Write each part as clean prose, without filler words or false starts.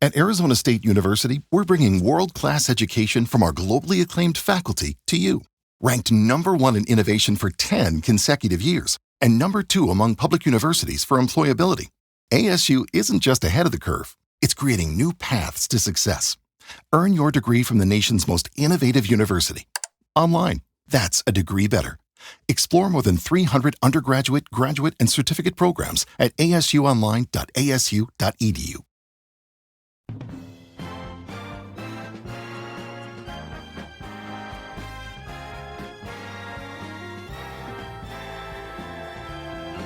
At Arizona State University, we're bringing world-class education from our globally acclaimed faculty to you. Ranked #1 in innovation for 10 consecutive years and #2 among public universities for employability. ASU isn't just ahead of the curve, it's creating new paths to success. Earn your degree from the nation's most innovative university. Online, that's a degree better. Explore more than 300 undergraduate, graduate, and certificate programs at asuonline.asu.edu.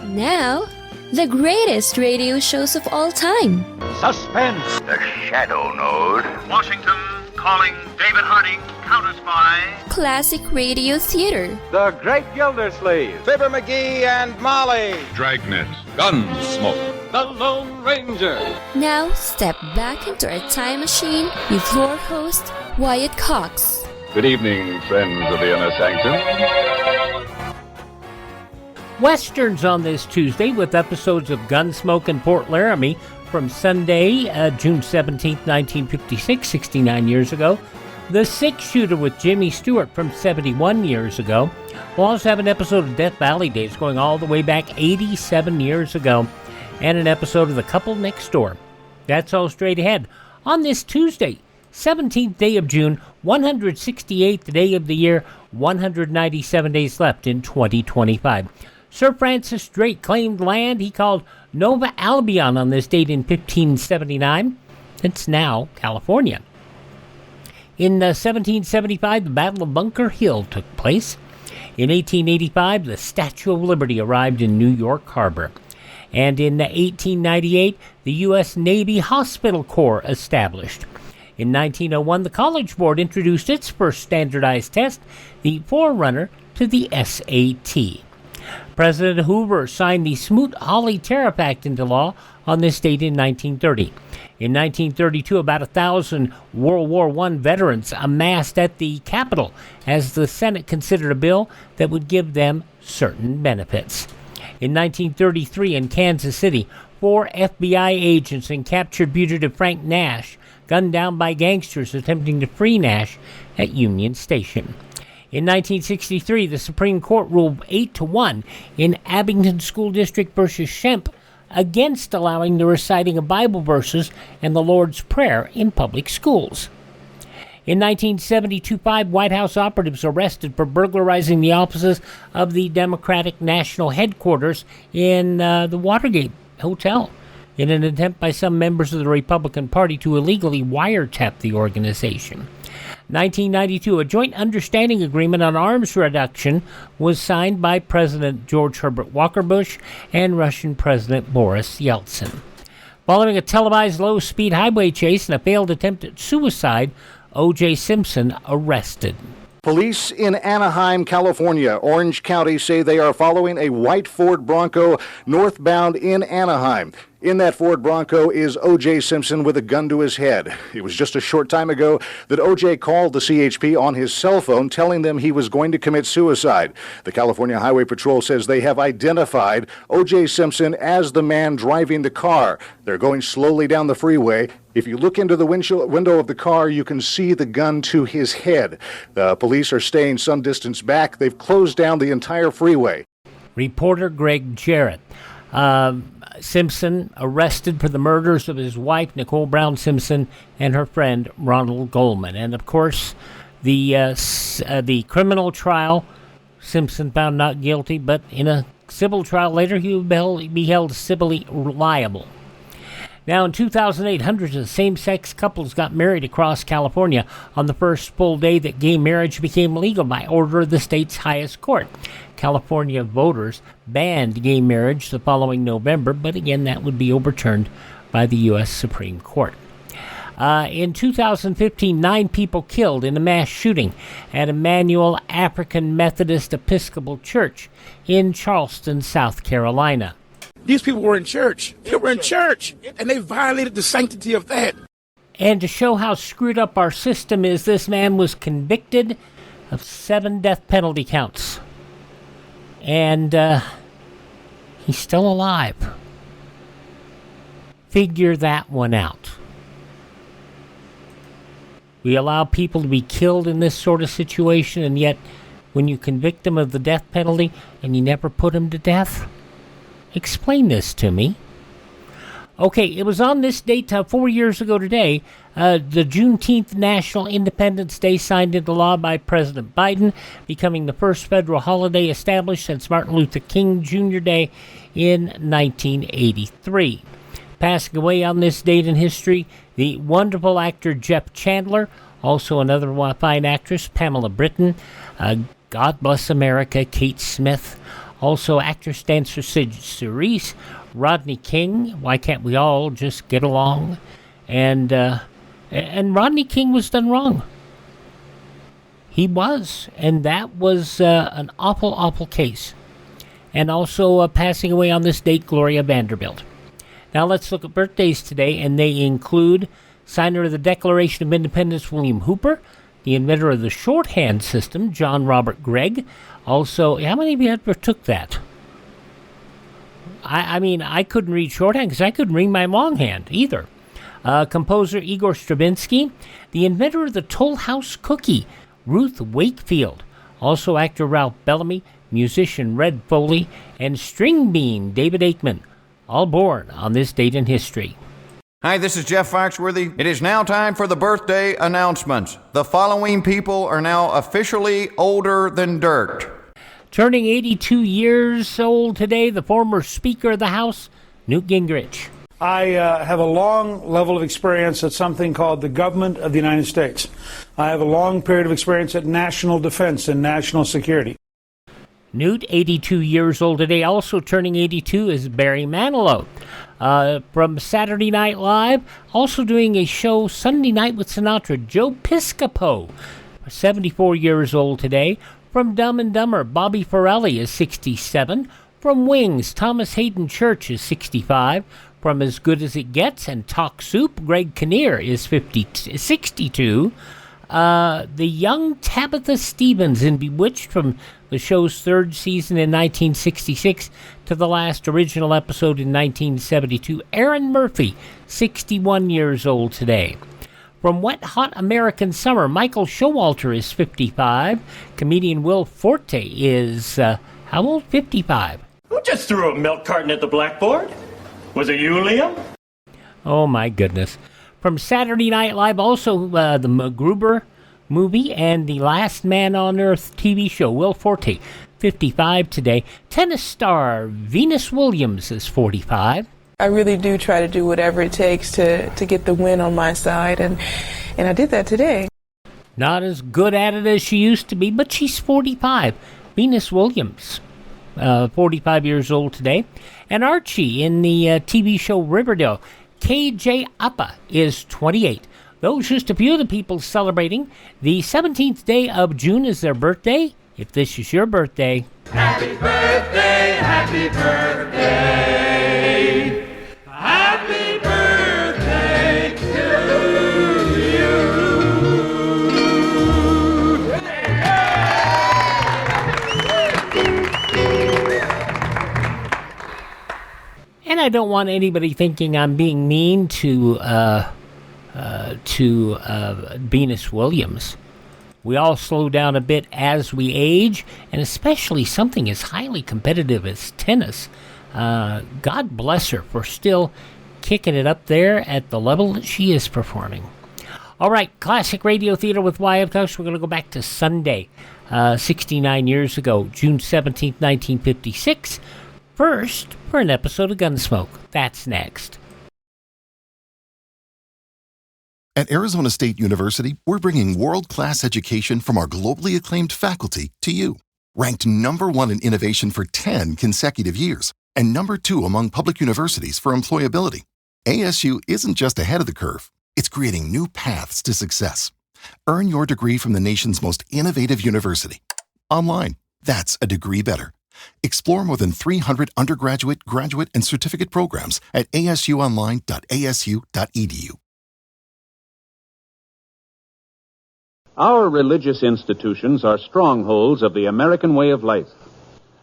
Now, the greatest radio shows of all time. Suspense. The Shadow Node. Washington calling David Harding, counter-spy. Classic radio theater. The Great Gildersleeve. Fibber McGee and Molly. Dragnet. Gunsmoke. The Lone Ranger. Now, step back into a time machine with your host, Wyatt Cox. Good evening, friends of the Inner Sanctum. Westerns on this Tuesday with episodes of Gunsmoke and Fort Laramie from Sunday, June 17, 1956, 69 years ago. The Six Shooter with Jimmy Stewart from 71 years ago. We'll also have an episode of Death Valley Days going all the way back 87 years ago. And an episode of The Couple Next Door. That's all straight ahead. On this Tuesday, 17th day of June, 168th day of the year, 197 days left in 2025. Sir Francis Drake claimed land he called Nova Albion on this date in 1579. It's now California. In 1775, the Battle of Bunker Hill took place. In 1885, the Statue of Liberty arrived in New York Harbor. And in 1898, the U.S. Navy Hospital Corps established. In 1901, the College Board introduced its first standardized test, the forerunner to the SAT. President Hoover signed the Smoot-Hawley Tariff Act into law on this date in 1930. In 1932, about 1,000 World War I veterans amassed at the Capitol as the Senate considered a bill that would give them certain benefits. In 1933, in Kansas City, 4 FBI agents and captured fugitive Frank Nash, gunned down by gangsters attempting to free Nash at Union Station. In 1963, the Supreme Court ruled 8-1 in Abington School District versus Shemp against allowing the reciting of Bible verses and the Lord's Prayer in public schools. In 1972, 5 White House operatives arrested for burglarizing the offices of the Democratic National Headquarters in the Watergate Hotel in an attempt by some members of the Republican Party to illegally wiretap the organization. 1992, a joint understanding agreement on arms reduction was signed by President George Herbert Walker Bush and Russian President Boris Yeltsin. Following a televised low-speed highway chase and a failed attempt at suicide, O.J. Simpson arrested. Police in Anaheim, California, Orange County, say they are following a white Ford Bronco northbound in Anaheim. In that Ford Bronco is O.J. Simpson with a gun to his head. It was just a short time ago that O.J. called the CHP on his cell phone telling them he was going to commit suicide. The California Highway Patrol says they have identified O.J. Simpson as the man driving the car. They're going slowly down the freeway. If you look into the window of the car, you can see the gun to his head. The police are staying some distance back. They've closed down the entire freeway. Reporter Greg Jarrett. Simpson arrested for the murders of his wife, Nicole Brown Simpson, and her friend, Ronald Goldman. And, of course, the criminal trial, Simpson found not guilty, but in a civil trial later, he will be held civilly liable. Now, in 2008, hundreds of same-sex couples got married across California on the first full day that gay marriage became legal by order of the state's highest court. California voters banned gay marriage the following November, but again, that would be overturned by the U.S. Supreme Court. In 2015, 9 people killed in a mass shooting at Emmanuel African Methodist Episcopal Church in Charleston, South Carolina. These people were in church. They were in church, and they violated the sanctity of that. And to show how screwed up our system is, this man was convicted of 7 death penalty counts. And he's still alive. Figure that one out. We allow people to be killed in this sort of situation, and yet when you convict them of the death penalty and you never put them to death? Explain this to me. Okay, it was on this date 4 years ago today, the Juneteenth National Independence Day signed into law by President Biden, becoming the first federal holiday established since Martin Luther King Jr. Day in 1983. Passing away on this date in history, the wonderful actor Jeff Chandler, also another fine actress, Pamela Britton, God Bless America, Kate Smith, also actress dancer Cerise, Rodney King, Why Can't We All Just Get Along? And Rodney King was done wrong. He was, and that was an awful, awful case. And also passing away on this date, Gloria Vanderbilt. Now let's look at birthdays today, and they include signer of the Declaration of Independence, William Hooper, the inventor of the shorthand system, John Robert Gregg. Also, how many of you ever took that? I mean, I couldn't read shorthand because I couldn't read my longhand either. Composer Igor Stravinsky, the inventor of the Toll House cookie, Ruth Wakefield. Also actor Ralph Bellamy, musician Red Foley, and string bean David Aikman, all born on this date in history. Hi, this is Jeff Foxworthy. It is now time for the birthday announcements. The following people are now officially older than dirt. Turning 82 years old today, the former Speaker of the House, Newt Gingrich. I have a long level of experience at something called the government of the United States. I have a long period of experience at national defense and national security. Newt, 82 years old today. Also turning 82 is Barry Manilow. From Saturday Night Live, also doing a show Sunday night with Sinatra, Joe Piscopo, 74 years old today. From Dumb and Dumber, Bobby Farrelly is 67. From Wings, Thomas Hayden Church is 65. From As Good As It Gets and Talk Soup, Greg Kinnear is 62. The young Tabitha Stevens in Bewitched from the show's third season in 1966 to the last original episode in 1972. Aaron Murphy, 61 years old today. From Wet Hot American Summer, Michael Showalter is 55. Comedian Will Forte is, how old? 55. Who just threw a milk carton at the blackboard? Was it you, Liam? Oh, my goodness. From Saturday Night Live, also the MacGruber movie and the Last Man on Earth TV show, Will Forte, 55 today. Tennis star Venus Williams is 45. I really do try to do whatever it takes to get the win on my side, and I did that today. Not as good at it as she used to be, but she's 45. Venus Williams, 45 years old today. And Archie in the TV show Riverdale, KJ Appa, is 28. Those just a few of the people celebrating. The 17th day of June is their birthday. If this is your birthday, happy birthday, happy birthday, happy birthday to you. And I don't want anybody thinking I'm being mean to Venus Williams. We all slow down a bit as we age, and especially something as highly competitive as tennis. God bless her for still kicking it up there at the level that she is performing. All right, Classic Radio Theater with Wyatt Cox. We're going to go back to Sunday, 69 years ago, June 17th, 1956. First, for an episode of Gunsmoke. That's next. At Arizona State University, we're bringing world-class education from our globally acclaimed faculty to you. Ranked #1 in innovation for 10 consecutive years and #2 among public universities for employability. ASU isn't just ahead of the curve, it's creating new paths to success. Earn your degree from the nation's most innovative university. Online, that's a degree better. Explore more than 300 undergraduate, graduate, and certificate programs at asuonline.asu.edu. Our religious institutions are strongholds of the American way of life.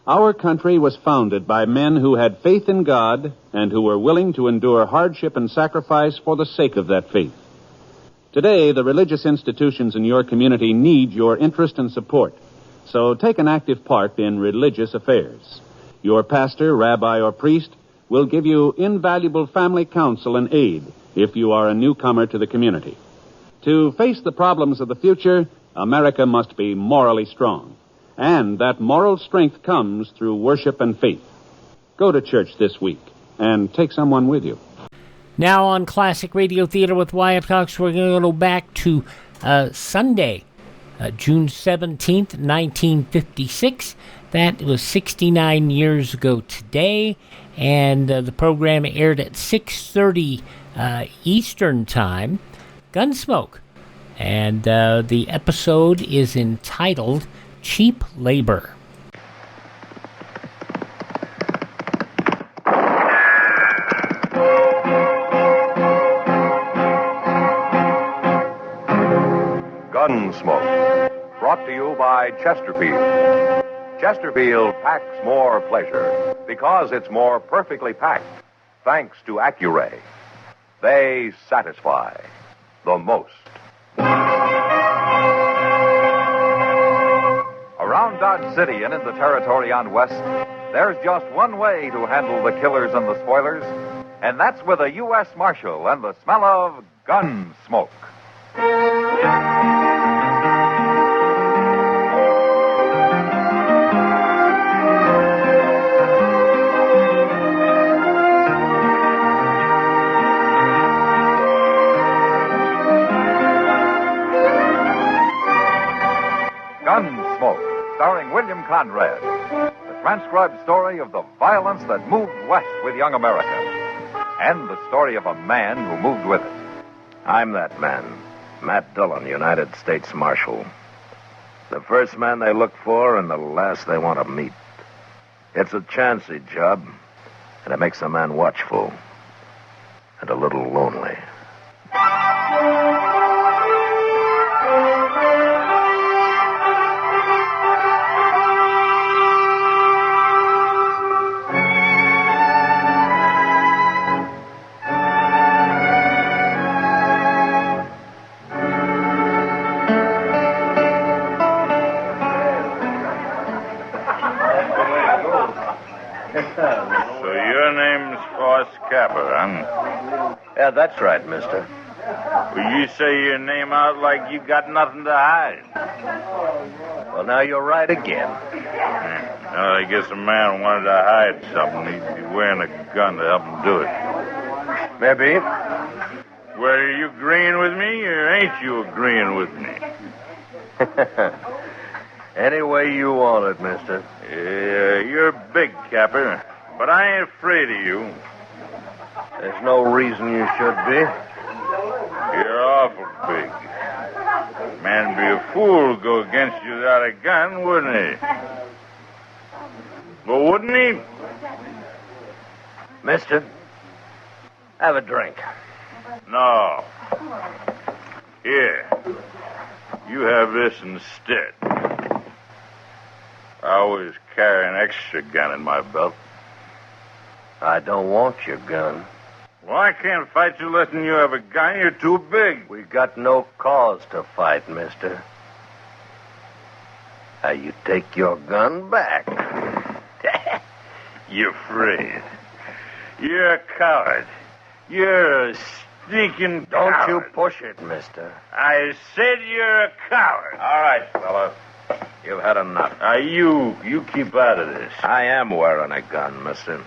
Our country was founded by men who had faith in God and who were willing to endure hardship and sacrifice for the sake of that faith. Today, the religious institutions in your community need your interest and support. So take an active part in religious affairs. Your pastor, rabbi, or priest will give you invaluable family counsel and aid if you are a newcomer to the community. To face the problems of the future, America must be morally strong. And that moral strength comes through worship and faith. Go to church this week and take someone with you. Now on Classic Radio Theater with Wyatt Cox, we're going to go back to Sunday, June 17th, 1956. That was 69 years ago today, and the program aired at 6:30 Eastern Time, Gunsmoke. And the episode is entitled Cheap Labor. Gunsmoke, brought to you by Chesterfield. Chesterfield packs more pleasure because it's more perfectly packed, thanks to Accuray. They satisfy the most. Around Dodge City and in the territory on West, there's just one way to handle the killers and the spoilers, and that's with a U.S. Marshal and the smell of gun smoke. Gunsmoke, starring William Conrad. The transcribed story of the violence that moved west with young America. And the story of a man who moved with it. I'm that man, Matt Dillon, United States Marshal. The first man they look for and the last they want to meet. It's a chancy job, and it makes a man watchful and a little lonely. So your name's Fos Capper, huh? Yeah, that's right, mister. Well, you say your name out like you got nothing to hide. Well, now you're right again. Well, I guess a man wanted to hide something. He'd be wearing a gun to help him do it. Maybe. Well, are you agreeing with me, or ain't you agreeing with me? Any way you want it, mister. Yeah, you're big, Capper, but I ain't afraid of you. There's no reason you should be. You're awful big. Man'd be a fool to go against you without a gun, wouldn't he? Well, wouldn't he? Mister, have a drink. No. Here. You have this instead. I always carry an extra gun in my belt. I don't want your gun. Well, I can't fight you letting you have a gun. You're too big. We got no cause to fight, mister. Now, you take your gun back. You're afraid. You're a coward. You're a sneaking Don't coward. you push it, mister. I said you're a coward. All right, fella. You've had enough. You keep out of this. I am wearing a gun, mister.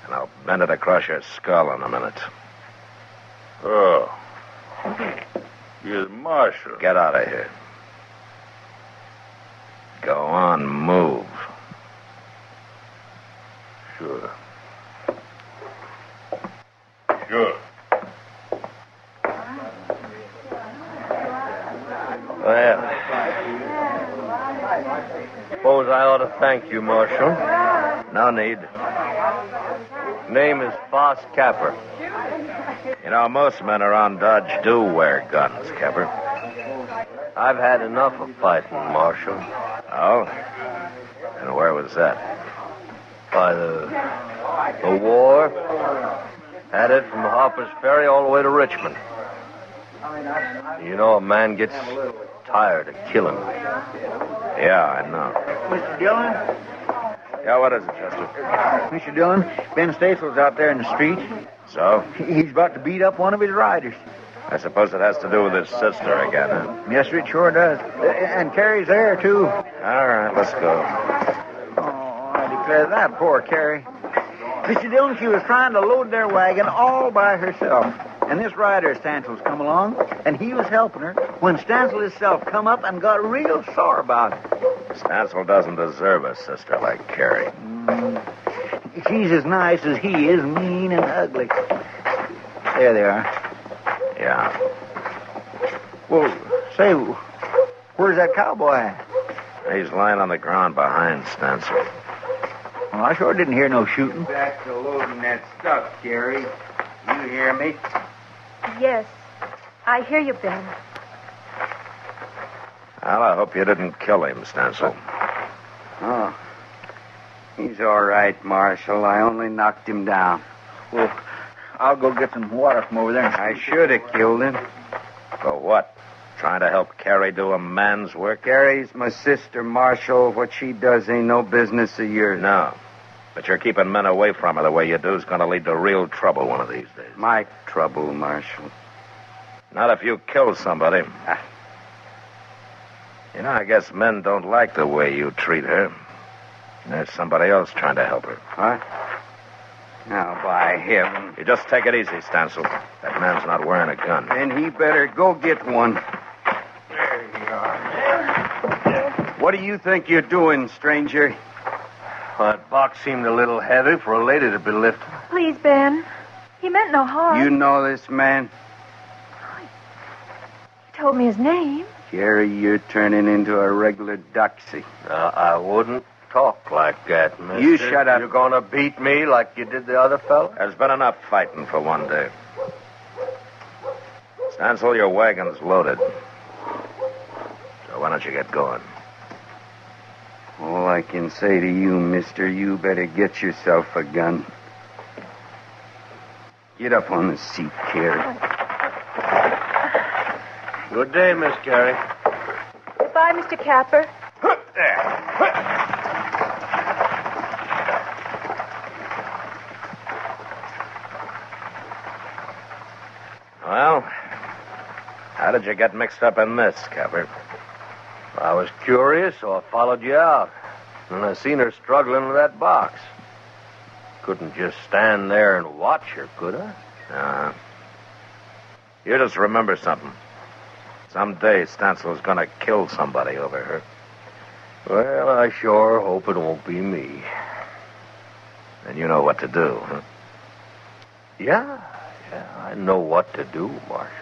And I'll bend it across your skull in a minute. Oh. You're the marshal. Get out of here. Go on, move. Sure. Sure. Well, suppose I ought to thank you, Marshal. No need. Name is Fos Capper. You know, most men around Dodge do wear guns, Capper. I've had enough of fighting, Marshal. Oh? And where was that? By the war. Had it from Harper's Ferry all the way to Richmond. You know, a man gets tired of killing. Yeah, I know. Mr. Dillon? Yeah, what is it, Chester? Mr. Dillon, Ben Stancil's out there in the street. So? He's about to beat up one of his riders. I suppose it has to do with his sister again, huh? Yes, sir, it sure does. And Carrie's there, too. All right, let's go. Oh, I declare that poor Carrie. Mr. Dillon, she was trying to load their wagon all by herself. And this rider, Stancil's, come along, and he was helping her when Stancil himself come up and got real sore about it. Stancil doesn't deserve a sister like Kerry. She's as nice as he is, mean and ugly. There they are. Yeah. Well, say, where's that cowboy at? He's lying on the ground behind Stancil. Well, I sure didn't hear no shooting. Back to loading that stuff, Kerry. You hear me? Yes. I hear you, Ben. Well, I hope you didn't kill him, Stancil. Oh. He's all right, Marshal. I only knocked him down. Well, I'll go get some water from over there. I should have killed him. For what? Trying to help Kerry do a man's work? Kerry's my sister, Marshal. What she does ain't no business of yours. No. But you're keeping men away from her the way you do is going to lead to real trouble one of these days. My trouble, Marshal. Not if you kill somebody. You know, I guess men don't like the way you treat her. There's somebody else trying to help her. What? Now, by heaven. You just take it easy, Stancil. That man's not wearing a gun. Then he better go get one. There you are. What do you think you're doing, stranger? Well, that box seemed a little heavy for a lady to be lifting. Please, Ben. He meant no harm. You know this man? He told me his name. Kerry, you're turning into a regular doxy. I wouldn't talk like that, mister. You shut up. You're going to beat me like you did the other fellow? There's been enough fighting for one day. Stancil, your wagon's loaded. So why don't you get going? All I can say to you, mister, you better get yourself a gun. Get up on the seat, Kerry. Good day, Miss Kerry. Goodbye, Mr. Capper. Well, how did you get mixed up in this, Capper? I was curious, so I followed you out. And I seen her struggling with that box. Couldn't just stand there and watch her, could I? Uh-huh. You just remember something. Someday Stancil's gonna kill somebody over her. Well, I sure hope it won't be me. And you know what to do, huh? Yeah, I know what to do, Marshal.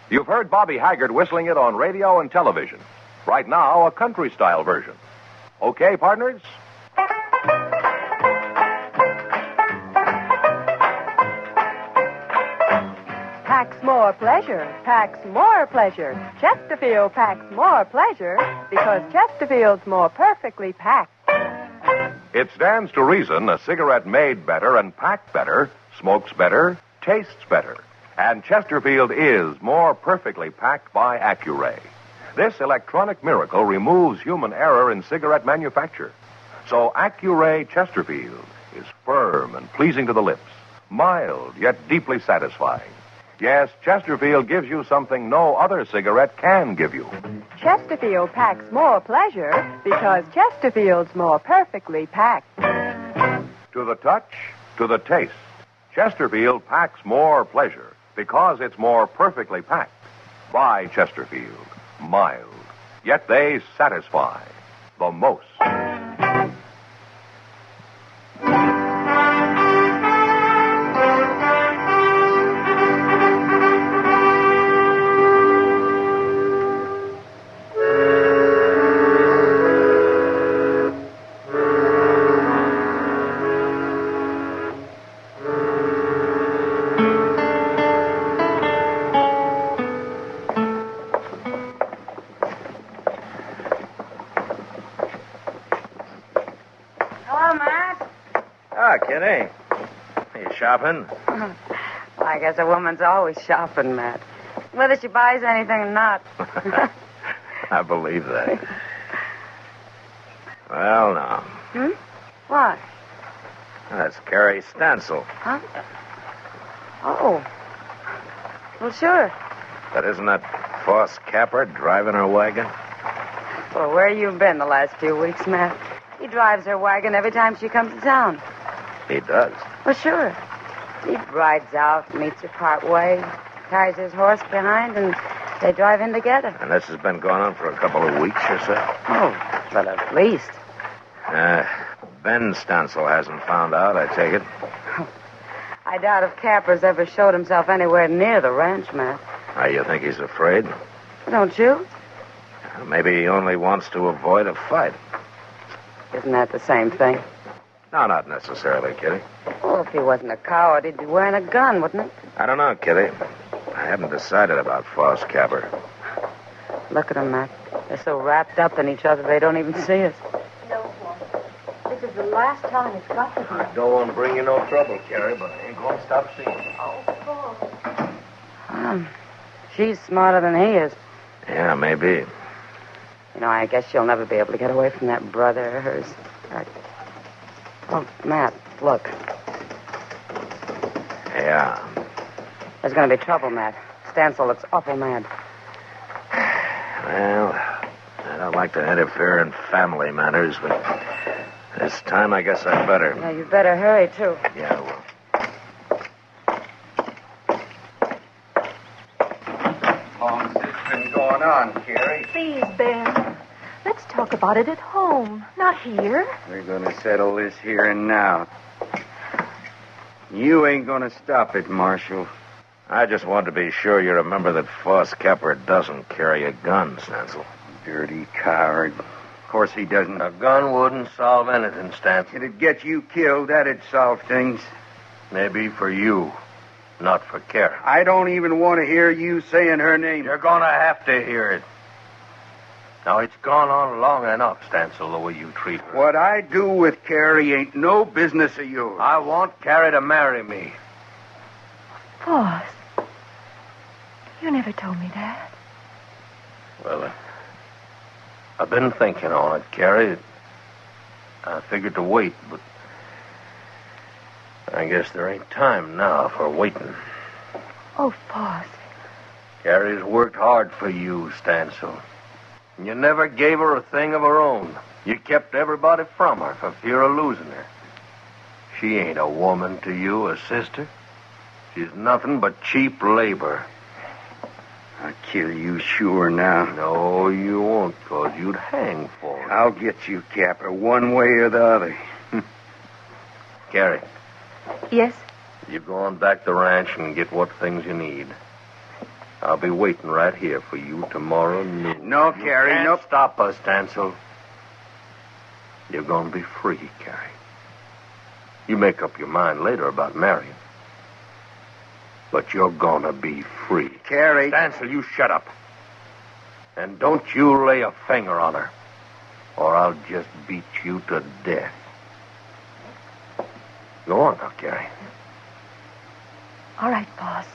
You've heard Bobby Haggart whistling it on radio and television. Right now, a country-style version. Okay, partners? Packs more pleasure, packs more pleasure. Chesterfield packs more pleasure because Chesterfield's more perfectly packed. It stands to reason a cigarette made better and packed better, smokes better, tastes better. And Chesterfield is more perfectly packed by Accuray. This electronic miracle removes human error in cigarette manufacture. So Accuray Chesterfield is firm and pleasing to the lips, mild yet deeply satisfying. Yes, Chesterfield gives you something no other cigarette can give you. Chesterfield packs more pleasure because Chesterfield's more perfectly packed. To the touch, to the taste, Chesterfield packs more pleasure because it's more perfectly packed. By Chesterfield, mild, yet they satisfy the most. Hiya, Kitty. You shopping? I guess a woman's always shopping, Matt. Whether she buys anything or not. I believe that. Well, now. What? That's Kerry Stancil. Huh? Oh. Well, sure. But isn't that Fos Capper driving her wagon? Well, where you been the last few weeks, Matt? He drives her wagon every time she comes to town. He does. Well, sure. He rides out, meets her part way, ties his horse behind, and they drive in together. And this has been going on for a couple of weeks or so? Oh, but at least. Ben Stancil hasn't found out, I take it. I doubt if Capper's ever showed himself anywhere near the ranch, Matt. You think he's afraid? Don't you? Maybe he only wants to avoid a fight. Isn't that the same thing? No, not necessarily, Kitty. Well, if he wasn't a coward, he'd be wearing a gun, wouldn't he? I don't know, Kitty. I haven't decided about Fos Capper. Look at them, Matt. They're so wrapped up in each other they don't even see us. No, this is the last time it's got to be. I don't want to bring you no trouble, Kerry, but I ain't going to stop seeing you. Oh, Paul. She's smarter than he is. Yeah, maybe. You know, I guess she'll never be able to get away from that brother of hers. Oh, Matt, look. Yeah. There's going to be trouble, Matt. Stancil looks awful mad. Well, I don't like to interfere in family matters, but this time I guess I'd better. Yeah, you better hurry, too. Yeah, well. How's this been going on, Kerry? Please, Ben. Let's talk about it at home, not here. We're going to settle this here and now. You ain't going to stop it, Marshal. I just want to be sure you remember that Fos Capper doesn't carry a gun, Stancil. Dirty coward. Of course he doesn't. A gun wouldn't solve anything, Stancil. It'd get you killed. That'd solve things. Maybe for you, not for Kerry. I don't even want to hear you saying her name. You're going to have to hear it. Now, it's gone on long enough, Stancil, the way you treat her. What I do with Kerry ain't no business of yours. I want Kerry to marry me. Fos, you never told me that. Well, I've been thinking on it, Kerry. I figured to wait, but I guess there ain't time now for waiting. Oh, Fos. Kerry's worked hard for you, Stancil. You never gave her a thing of her own. You kept everybody from her for fear of losing her. She ain't a woman to you, a sister. She's nothing but cheap labor. I'll kill you sure now. No, you won't, because you'd hang for it. I'll get you, Capper, one way or the other. Kerry. Yes? You go on back to the ranch and get what things you need. I'll be waiting right here for you tomorrow noon. No, Kerry, you can't no. Stop us, Stancil. You're going to be free, Kerry. You make up your mind later about marrying. But you're going to be free. Kerry. Stancil, you shut up. And don't you lay a finger on her, or I'll just beat you to death. Go on now, Kerry. All right, boss.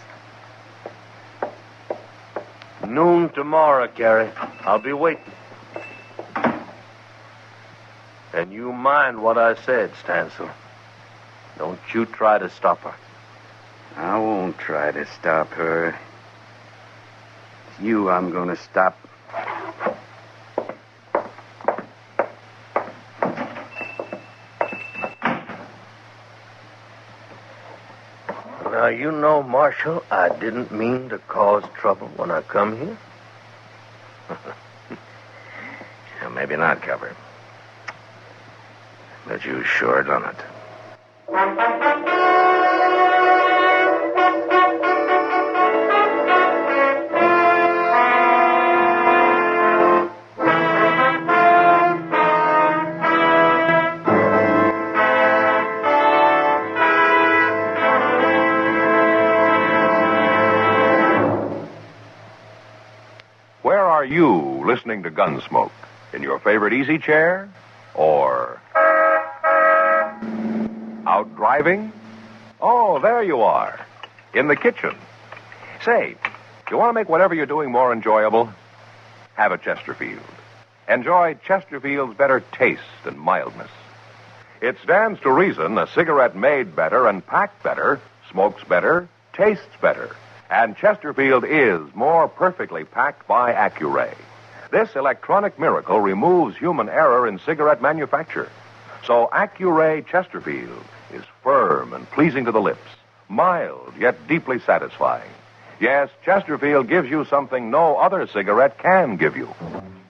Noon tomorrow, Kerry. I'll be waiting. And you mind what I said, Stancil. Don't you try to stop her. I won't try to stop her. It's you I'm going to stop. Now, you know, Marshal, I didn't mean to cause trouble when I come here. Well, maybe not, Capper. But you sure done it. Are you listening to Gunsmoke? In your favorite easy chair? Or Out driving? Oh, there you are. In the kitchen. Say, you want to make whatever you're doing more enjoyable? Have a Chesterfield. Enjoy Chesterfield's better taste and mildness. It stands to reason a cigarette made better and packed better, smokes better, tastes better. And Chesterfield is more perfectly packed by Accuray. This electronic miracle removes human error in cigarette manufacture. So Accuray Chesterfield is firm and pleasing to the lips, mild yet deeply satisfying. Yes, Chesterfield gives you something no other cigarette can give you.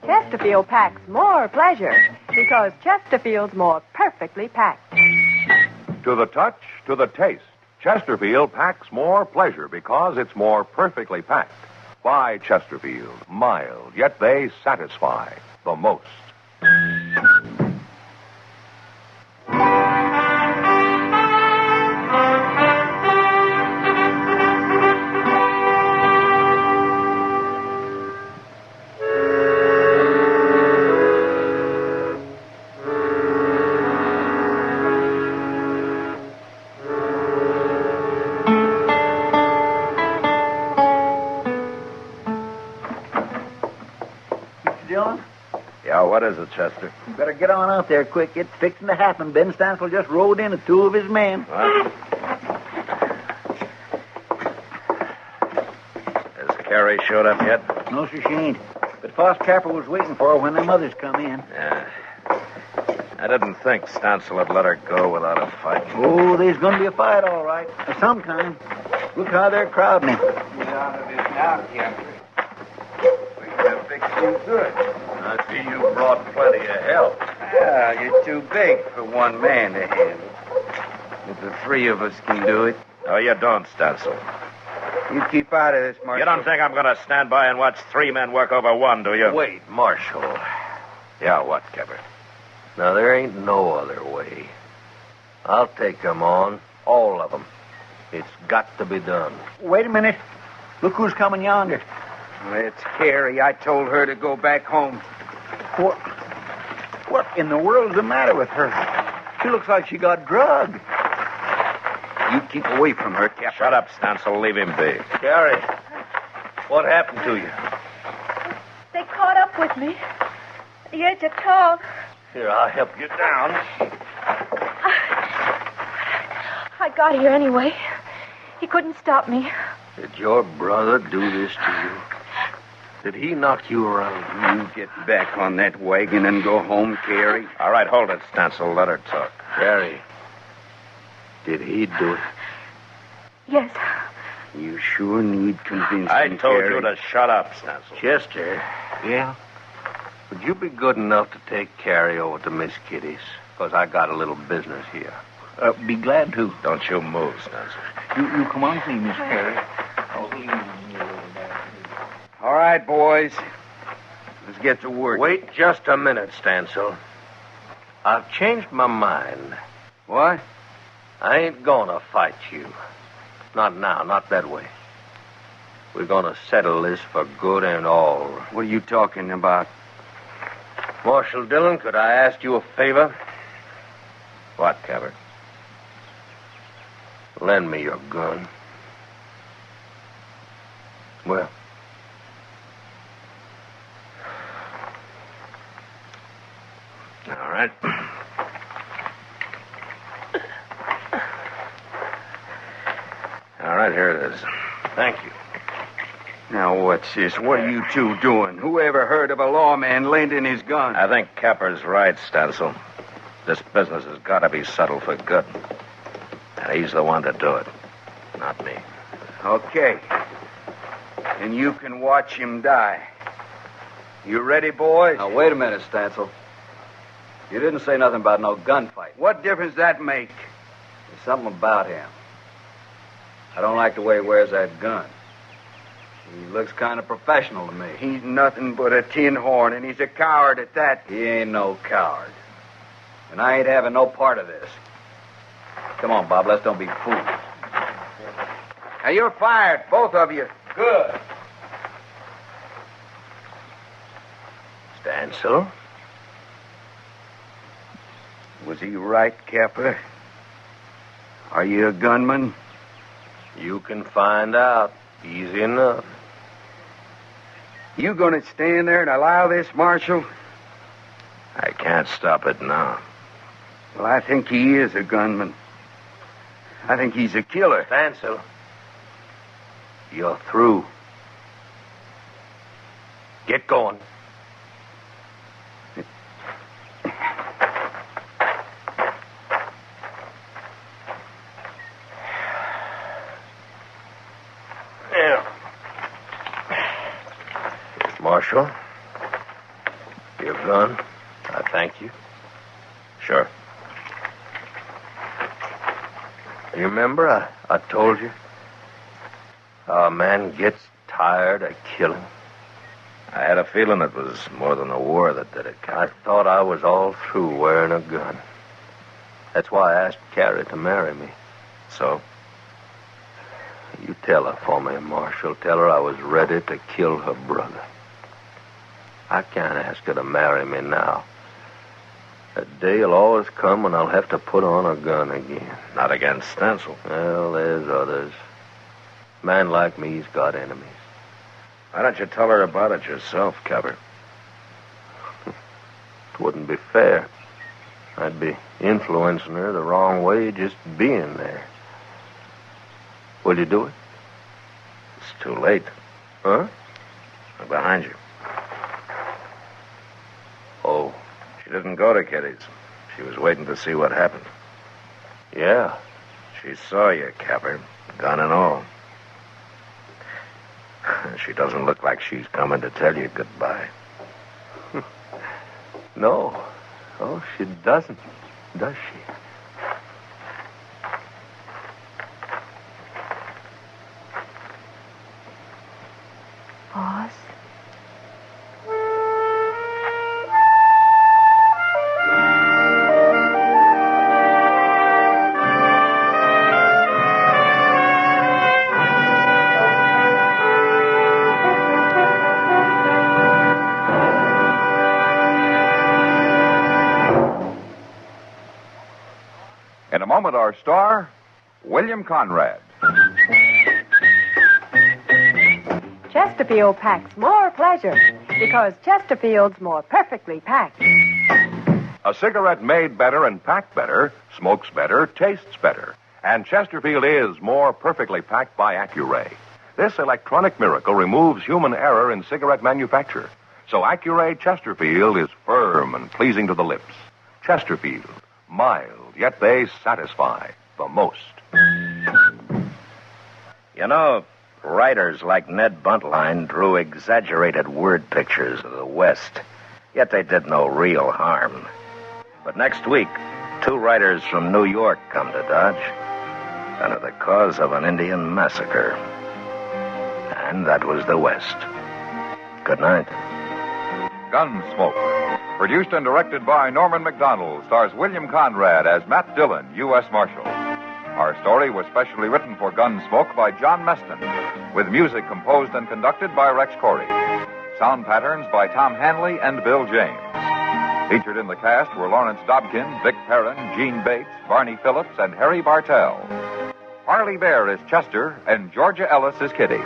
Chesterfield packs more pleasure because Chesterfield's more perfectly packed. To the touch, to the taste, Chesterfield packs more pleasure because it's more perfectly packed. By Chesterfield, mild, yet they satisfy the most. What is it, Chester? You better get on out there quick. It's fixing to happen. Ben Stancil just rode in with two of his men. What? Has Kerry showed up yet? No, sir, she ain't. But Fos Capper was waiting for her when them others come in. Yeah. I didn't think Stancil would let her go without a fight. Oh, there's going to be a fight, all right. Of some kind. Look how they're crowding him. Get out of this now, Capper. We can fix you good. I see you brought plenty of help. Yeah, you're too big for one man to handle. If the three of us can do it. No, you don't, Stancil. You keep out of this, Marshal. You don't think I'm going to stand by and watch three men work over one, do you? Wait, Marshal. Yeah, what, Capper? Now, there ain't no other way. I'll take them on, all of them. It's got to be done. Wait a minute. Look who's coming yonder. It's Kerry. I told her to go back home. What in the world's the matter with her? She looks like she got drugged. You keep away from her, Capper. Shut up, Stancil. Leave him be. Kerry, what happened to you? They caught up with me. At the edge of town. Here, I'll help you down. I got here anyway. He couldn't stop me. Did your brother do this to you? Did he knock you around? You get back on that wagon and go home, Kerry. All right, hold it, Stancil. Let her talk. Kerry, did he do it? Yes. You sure need convincing, I told Kerry. you to shut up, Stancil. Chester. Yeah? Would you be good enough to take Kerry over to Miss Kitty's? Because I got a little business here. Be glad to. Don't you move, Stancil. You come on with me, Miss Kerry. All right, boys. Let's get to work. Wait just a minute, Stancil. I've changed my mind. What? I ain't gonna fight you. Not now, not that way. We're gonna settle this for good and all. What are you talking about? Marshal Dillon, could I ask you a favor? What, Capper? Lend me your gun. Well. All right. All right, here it is. Thank you. Now, what's this? What are you two doing? Who ever heard of a lawman lending his gun? I think Capper's right, Stancil. This business has got to be settled for good. And he's the one to do it, not me. Okay. And you can watch him die. You ready, boys? Now, wait a minute, Stancil. You didn't say nothing about no gunfight. What difference that make? There's something about him. I don't like the way he wears that gun. He looks kind of professional to me. He's nothing but a tin horn, and he's a coward at that. He ain't no coward. And I ain't having no part of this. Come on, Bob, let's don't be fools. Now, you're fired, both of you. Good. Stancil? Was he right, Capper? Are you a gunman? You can find out easy enough. You gonna stand there and allow this, Marshal? I can't stop it now. Well, I think he is a gunman. I think he's a killer. Stancil, you're through. Get going. Yeah. Marshal, your gun. I thank you. Sure. You remember I told you how a man gets tired of killing? I had a feeling it was more than the war that did it, I thought I was all through wearing a gun. That's why I asked Kerry to marry me. So? You tell her for me, Marshal. Tell her I was ready to kill her brother. I can't ask her to marry me now. A day will always come when I'll have to put on a gun again. Not against Stancil. Well, there's others. A man like me's got enemies. Why don't you tell her about it yourself, Capper? It wouldn't be fair. I'd be influencing her the wrong way just being there. Will you do it? It's too late. Huh? I'm behind you. Oh. She didn't go to Kitty's. She was waiting to see what happened. Yeah. She saw you, Capper, gun and all. She doesn't look like she's coming to tell you goodbye. No. Oh, she doesn't, does she? Fos? In a moment, our star, William Conrad. Chesterfield packs more pleasure because Chesterfield's more perfectly packed. A cigarette made better and packed better, smokes better, tastes better. And Chesterfield is more perfectly packed by Accuray. This electronic miracle removes human error in cigarette manufacture. So Accuray Chesterfield is firm and pleasing to the lips. Chesterfield, mild, yet they satisfy the most. You know, writers like Ned Buntline drew exaggerated word pictures of the West, yet they did no real harm. But next week, 2 writers from New York come to Dodge under the cause of an Indian massacre. And that was the West. Good night. Gunsmoke, produced and directed by Norman MacDonald, stars William Conrad as Matt Dillon, U.S. Marshal. Our story was specially written for Gunsmoke by John Meston, with music composed and conducted by Rex Corey. Sound patterns by Tom Hanley and Bill James. Featured in the cast were Lawrence Dobkin, Vic Perrin, Gene Bates, Barney Phillips, and Harry Bartell. Harley Bear is Chester, and Georgia Ellis is Kitty.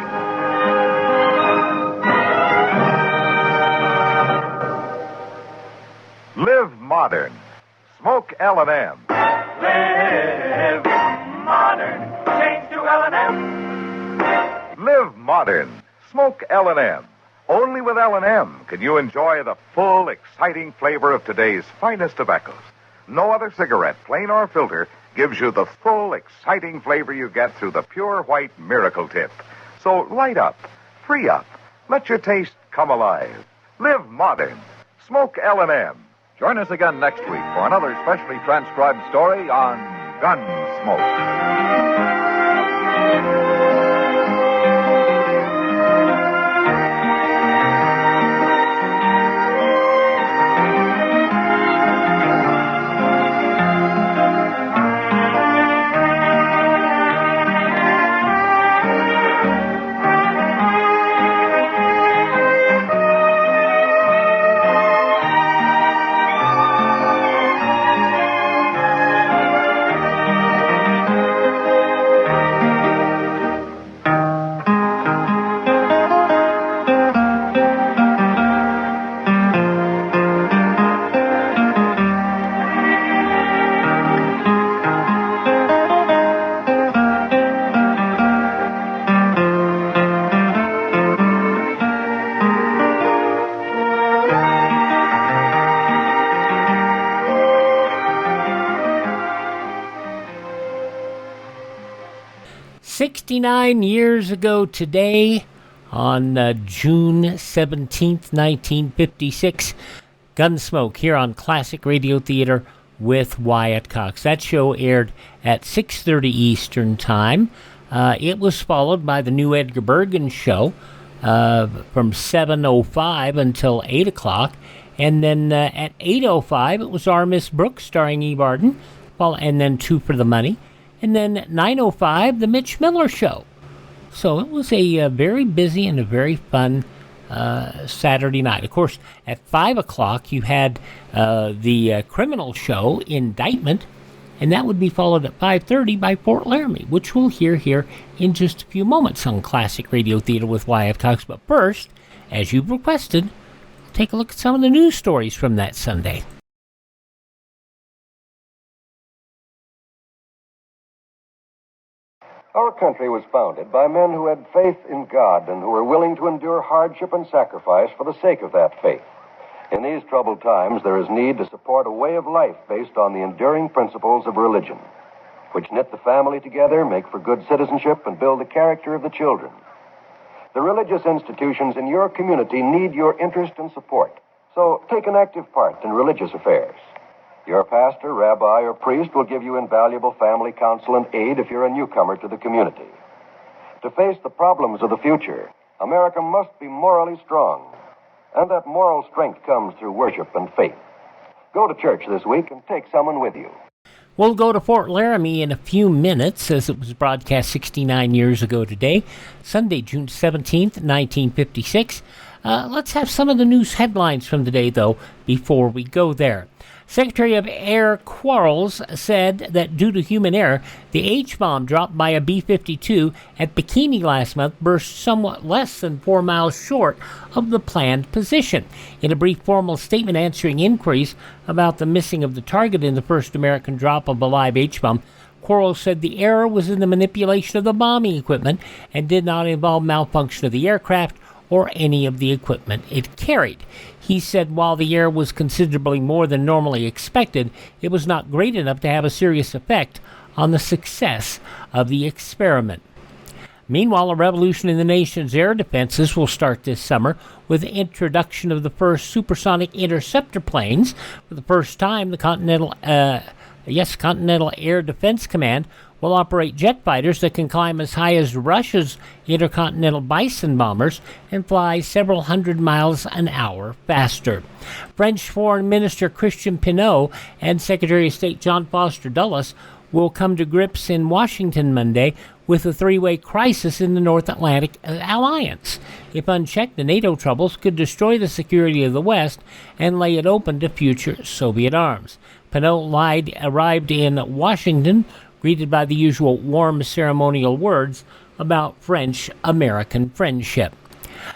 Live modern. Smoke L&M. Live modern. Change to L&M. Live modern. Smoke L&M. Only with L&M can you enjoy the full, exciting flavor of today's finest tobaccos. No other cigarette, plain or filter, gives you the full, exciting flavor you get through the pure white Miracle Tip. So light up, free up, let your taste come alive. Live modern. Smoke L&M. Join us again next week for another specially transcribed story on Gunsmoke. 69 years ago today, on June 17th, 1956, Gunsmoke here on Classic Radio Theater with Wyatt Cox. That show aired at 6:30 Eastern Time. It was followed by the new Edgar Bergen show from 7:05 until 8 o'clock. And then at 8:05, it was Our Miss Brooks starring Eve Arden, and then Two for the Money. And then 9:05, the Mitch Miller show. So it was a very busy and a very fun Saturday night. Of course, at 5 o'clock, you had the criminal show, Indictment, and that would be followed at 5:30 by Fort Laramie, which we'll hear here in just a few moments on Classic Radio Theater with Wyatt Cox. But first, as you've requested, take a look at some of the news stories from that Sunday. Our country was founded by men who had faith in God and who were willing to endure hardship and sacrifice for the sake of that faith. In these troubled times, there is need to support a way of life based on the enduring principles of religion, which knit the family together, make for good citizenship, and build the character of the children. The religious institutions in your community need your interest and support, so take an active part in religious affairs. Your pastor, rabbi, or priest will give you invaluable family counsel and aid if you're a newcomer to the community. To face the problems of the future, America must be morally strong, and that moral strength comes through worship and faith. Go to church this week and take someone with you. We'll go to Fort Laramie in a few minutes, as it was broadcast 69 years ago today, Sunday, June 17th, 1956. Let's have some of the news headlines from today, though, before we go there. Secretary of Air Quarles said that due to human error, the H-bomb dropped by a B-52 at Bikini last month burst somewhat less than 4 miles short of the planned position. In a brief formal statement answering inquiries about the missing of the target in the first American drop of a live H-bomb, Quarles said the error was in the manipulation of the bombing equipment and did not involve malfunction of the aircraft or any of the equipment it carried. He said while the error was considerably more than normally expected, it was not great enough to have a serious effect on the success of the experiment. Meanwhile, a revolution in the nation's air defenses will start this summer with the introduction of the first supersonic interceptor planes. For the first time, the Continental Air Defense Command will operate jet fighters that can climb as high as Russia's intercontinental Bison bombers and fly several hundred miles an hour faster. French Foreign Minister Christian Pineau and Secretary of State John Foster Dulles will come to grips in Washington Monday with a three-way crisis in the North Atlantic Alliance. If unchecked, the NATO troubles could destroy the security of the West and lay it open to future Soviet arms. Pineau arrived in Washington, greeted by the usual warm ceremonial words about French-American friendship.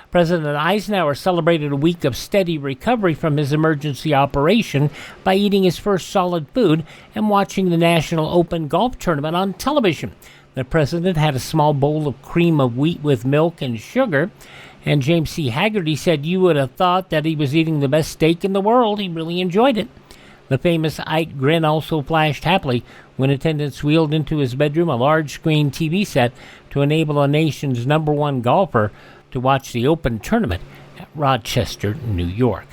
President Eisenhower celebrated a week of steady recovery from his emergency operation by eating his first solid food and watching the National Open Golf Tournament on television. The president had a small bowl of cream of wheat with milk and sugar, and James C. Haggerty said you would have thought that he was eating the best steak in the world. He really enjoyed it. The famous Ike grin also flashed happily when attendants wheeled into his bedroom a large-screen TV set to enable the nation's #1 golfer to watch the Open Tournament at Rochester, New York.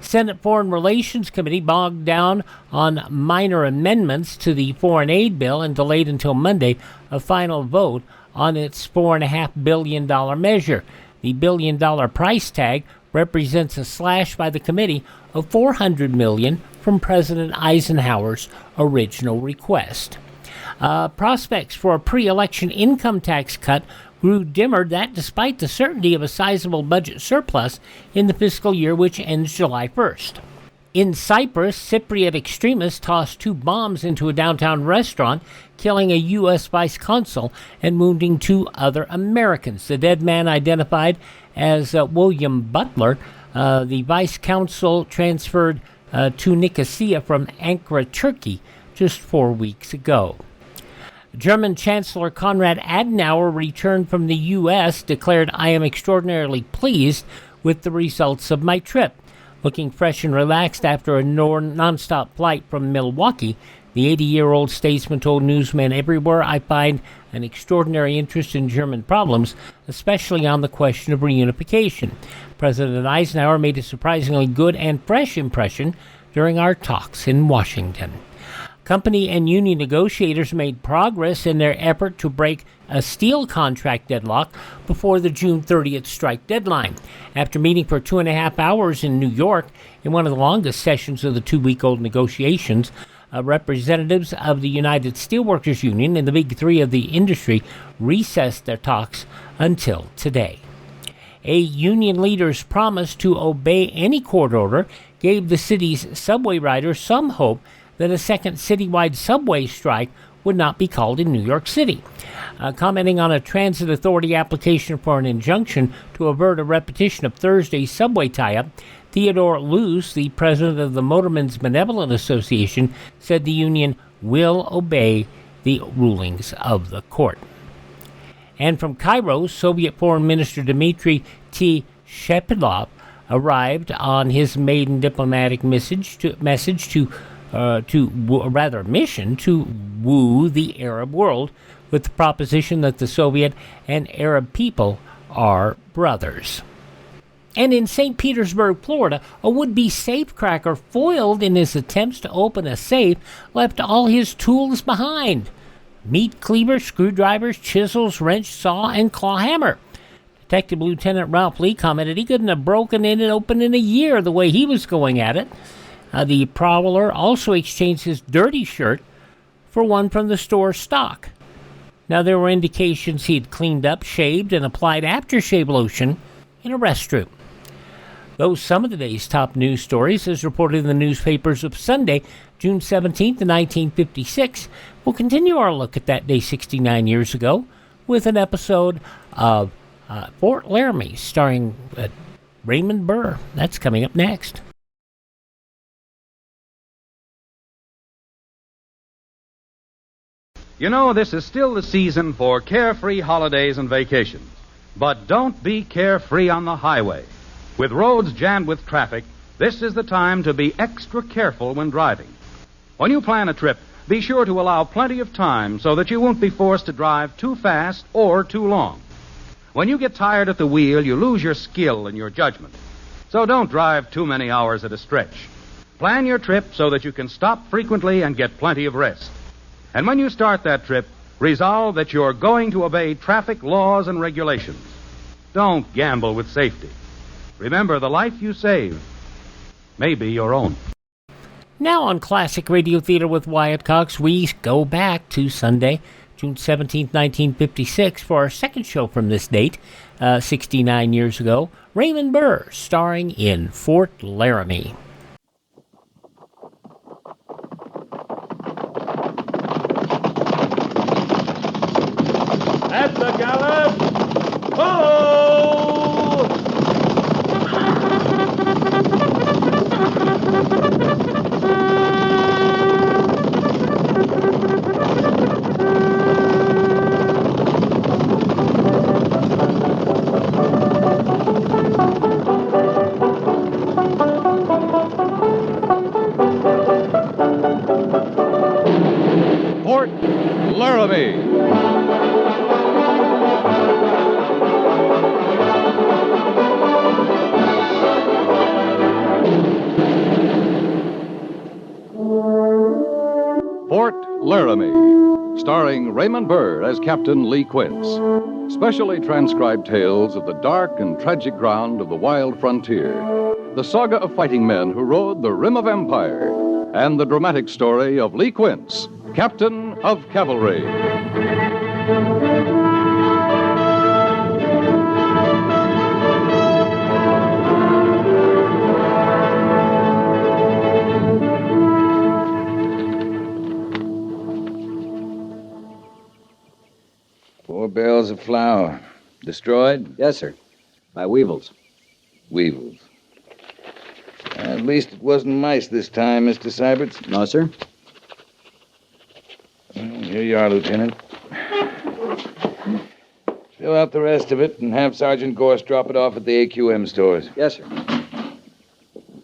Senate Foreign Relations Committee bogged down on minor amendments to the foreign aid bill and delayed until Monday a final vote on its $4.5 billion measure. The billion-dollar price tag represents a slash by the committee of $400 million from President Eisenhower's original request. Prospects for a pre-election income tax cut grew dimmer, that despite the certainty of a sizable budget surplus in the fiscal year which ends July 1st. In Cyprus, Cypriot extremists tossed 2 bombs into a downtown restaurant, killing a U.S. vice consul and wounding 2 other Americans. The dead man, identified as William Butler, the vice consul transferred to Nicosia from Ankara, Turkey, just 4 weeks ago. German Chancellor Konrad Adenauer returned from the U.S., declared, "I am extraordinarily pleased with the results of my trip." Looking fresh and relaxed after a non-stop flight from Milwaukee, the 80-year-old statesman told newsmen everywhere, "I find an extraordinary interest in German problems, especially on the question of reunification. President Eisenhower made a surprisingly good and fresh impression during our talks in Washington. Company and union negotiators made progress in their effort to break a steel contract deadlock before the June 30th strike deadline. After meeting for 2.5 hours in New York, in one of the longest sessions of the 2-week-old negotiations, representatives of the United Steelworkers Union and the Big Three of the industry recessed their talks until today. A union leader's promise to obey any court order gave the city's subway riders some hope that a second citywide subway strike would not be called in New York City. Commenting on a transit authority application for an injunction to avert a repetition of Thursday's subway tie-up, Theodore Luce, the president of the Motormen's Benevolent Association, said the union will obey the rulings of the court. And from Cairo, Soviet Foreign Minister Dmitry T. Shepilov arrived on his maiden diplomatic mission to woo the Arab world with the proposition that the Soviet and Arab people are brothers. And in St. Petersburg, Florida, a would-be safecracker foiled in his attempts to open a safe left all his tools behind: meat cleaver, screwdrivers, chisels, wrench, saw, and claw hammer. Detective Lieutenant Ralph Lee commented he couldn't have broken it open in a year the way he was going at it. The prowler also exchanged his dirty shirt for one from the store stock. Now, there were indications he had cleaned up, shaved, and applied aftershave lotion in a restroom. Those some of the day's top news stories, as reported in the newspapers of Sunday, June 17th, 1956. We'll continue our look at that day 69 years ago with an episode of Fort Laramie, starring Raymond Burr. That's coming up next. You know, this is still the season for carefree holidays and vacations. But don't be carefree on the highway. With roads jammed with traffic, this is the time to be extra careful when driving. When you plan a trip, be sure to allow plenty of time so that you won't be forced to drive too fast or too long. When you get tired at the wheel, you lose your skill and your judgment. So don't drive too many hours at a stretch. Plan your trip so that you can stop frequently and get plenty of rest. And when you start that trip, resolve that you're going to obey traffic laws and regulations. Don't gamble with safety. Remember, the life you save may be your own. Now on Classic Radio Theater with Wyatt Cox, we go back to Sunday, June 17, 1956, for our second show from this date, 69 years ago. Raymond Burr, starring in Fort Laramie. At the gallop! Ho! Fort Laramie. Fort Laramie, starring Raymond Burr as Captain Lee Quince. Specially transcribed tales of the dark and tragic ground of the wild frontier. The saga of fighting men who rode the rim of empire. And the dramatic story of Lee Quince, Captain of Cavalry. Bales of flour. Destroyed? Yes, sir. By weevils. Weevils. At least it wasn't mice this time, Mr. Syberts. No, sir. Well, here you are, Lieutenant. Fill out the rest of it and have Sergeant Gorse drop it off at the AQM stores. Yes, sir.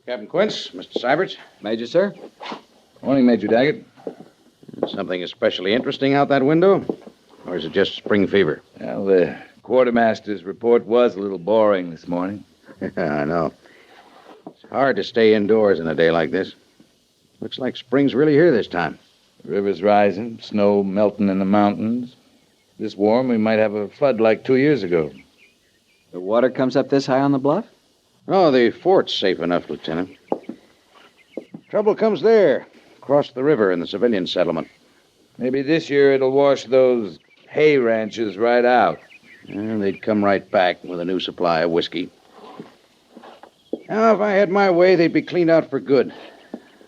Captain Quince, Mr. Syberts. Major, sir. Morning, Major Daggett. Something especially interesting out that window? Or is it just spring fever? Well, the quartermaster's report was a little boring this morning. I know. It's hard to stay indoors in a day like this. Looks like spring's really here this time. The river's rising, snow melting in the mountains. This warm, we might have a flood like 2 years ago. The water comes up this high on the bluff? Oh, the fort's safe enough, Lieutenant. Trouble comes there, across the river in the civilian settlement. Maybe this year it'll wash those hay ranches right out. And they'd come right back with a new supply of whiskey. Now, if I had my way, they'd be cleaned out for good.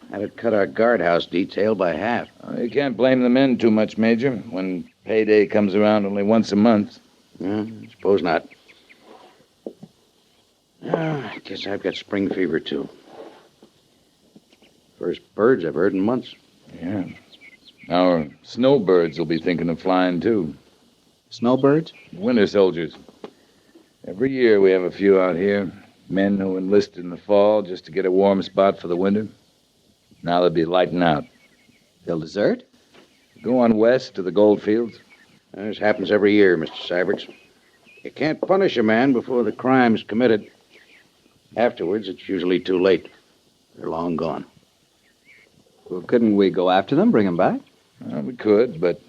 That'd cut our guardhouse detail by half. You can't blame the men too much, Major, when payday comes around only once a month. I suppose not. I guess I've got spring fever, too. First birds I've heard in months. Yeah. Our snowbirds will be thinking of flying, too. Snowbirds? Winter soldiers. Every year we have a few out here. Men who enlist in the fall just to get a warm spot for the winter. Now they'll be lighting out. They'll desert? Go on west to the gold fields. This happens every year, Mr. Syberts. You can't punish a man before the crime's committed. Afterwards, it's usually too late. They're long gone. Well, couldn't we go after them, bring them back? We could, but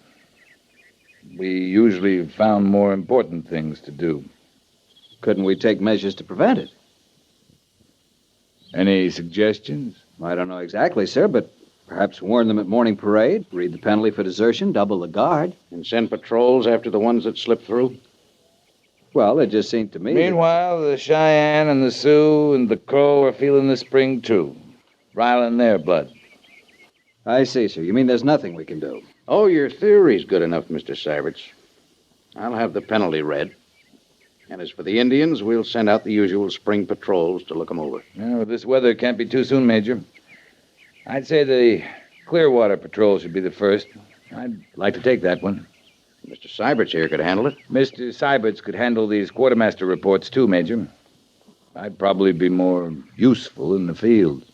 we usually found more important things to do. Couldn't we take measures to prevent it? Any suggestions? I don't know exactly, sir, but perhaps warn them at morning parade, read the penalty for desertion, double the guard. And send patrols after the ones that slip through? Well, it just seemed to me... Meanwhile, the Cheyenne and the Sioux and the Crow are feeling the spring, too. Riling their blood. I see, sir. You mean there's nothing we can do? Oh, your theory's good enough, Mr. Syberts. I'll have the penalty read. And as for the Indians, we'll send out the usual spring patrols to look them over. Well, this weather can't be too soon, Major. I'd say the Clearwater Patrol should be the first. I'd like to take that one. Mr. Syberts here could handle it. Mr. Syberts could handle these quartermaster reports, too, Major. I'd probably be more useful in the field.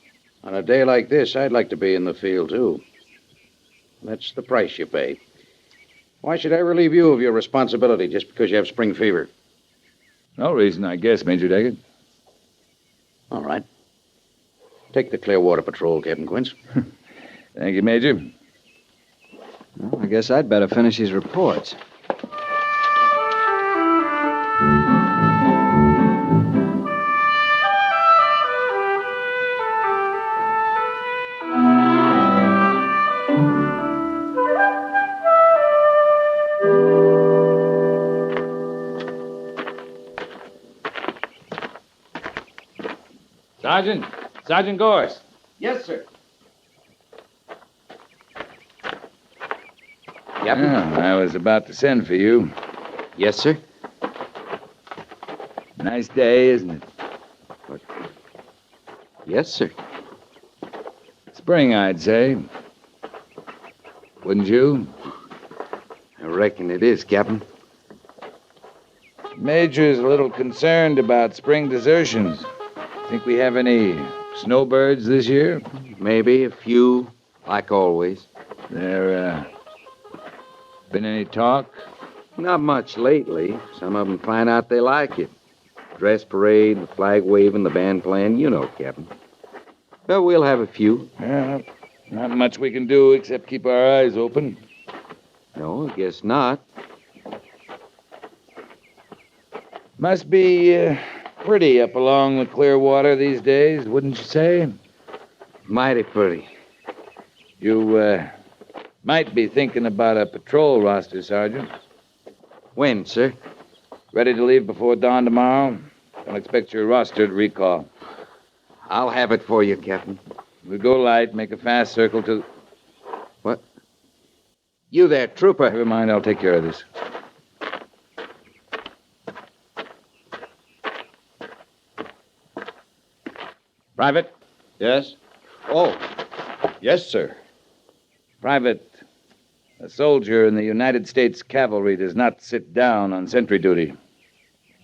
On a day like this, I'd like to be in the field, too. That's the price you pay. Why should I relieve you of your responsibility just because you have spring fever? No reason, I guess, Major Daggett. All right. Take the Clearwater Patrol, Captain Quince. Thank you, Major. Well, I guess I'd better finish these reports. Sergeant Gorse. Yes, sir. Yeah, I was about to send for you. Yes, sir. Nice day, isn't it? What? Yes, sir. Spring, I'd say. Wouldn't you? I reckon it is, Captain. Major's a little concerned about spring desertions. Think we have any snowbirds this year? Maybe a few, like always. There, been any talk? Not much lately. Some of them find out they like it. Dress parade, the flag waving, the band playing, you know, Captain. But we'll have a few. Yeah, not much we can do except keep our eyes open. No, I guess not. Must be, pretty up along the Clearwater these days, wouldn't you say? Mighty pretty. You, might be thinking about a patrol roster, Sergeant. When, sir? Ready to leave before dawn tomorrow? Don't expect your roster to recall. I'll have it for you, Captain. We'll go light, make a fast circle to... What? You there, trooper. Never mind, I'll take care of this. Private? Yes? Oh, yes, sir. Private, a soldier in the United States Cavalry does not sit down on sentry duty.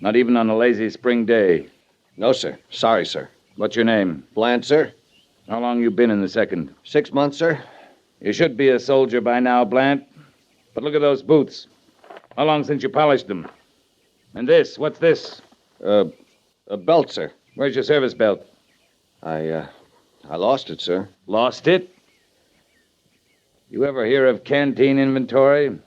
Not even on a lazy spring day. No, sir. Sorry, sir. What's your name? Bland, sir. How long you been in the 2nd? 6 months, sir. You should be a soldier by now, Blant. But look at those boots. How long since you polished them? And this, what's this? A belt, sir. Where's your service belt? I lost it, sir. Lost it? You ever hear of canteen inventory?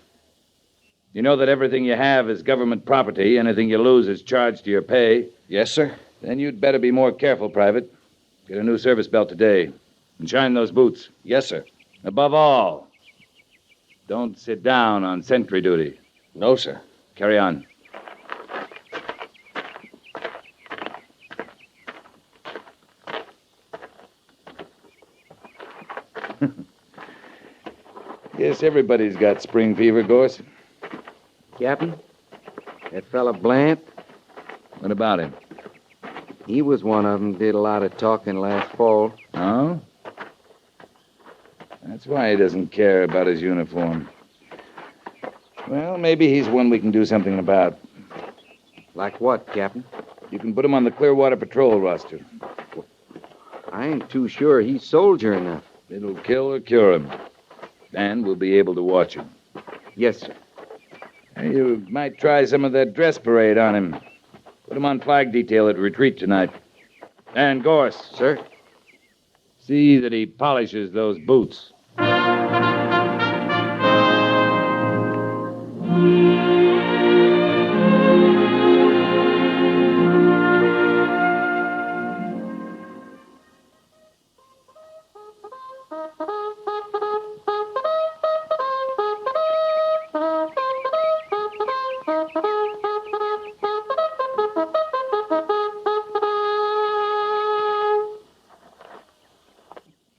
You know that everything you have is government property. Anything you lose is charged to your pay. Yes, sir. Then you'd better be more careful, Private. Get a new service belt today. And shine those boots. Yes, sir. Above all, don't sit down on sentry duty. No, sir. Carry on. Guess everybody's got spring fever, Gorse. Captain, that fella Blant, What about him? he was one of them, did a lot of talking last fall. Oh? That's why he doesn't care about his uniform. Well, maybe he's one we can do something about. Like what, Captain? You can put him on the Clearwater Patrol roster. I ain't too sure he's soldier enough. It'll kill or cure him. And we'll be able to watch him. Yes, sir. You might try some of that dress parade on him. Put him on flag detail at retreat tonight. And Gorse. Sir? See that he polishes those boots.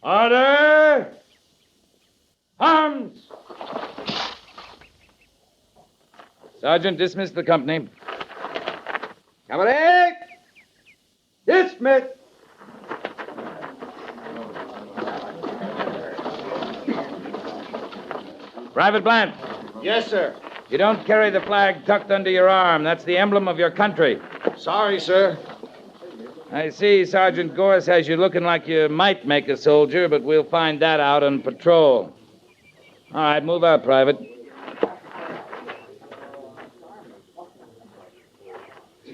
Order! Arms! Sergeant, dismiss the company. Company! Dismiss! Private Blant. Yes, sir. You don't carry the flag tucked under your arm. That's the emblem of your country. Sorry, sir. I see Sergeant Gorse has you looking like you might make a soldier, but we'll find that out on patrol. All right, move out, Private.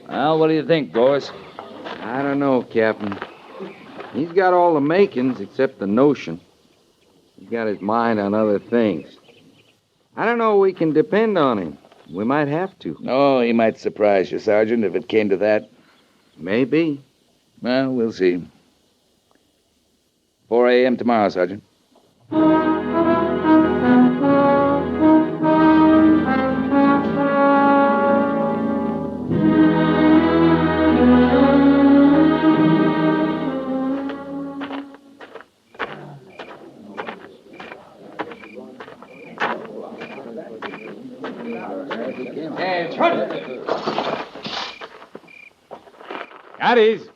Well, what do you think, Gorse? I don't know, Captain. He's got all the makings except the notion. He's got his mind on other things. I don't know if we can depend on him. We might have to. Oh, he might surprise you, Sergeant, if it came to that. Maybe. Well, we'll see. 4 a.m. tomorrow, Sergeant. Caddies!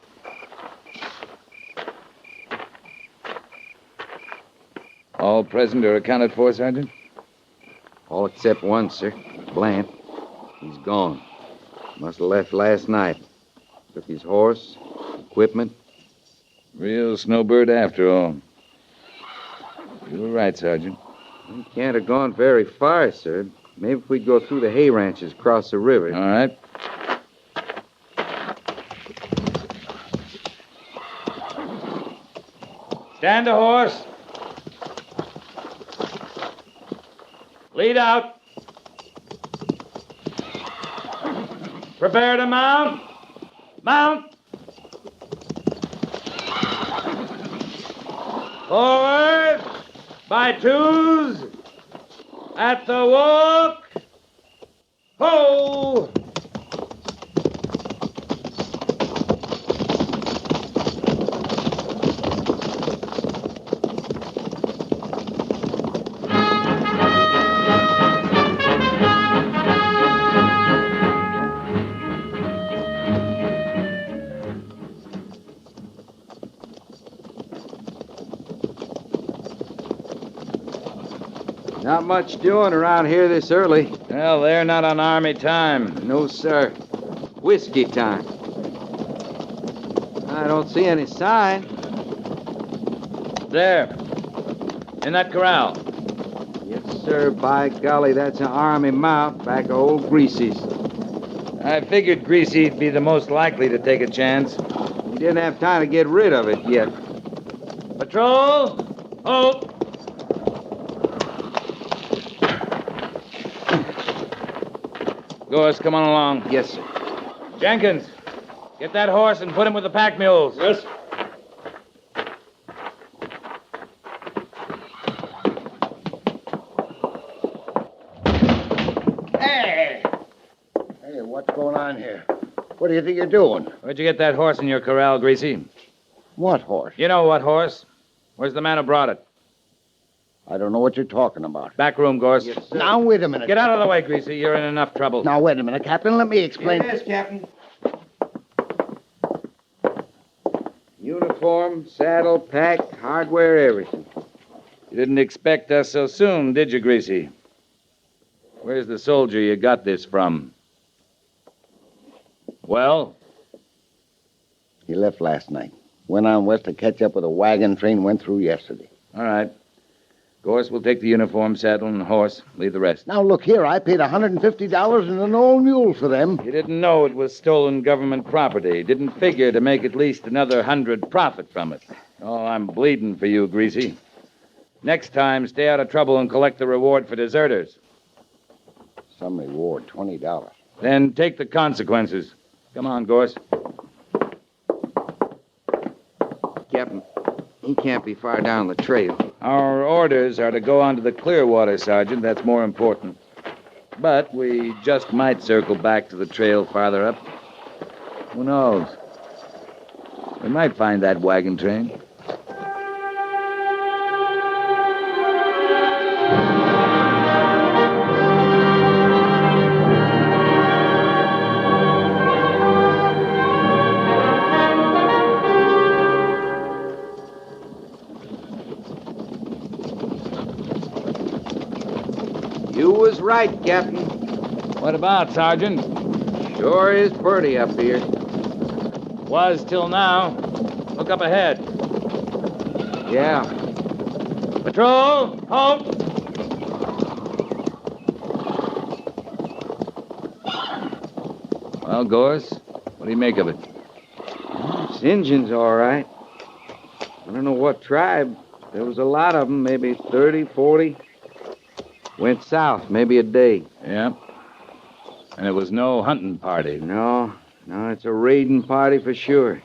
All present or accounted for, Sergeant? All except one, sir. Blant. He's gone. Must have left last night. Took his horse, equipment. Real snowbird after all. You were right, Sergeant. He can't have gone very far, sir. Maybe if we'd go through the hay ranches across the river. All right. Stand a horse. Lead out. Prepare to mount. Mount. Forward. By twos. At the walk. Ho! Not much doing around here this early. Well, they're not on Army time. No, sir. Whiskey time. I don't see any sign. There. In that corral. Yes, sir. By golly, that's an army mount back of old Greasy's. I figured Greasy'd be the most likely to take a chance. We didn't have time to get rid of it yet. Patrol! Halt! Gorse, come on along. Yes, sir. Jenkins, get that horse and put him with the pack mules. Yes. Hey! Hey, what's going on here? What do you think you're doing? Where'd you get that horse in your corral, Greasy? What horse? You know what horse. Where's the man who brought it? I don't know what you're talking about. Back room, Gorse. Yes, sir. Now, wait a minute. Get out of the way, Greasy. You're in enough trouble. Now, wait a minute, Captain. Let me explain. Yes, Captain. Uniform, saddle, pack, hardware, everything. You didn't expect us so soon, did you, Greasy? Where's the soldier you got this from? Well? He left last night. Went on west to catch up with a wagon train went through yesterday. All right. Gorse will take the uniform, saddle, and horse. Leave the rest. Now, look here. I paid $150 and an old mule for them. You didn't know it was stolen government property. Didn't figure to make at least another 100 profit from it. Oh, I'm bleeding for you, Greasy. Next time, stay out of trouble and collect the reward for deserters. Some reward, $20. Then take the consequences. Come on, Gorse. Captain, he can't be far down the trail. Our orders are to go on to the Clearwater, Sergeant. That's more important. But we just might circle back to the trail farther up. Who knows? We might find that wagon train. You was right, Captain. What about, Sergeant? Sure is pretty up here. Was till now. Look up ahead. Yeah. Patrol! Halt! Well, Gorse, what do you make of it? This Injun's all right. I don't know what tribe. There was a lot of them, maybe 30, 40. Went south, maybe a day. Yeah. And it was no hunting party. No, it's a raiding party for sure.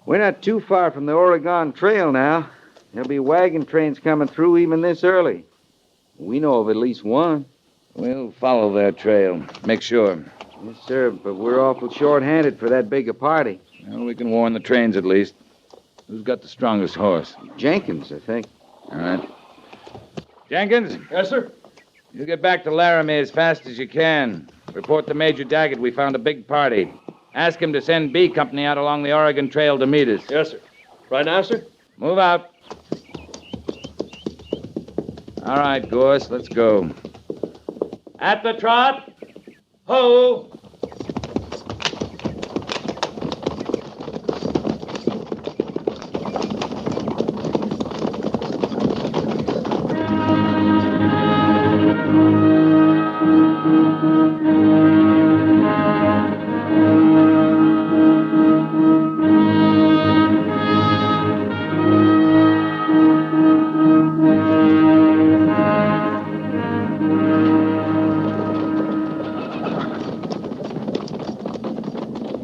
We're not too far from the Oregon Trail now. There'll be wagon trains coming through even this early. We know of at least one. We'll follow their trail. Make sure. Yes, sir, but we're awful short-handed for that big a party. Well, we can warn the trains at least. Who's got the strongest horse? Jenkins, I think. All right. Jenkins? Yes, sir. You get back to Laramie as fast as you can. Report to Major Daggett we found a big party. Ask him to send B Company out along the Oregon Trail to meet us. Yes, sir. Right now, sir? Move out. All right, Gorse, let's go. At the trot. Ho!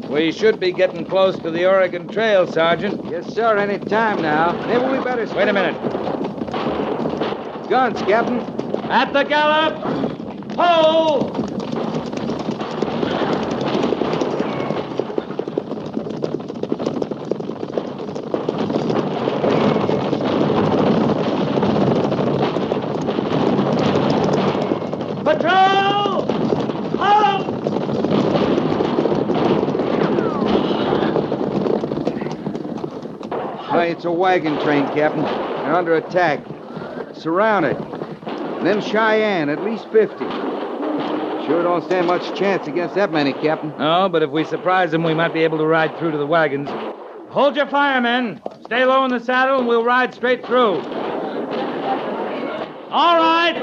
We should be getting close to the Oregon Trail, Sergeant. Yes, sir, any time now. Maybe we better... Wait a minute. Guns, Captain. At the gallop! Ho! Patrol! Halt! Hey, it's a wagon train, Captain. They're under attack. Surrounded. And them Cheyenne, at least 50. Sure don't stand much chance against that many, Captain. No, but if we surprise them, we might be able to ride through to the wagons. Hold your fire, men. Stay low in the saddle, and we'll ride straight through. All right.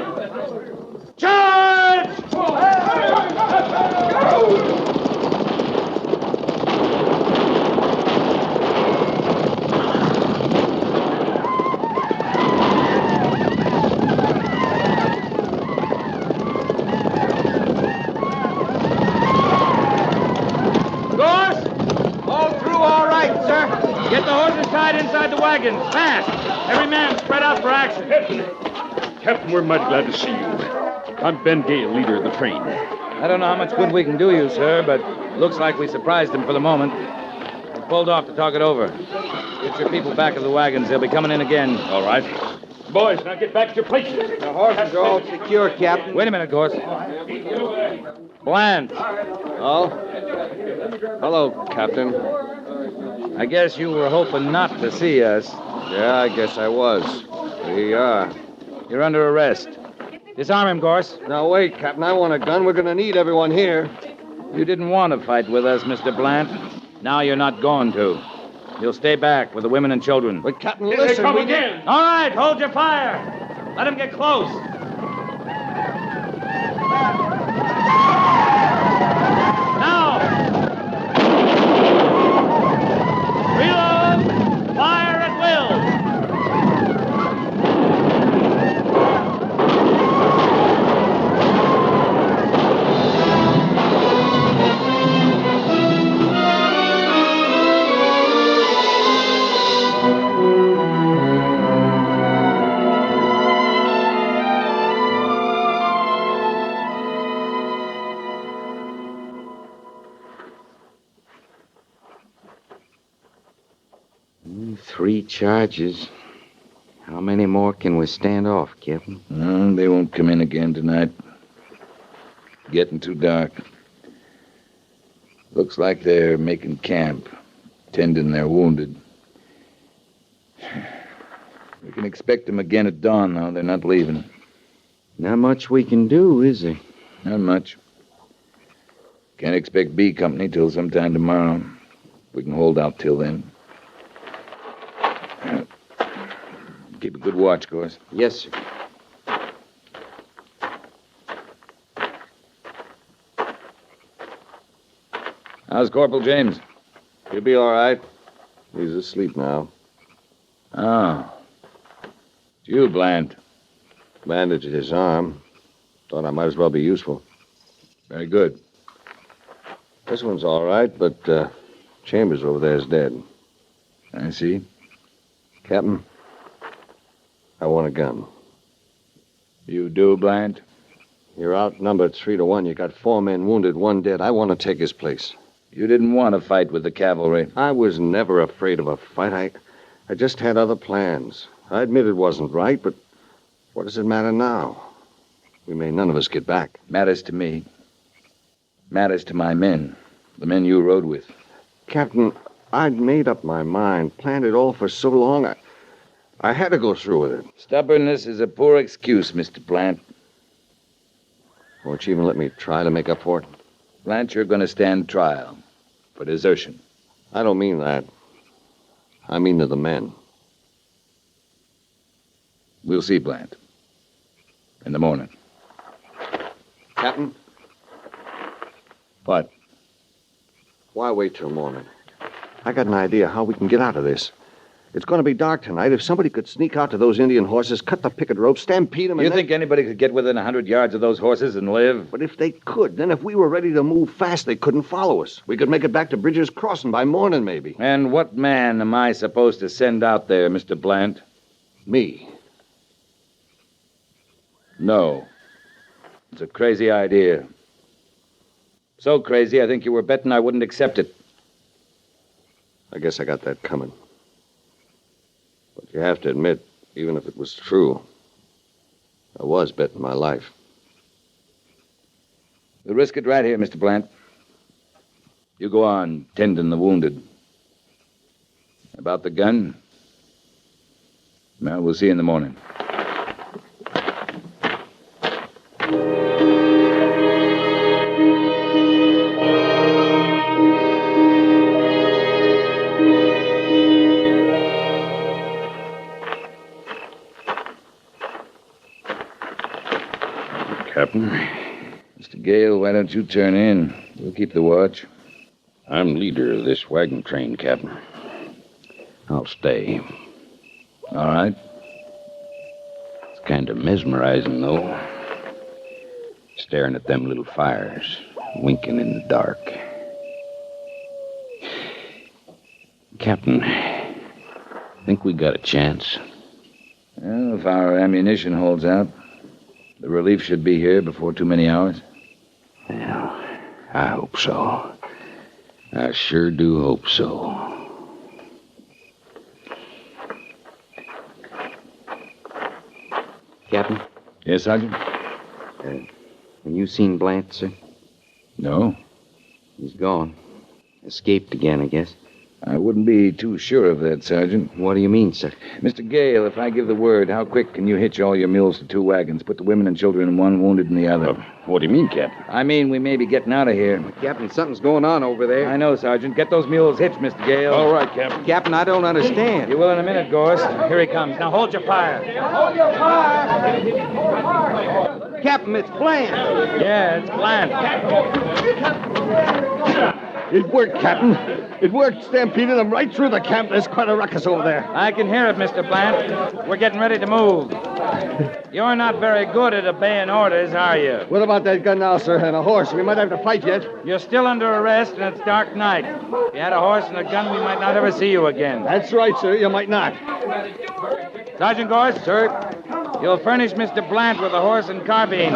Charge! Gorse! All through all right, sir. Get the horses tied inside the wagons. Fast. Every man spread out for action. Captain, we're mighty glad to see you. I'm Ben Gale, leader of the train. I don't know how much good we can do you, sir, but looks like we surprised him for the moment. We pulled off to talk it over. Get your people back of the wagons. They'll be coming in again. All right. Boys, now get back to your places. The horses are all secure, Captain. Wait a minute, Gorse. Bland. Oh? Hello, Captain. I guess you were hoping not to see us. Yeah, I guess I was. We are. You're under arrest. Disarm him, Gorse. Now, wait, Captain. I want a gun. We're going to need everyone here. You didn't want to fight with us, Mr. Blant. Now you're not going to. You'll stay back with the women and children. But, Captain, Here listen. they come again. All right, hold your fire. Let them get close. Now! Reload! Fire at will! Three charges. How many more can we stand off, Captain? No, they won't come in again tonight. Getting too dark. Looks like they're making camp, tending their wounded. We can expect them again at dawn, though. They're not leaving. Not much we can do, is there? Not much. Can't expect B Company till sometime tomorrow. We can hold out till then. Keep a good watch, Gorse. Yes, sir. How's Corporal James? He'll be all right. He's asleep now. Oh. It's you, Bland. Bandaged his arm. Thought I might as well be useful. Very good. This one's all right, but Chambers over there is dead. I see. Captain, I want a gun. You do, Bland? You're outnumbered 3-1. You got 4 men wounded, 1 dead. I want to take his place. You didn't want to fight with the cavalry. I was never afraid of a fight. I just had other plans. I admit it wasn't right, but what does it matter now? We may none of us get back. Matters to me. Matters to my men. The men you rode with. Captain, I'd made up my mind, planned it all for so long. I had to go through with it. Stubbornness is a poor excuse, Mr. Blant. Won't you even let me try to make up for it? Blant, you're going to stand trial for desertion. I don't mean that. I mean to the men. We'll see, Blant. In the morning. Captain? What? Why wait till morning? I got an idea how we can get out of this. It's going to be dark tonight. If somebody could sneak out to those Indian horses, cut the picket rope, stampede them, and You think anybody could get within 100 yards of those horses and live? But if they could, then if we were ready to move fast, they couldn't follow us. We could make it back to Bridger's Crossing by morning, maybe. And what man am I supposed to send out there, Mr. Blant? Me. No. It's a crazy idea. So crazy, I think you were betting I wouldn't accept it. I guess I got that coming. But you have to admit, even if it was true, I was betting my life. We'll risk it right here, Mr. Blant. You go on tending the wounded. About the gun? Well, we'll see you in the morning. Captain. Mr. Gale, why don't you turn in? We'll keep the watch. I'm leader of this wagon train, Captain. I'll stay. All right. It's kind of mesmerizing, though. Staring at them little fires, winking in the dark. Captain, think we got a chance? Well, if our ammunition holds out, the relief should be here before too many hours. Well, I hope so. I sure do hope so. Captain? Yes, Sergeant? Have you seen Blant, sir? No. He's gone. Escaped again, I guess. I wouldn't be too sure of that, Sergeant. What do you mean, sir? Mr. Gale, if I give the word, how quick can you hitch all your mules to 2 wagons, put the women and children in one, wounded in the other? What do you mean, Captain? I mean, we may be getting out of here. Captain, something's going on over there. I know, Sergeant. Get those mules hitched, Mr. Gale. All right, Captain. Captain, I don't understand. You will in a minute, Gorst. Here he comes. Now hold your fire. Hold your fire! Captain, it's Blant. Yeah, it's Blant. It worked, Captain. It worked, stampeded them right through the camp. There's quite a ruckus over there. I can hear it, Mr. Blant. We're getting ready to move. You're not very good at obeying orders, are you? What about that gun now, sir, and a horse? We might have to fight yet. You're still under arrest, and it's dark night. If you had a horse and a gun, we might not ever see you again. That's right, sir. You might not. Sergeant Gorst, sir, you'll furnish Mr. Blant with a horse and carbine.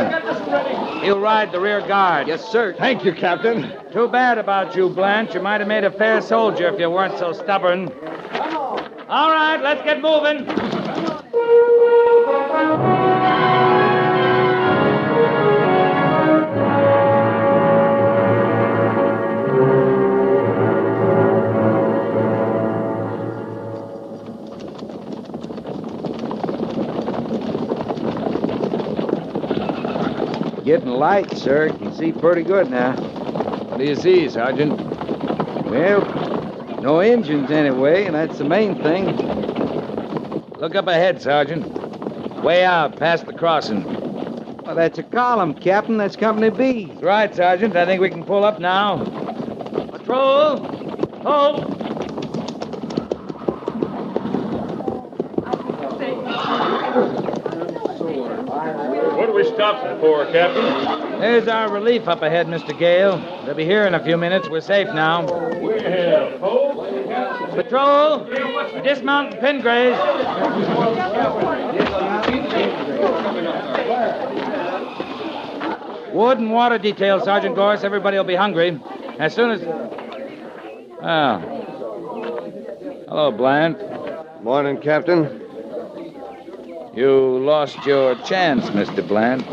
He'll ride the rear guard. Yes, sir. Thank you, Captain. Too bad about you, Blant. You might have made a fair soldier if you weren't so stubborn. All right, let's get moving. Getting light, sir. Can see pretty good now. What do you see, Sergeant? Well, no engines anyway, and that's the main thing. Look up ahead, Sergeant. Way out, past the crossing. Well, that's a column, Captain. That's Company B. That's right, Sergeant. I think we can pull up now. Patrol! Halt! What are we stopping for, Captain? There's our relief up ahead, Mr. Gale. They'll be here in a few minutes. We're safe now. Well, folks. Patrol! Dismount and pin graze. Wood and water detail, Sergeant Gorse. Everybody will be hungry. As soon as... Oh. Hello, Blant. Morning, Captain. You lost your chance, Mr. Blant.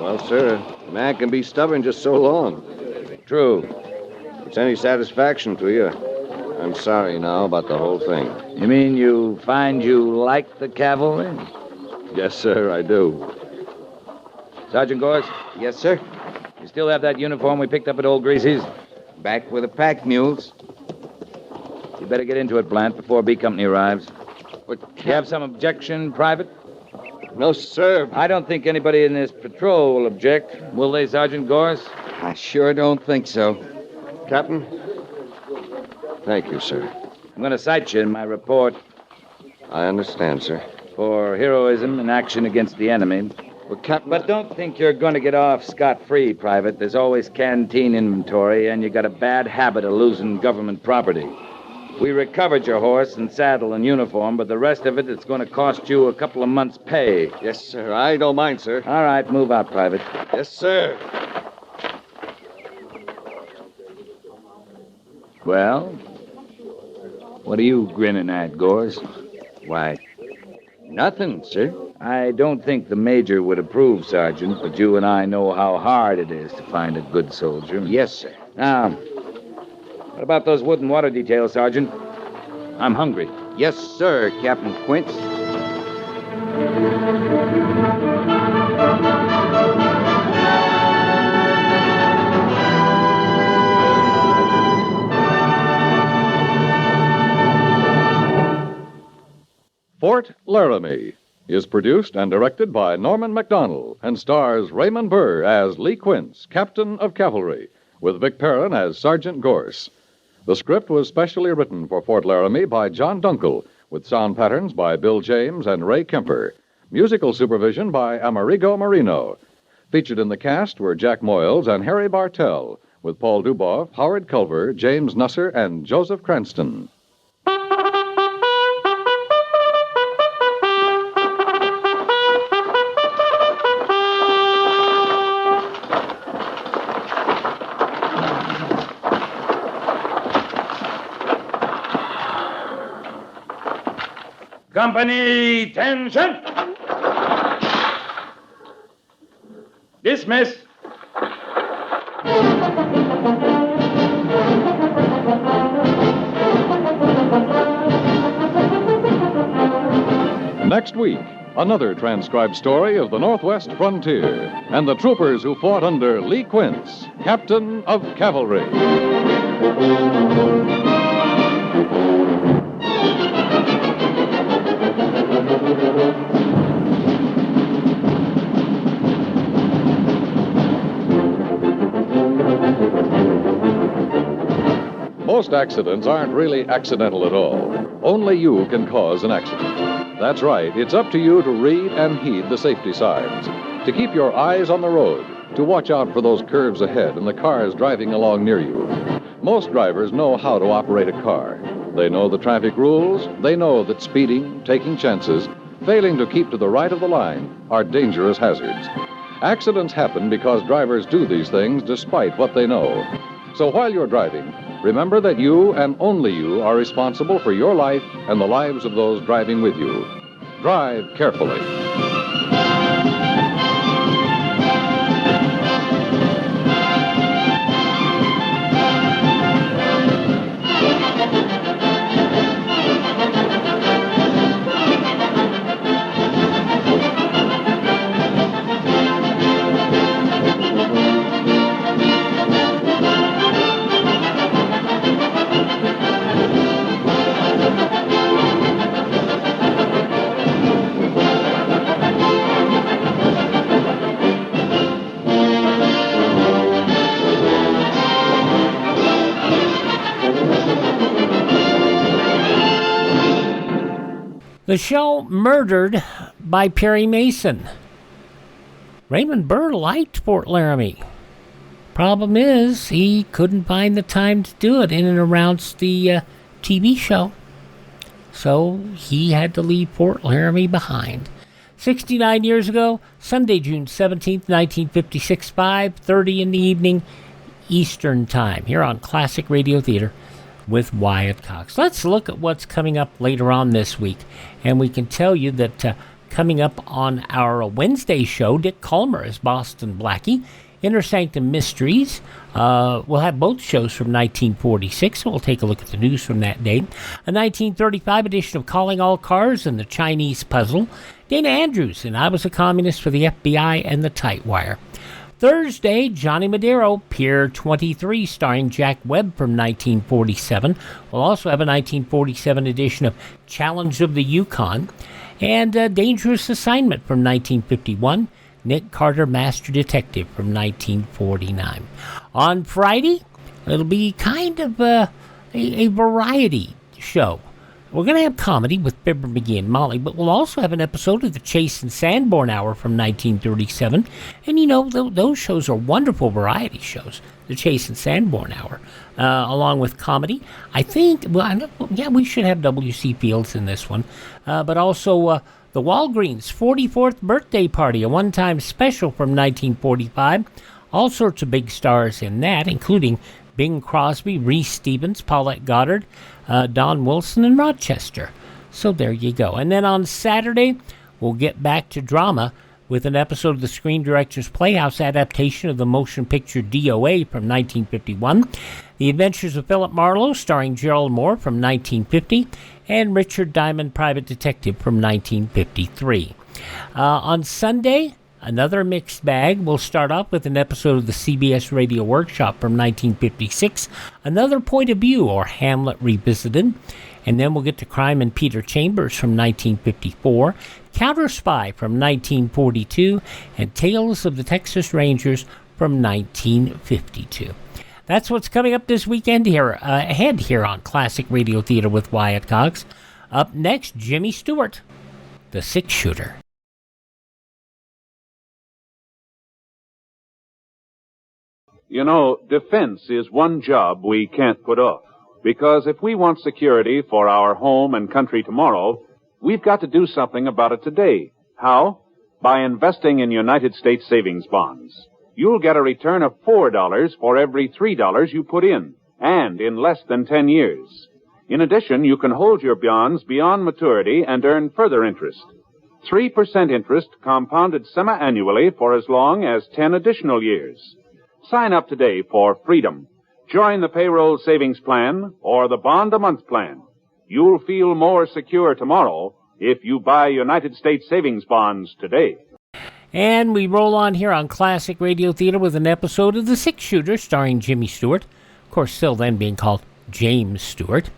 Well, sir, a man can be stubborn just so long. True. If it's any satisfaction to you, I'm sorry now about the whole thing. You mean you find you like the cavalry? Yes, sir, I do. Sergeant Gorse? Yes, sir. You still have that uniform we picked up at Old Greasy's? Back with the pack mules. You better get into it, Blant, before B Company arrives. But You have some objection, Private? No, sir. I don't think anybody in this patrol will object. Will they, Sergeant Gorse? I sure don't think so. Captain? Thank you, sir. I'm going to cite you in my report I understand, sir. for heroism in action against the enemy. Well, Captain... But don't think you're going to get off scot-free, Private. There's always canteen inventory, and you got a bad habit of losing government property. We recovered your horse and saddle and uniform, but the rest of it's going to cost you a couple of months' pay. Yes, sir. I don't mind, sir. All right, move out, Private. Yes, sir. Well, what are you grinning at, Gorse? Why, nothing, sir. I don't think the Major would approve, Sergeant, but you and I know how hard it is to find a good soldier. Yes, sir. Now, what about those wood and water details, Sergeant? I'm hungry. Yes, sir, Captain Quince. Fort Laramie is produced and directed by Norman MacDonald and stars Raymond Burr as Lee Quince, Captain of Cavalry, with Vic Perrin as Sergeant Gorse. The script was specially written for Fort Laramie by John Dunkel, with sound patterns by Bill James and Ray Kemper. Musical supervision by Amerigo Marino. Featured in the cast were Jack Moyles and Harry Bartell, with Paul Duboff, Howard Culver, James Nusser, and Joseph Cranston. Company, attention! Dismiss. Next week, another transcribed story of the Northwest frontier and the troopers who fought under Lee Quince, Captain of Cavalry. Most accidents aren't really accidental at all. Only you can cause an accident. That's right. It's up to you to read and heed the safety signs, to keep your eyes on the road, to watch out for those curves ahead and the cars driving along near you. Most drivers know how to operate a car. They know the traffic rules. They know that speeding, taking chances, failing to keep to the right of the line are dangerous hazards. Accidents happen because drivers do these things despite what they know. So while you're driving, remember that you and only you are responsible for your life and the lives of those driving with you. Drive carefully. The show Murdered by Perry Mason. Raymond Burr liked Fort Laramie. Problem is, he couldn't find the time to do it in and around the TV show. So he had to leave Fort Laramie behind. 69 years ago, Sunday, June 17th, 1956, 5:30 in the evening, Eastern Time, here on Classic Radio Theater with Wyatt Cox. Let's look at what's coming up later on this week. And we can tell you that coming up on our Wednesday show, Dick Calmer as Boston Blackie. Inner Sanctum Mysteries. We'll have both shows from 1946, so we'll take a look at the news from that date. A 1935 edition of Calling All Cars and the Chinese Puzzle. Dana Andrews and I Was a Communist for the FBI and the Tightwire. Thursday, Johnny Madero, Pier 23, starring Jack Webb from 1947. We'll also have a 1947 edition of Challenge of the Yukon. And Dangerous Assignment from 1951. Nick Carter, Master Detective from 1949. On Friday, it'll be kind of a variety show. We're going to have comedy with Fibber McGee and Molly, but we'll also have an episode of the Chase and Sanborn Hour from 1937. And, you know, those shows are wonderful variety shows, the Chase and Sanborn Hour, along with comedy. I think, we should have W.C. Fields in this one, but also the Walgreens 44th birthday party, a one-time special from 1945. All sorts of big stars in that, including Bing Crosby, Reese Stevens, Paulette Goddard, Don Wilson, and Rochester. So there you go. And then on Saturday, we'll get back to drama with an episode of the Screen Directors Playhouse adaptation of the motion picture DOA from 1951, The Adventures of Philip Marlowe, starring Gerald Moore from 1950, and Richard Diamond, Private Detective from 1953. On Sunday, Another mixed bag. We'll start off with an episode of the CBS Radio Workshop from 1956, Another Point of View, or Hamlet Revisited, and then we'll get to Crime and Peter Chambers from 1954, Counter Spy from 1942, and Tales of the Texas Rangers from 1952. That's what's coming up this weekend ahead here on Classic Radio Theater with Wyatt Cox. Up next, Jimmy Stewart, The Six-Shooter. You know, defense is one job we can't put off. Because if we want security for our home and country tomorrow, we've got to do something about it today. How? By investing in United States savings bonds. You'll get a return of $4 for every $3 you put in, and in less than 10 years. In addition, you can hold your bonds beyond maturity and earn further interest. 3% interest compounded semi-annually for as long as 10 additional years. Sign up today for freedom. Join the payroll savings plan or the bond-a-month plan. You'll feel more secure tomorrow if you buy United States savings bonds today. And we roll on here on Classic Radio Theater with an episode of The Six-Shooter starring Jimmy Stewart. Of course, still then being called James Stewart.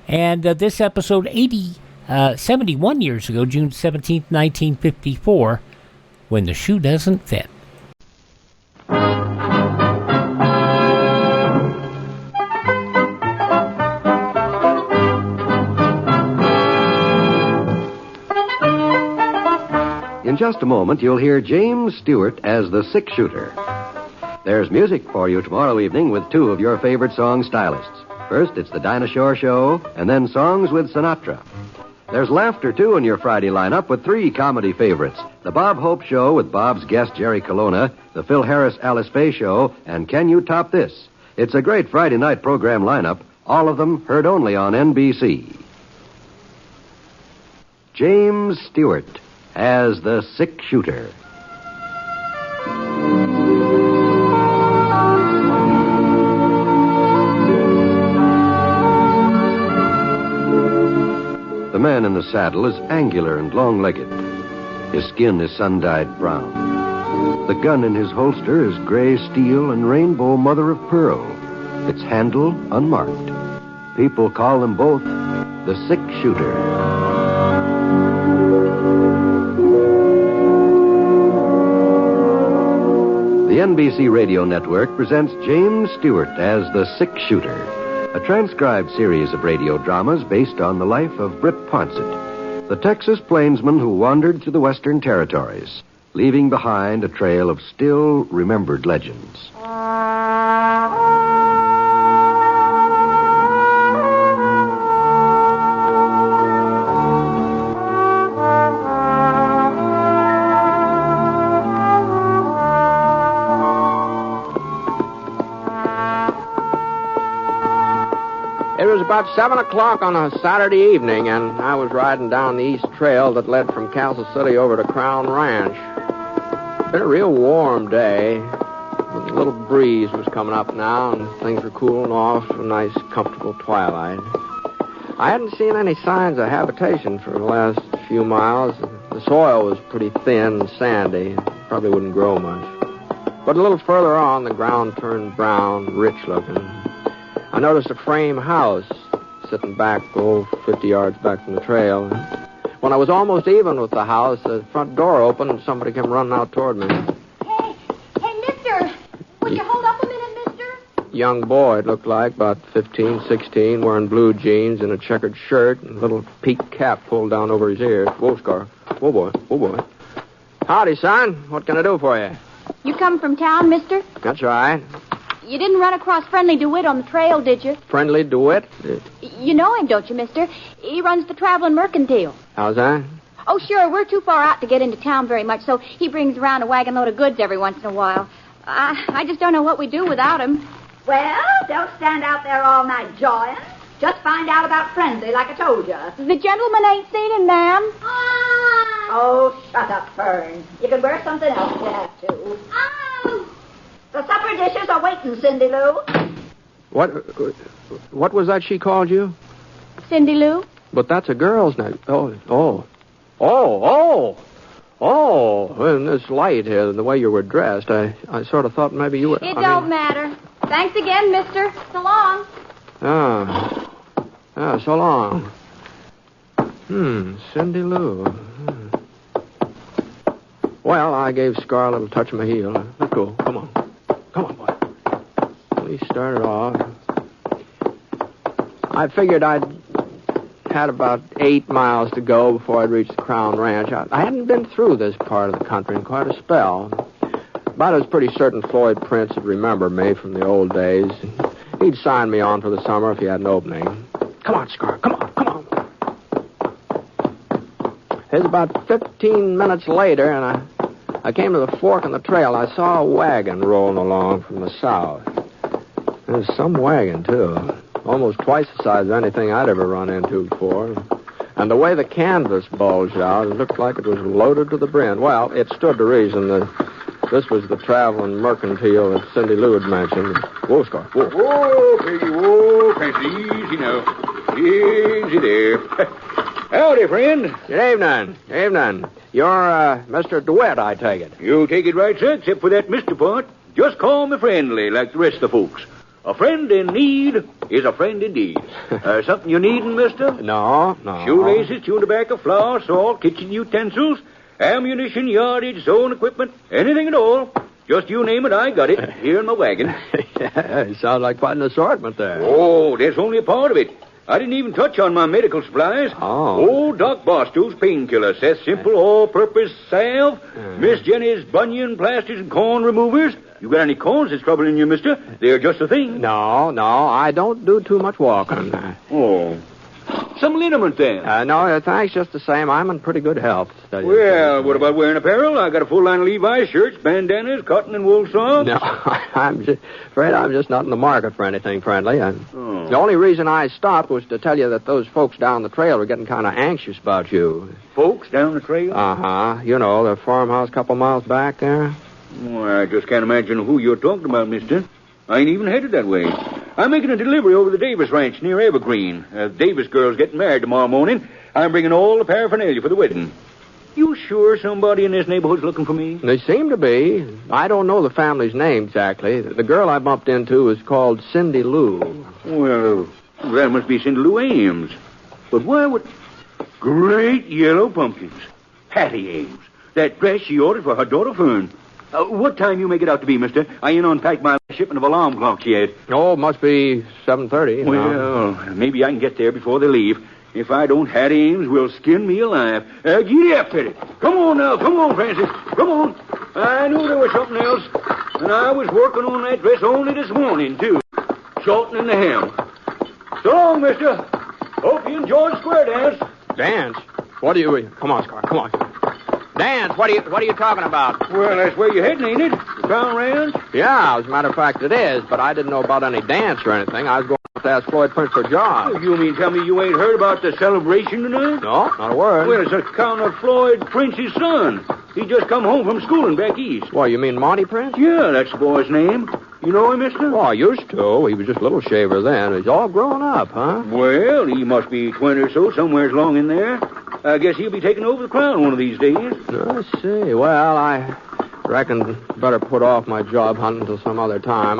And this episode, 71 years ago, June 17th, 1954, When the Shoe Doesn't Fit. In just a moment, you'll hear James Stewart as the Six-Shooter. There's music for you tomorrow evening with two of your favorite song stylists. First, it's the Dinah Shore Show, and then Songs with Sinatra. There's laughter, too, in your Friday lineup with three comedy favorites. The Bob Hope Show with Bob's guest Jerry Colonna, the Phil Harris Alice Faye Show, and Can You Top This? It's a great Friday night program lineup, all of them heard only on NBC. James Stewart as the Six-Shooter. The man in the saddle is angular and long-legged. His skin is sun-dyed brown. The gun in his holster is gray steel and rainbow mother of pearl. Its handle unmarked. People call them both the Six-Shooter. The NBC Radio Network presents James Stewart as the Six-Shooter, a transcribed series of radio dramas based on the life of Britt Ponset, the Texas plainsman who wandered to the Western Territories, leaving behind a trail of still remembered legends. It was about 7 o'clock on a Saturday evening, and I was riding down the east trail that led from Kansas City over to Crown Ranch. It's been a real warm day. A little breeze was coming up now, and things were cooling off to a nice, comfortable twilight. I hadn't seen any signs of habitation for the last few miles. The soil was pretty thin and sandy. Probably wouldn't grow much. But a little further on, the ground turned brown, rich-looking. I noticed a frame house sitting back, 50 yards back from the trail. When I was almost even with the house, the front door opened and somebody came running out toward me. Hey, mister! Would you hold up a minute, mister? Young boy, it looked like, about 15, 16, wearing blue jeans and a checkered shirt and a little peaked cap pulled down over his ears. Whoa, Scar. Whoa, boy. Whoa, boy. Howdy, son. What can I do for you? You come from town, mister? That's right. You didn't run across Friendly DeWitt on the trail, did you? Friendly DeWitt? You know him, don't you, mister? He runs the traveling mercantile. How's that? Oh, sure. We're too far out to get into town very much, so he brings around a wagon load of goods every once in a while. I just don't know what we'd do without him. Well, don't stand out there all night jawing. Just find out about Friendly, like I told you. The gentleman ain't seen him, ma'am. Oh, shut up, Fern. You can wear something else if you have to. Oh! The supper dishes are waiting, Cindy Lou. What was that she called you? Cindy Lou? But that's a girl's name. Oh, in this light here, the way you were dressed, I sort of thought maybe you were... It don't matter. Thanks again, mister. So long. So long. Cindy Lou. Well, I gave Scar a little touch of my heel. Let go. Come on. Come on, boy. We started off. I figured I'd had about 8 miles to go before I'd reach the Crown Ranch. I hadn't been through this part of the country in quite a spell. But I was pretty certain Floyd Prince would remember me from the old days. He'd sign me on for the summer if he had an opening. Come on, Scar. Come on. It was about 15 minutes later, and I came to the fork in the trail. I saw a wagon rolling along from the south. It was some wagon, too. Almost twice the size of anything I'd ever run into before. And the way the canvas bulged out, it looked like it was loaded to the brim. Well, it stood to reason that this was the traveling mercantile that Cindy Lou had mentioned. Whoa, Scar. Whoa. Whoa, Peggy. Whoa, Peggy. Easy now. Easy there. Howdy, friend. Good evening. You're, Mr. DeWitt, I take it. You take it right, sir, except for that Mr. part. Just call me friendly, like the rest of the folks. A friend in need is a friend indeed. Something you needin', mister? No. Shoelaces, chewing tobacco, flour, salt, kitchen utensils, ammunition, yardage, sewing equipment, anything at all. Just you name it, I got it, here in my wagon. Yeah, it sounds like quite an assortment there. Oh, that's only a part of it. I didn't even touch on my medical supplies. Oh. Old Doc Bostow's painkiller, Seth's simple all-purpose salve, Miss Jenny's bunion plasters and corn removers. You got any corns that's troubling you, mister? They're just the thing. No, I don't do too much walking. Oh. Some liniment, then? No, thanks just the same. I'm in pretty good health. Well, what about wearing apparel? I got a full line of Levi's shirts, bandanas, cotton and wool socks. No, I'm just not in the market for anything friendly. The only reason I stopped was to tell you that those folks down the trail were getting kind of anxious about you. Folks down the trail? Uh-huh. You know, the farmhouse a couple miles back there. Well, I just can't imagine who you're talking about, mister. I ain't even headed that way. I'm making a delivery over the Davis Ranch near Evergreen. Davis girl's getting married tomorrow morning. I'm bringing all the paraphernalia for the wedding. You sure somebody in this neighborhood's looking for me? They seem to be. I don't know the family's name exactly. The girl I bumped into is called Cindy Lou. Well, that must be Cindy Lou Ames. But why would... Great yellow pumpkins. Hattie Ames. That dress she ordered for her daughter Fern. What time you make it out to be, mister? I ain't unpacked my shipment of alarm clocks yet. Oh, it must be 7:30. Well, maybe I can get there before they leave. If I don't, Hattie Ames will skin me alive. Giddy up, Teddy. Come on now. Come on, Francis. Come on. I knew there was something else. And I was working on that dress only this morning, too. Shortening the hem. So long, mister. Hope you enjoy the square dance. Dance? What do you... Come on, Scar. Come on. Dance? What are you talking about? Well, that's where you're heading, ain't it? The Crown Ranch? Yeah, as a matter of fact, it is. But I didn't know about any dance or anything. I was going to ask Floyd Prince for a job. Oh, you mean tell me you ain't heard about the celebration tonight? No, not a word. Well, it's account of Floyd Prince's son. He just come home from schooling back east. Well, you mean Monty Prince? Yeah, that's the boy's name. You know him, mister? Oh, I used to. He was just a little shaver then. He's all grown up, huh? Well, he must be 20 or so, somewhere along in there. I guess he'll be taking over the crown one of these days. I see. Well, I reckon better put off my job hunting until some other time.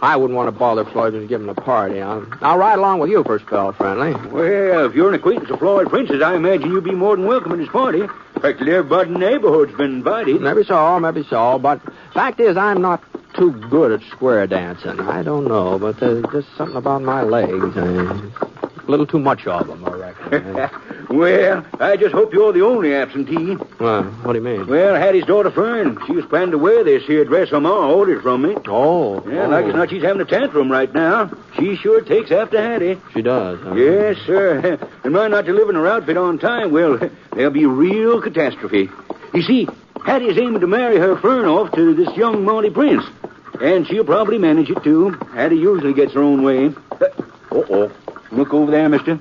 I wouldn't want to bother Floyd and give him a party. I'll ride along with you for a spell, friendly. Well, if you're an acquaintance of Floyd Prince's, I imagine you'll be more than welcome at his party. Practically everybody in the neighborhood's been invited. Maybe so. But fact is, I'm not too good at square dancing. I don't know, but there's just something about my legs. A little too much of them, I reckon. Well, I just hope you're the only absentee. Well, what do you mean? Well, Hattie's daughter Fern. She was planning to wear this here dress her ma ordered from me. Oh. Yeah, like as not she's having a tantrum right now. She sure takes after Hattie. She does, huh? Yes, sir. And mind not delivering her outfit on time, well, there'll be real catastrophe. You see, Hattie's aiming to marry her Fern off to this young Monty Prince. And she'll probably manage it, too. Hattie usually gets her own way. Uh-oh. Look over there, mister.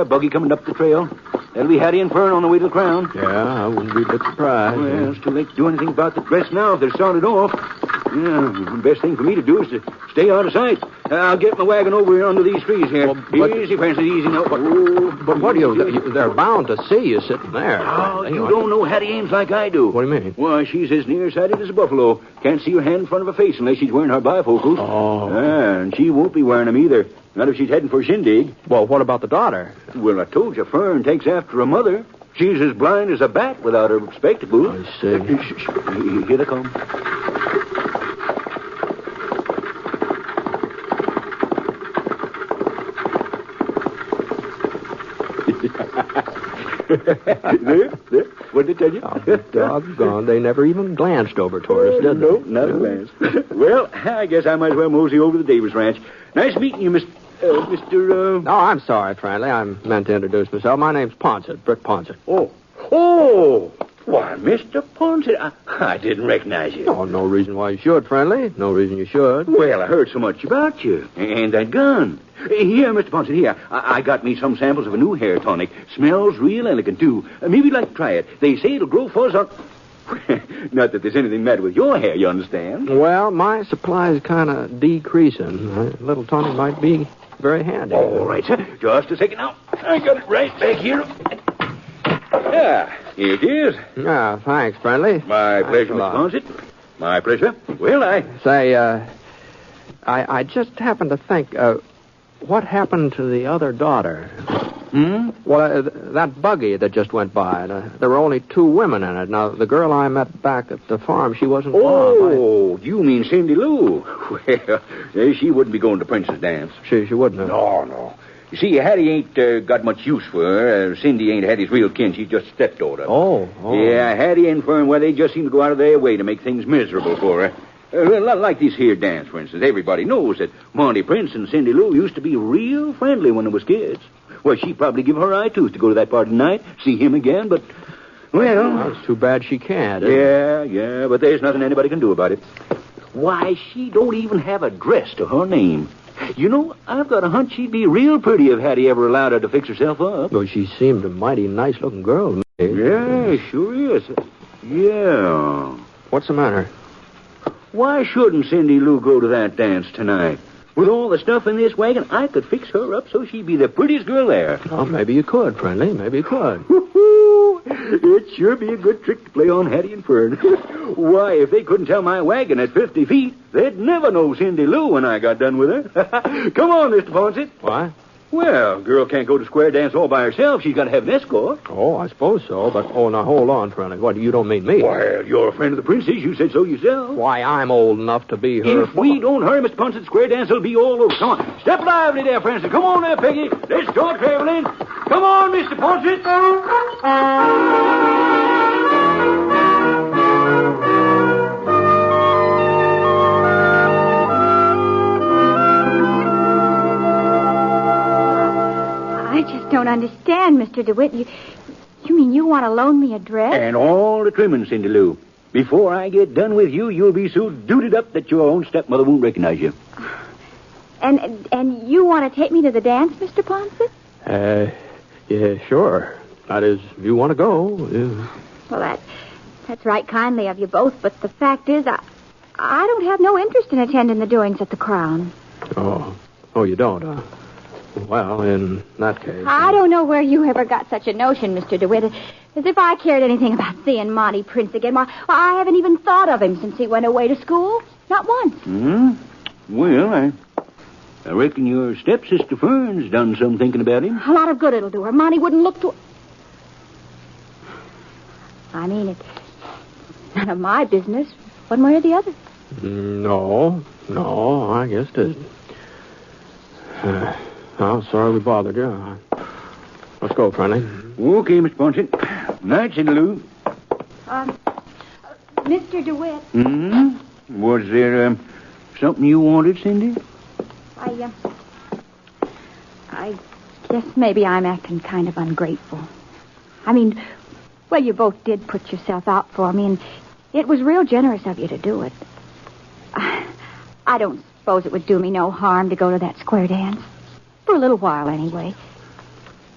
Buggy coming up the trail. That'll be Hattie and Fern on the way to the crown. Yeah, I wouldn't be a bit surprised. Well, it's too late to do anything about the dress now if they're started off. Yeah, the best thing for me to do is to stay out of sight. I'll get my wagon over here under these trees here. Easy, Francis, easy now. But what do you... They're bound to see you sitting there. Oh, you don't know Hattie Ames like I do. What do you mean? Why, she's as nearsighted as a buffalo. Can't see her hand in front of her face unless she's wearing her bifocals. Oh. And she won't be wearing them either. Not if she's heading for a shindig. Well, what about the daughter? Well, I told you, Fern takes after her mother. She's as blind as a bat without her spectacles. I see. Here they come. There. What did they tell you? Oh, doggone, they never even glanced over toward us, did they? No, not a glance. Well, I guess I might as well mosey over to the Davis Ranch. Nice meeting you, Mr. Oh, I'm sorry, friendly. I meant to introduce myself. My name's Ponset, Britt Ponset. Oh, why, Mr. Ponset, I didn't recognize you. Oh, no reason why you should, friendly. No reason you should. Well, I heard so much about you. And that gun. Here, Mr. Ponset, here. I got me some samples of a new hair tonic. Smells real elegant, too. Maybe you'd like to try it. They say it'll grow fuzz on... Not that there's anything matter with your hair, you understand? Well, my supply's kind of decreasing. A little tonic might be very handy. All right, sir. Just a second now. I got it right back here. Yeah, here it is. Yeah, thanks, friendly. My pleasure, Mr. Ponset. My pleasure. Well, Say, I just happened to think, what happened to the other daughter? Well, that buggy that just went by, there were only 2 women in it. Now, the girl I met back at the farm, she wasn't Oh, you mean Cindy Lou? Well, she wouldn't be going to Prince's dance. She wouldn't have. No. You see, Hattie ain't got much use for her. Cindy ain't Hattie's real kin. She's just stepdaughter. Oh. Yeah, Hattie and Fern, well, they just seem to go out of their way to make things miserable for her. Like this here dance, for instance. Everybody knows that Monty Prince and Cindy Lou used to be real friendly when they was kids. Well, she'd probably give her eye tooth to go to that party tonight, see him again, but, well... It's too bad she can't. Yeah, but there's nothing anybody can do about it. Why, she don't even have a dress to her name. You know, I've got a hunch she'd be real pretty if Hattie ever allowed her to fix herself up. Well, she seemed a mighty nice-looking girl to me. Yeah, sure is. Yeah. What's the matter? Why shouldn't Cindy Lou go to that dance tonight? With all the stuff in this wagon, I could fix her up so she'd be the prettiest girl there. Oh, maybe you could, friendly. Maybe you could. It'd sure be a good trick to play on Hattie and Fern. Why, if they couldn't tell my wagon at 50 feet, they'd never know Cindy Lou when I got done with her. Come on, Mr. Ponset. Why? Well, girl can't go to square dance all by herself. She's got to have an escort. Oh, I suppose so, but, now hold on, friendly. What, you don't mean me? Well, you're a friend of the princess. You said so yourself. Why, I'm old enough to be her... If we don't hurry, Mr. Ponset, square dance will be all over. Come on. Step lively there, Francis. Come on there, Peggy. Let's start traveling. Come on, Mr. Ponset. Don't understand, Mr. DeWitt. You mean you want to loan me a dress? And all the trimmings, Cindy Lou. Before I get done with you, you'll be so dooted up that your own stepmother won't recognize you. And you want to take me to the dance, Mr. Ponset? Yeah, sure. That is, if you want to go. Yeah. Well, that's right kindly of you both, but the fact is, I don't have no interest in attending the doings at the Crown. Oh, you don't, huh? Well, in that case... I don't know where you ever got such a notion, Mr. DeWitt. As if I cared anything about seeing Monty Prince again. Why, I haven't even thought of him since he went away to school. Not once. Well, I reckon your stepsister Fern's done some thinking about him. A lot of good it'll do her. Monty wouldn't look to... I mean, it's none of my business, one way or the other. No, I guess it isn't. Sorry we bothered you. Let's go, friendly. Okay, Mr. Ponset. Night, Cindy Lou. Mr. DeWitt. Was there something you wanted, Cindy? I guess maybe I'm acting kind of ungrateful. I mean, well, you both did put yourself out for me, and it was real generous of you to do it. I don't suppose it would do me no harm to go to that square dance. For a little while, anyway.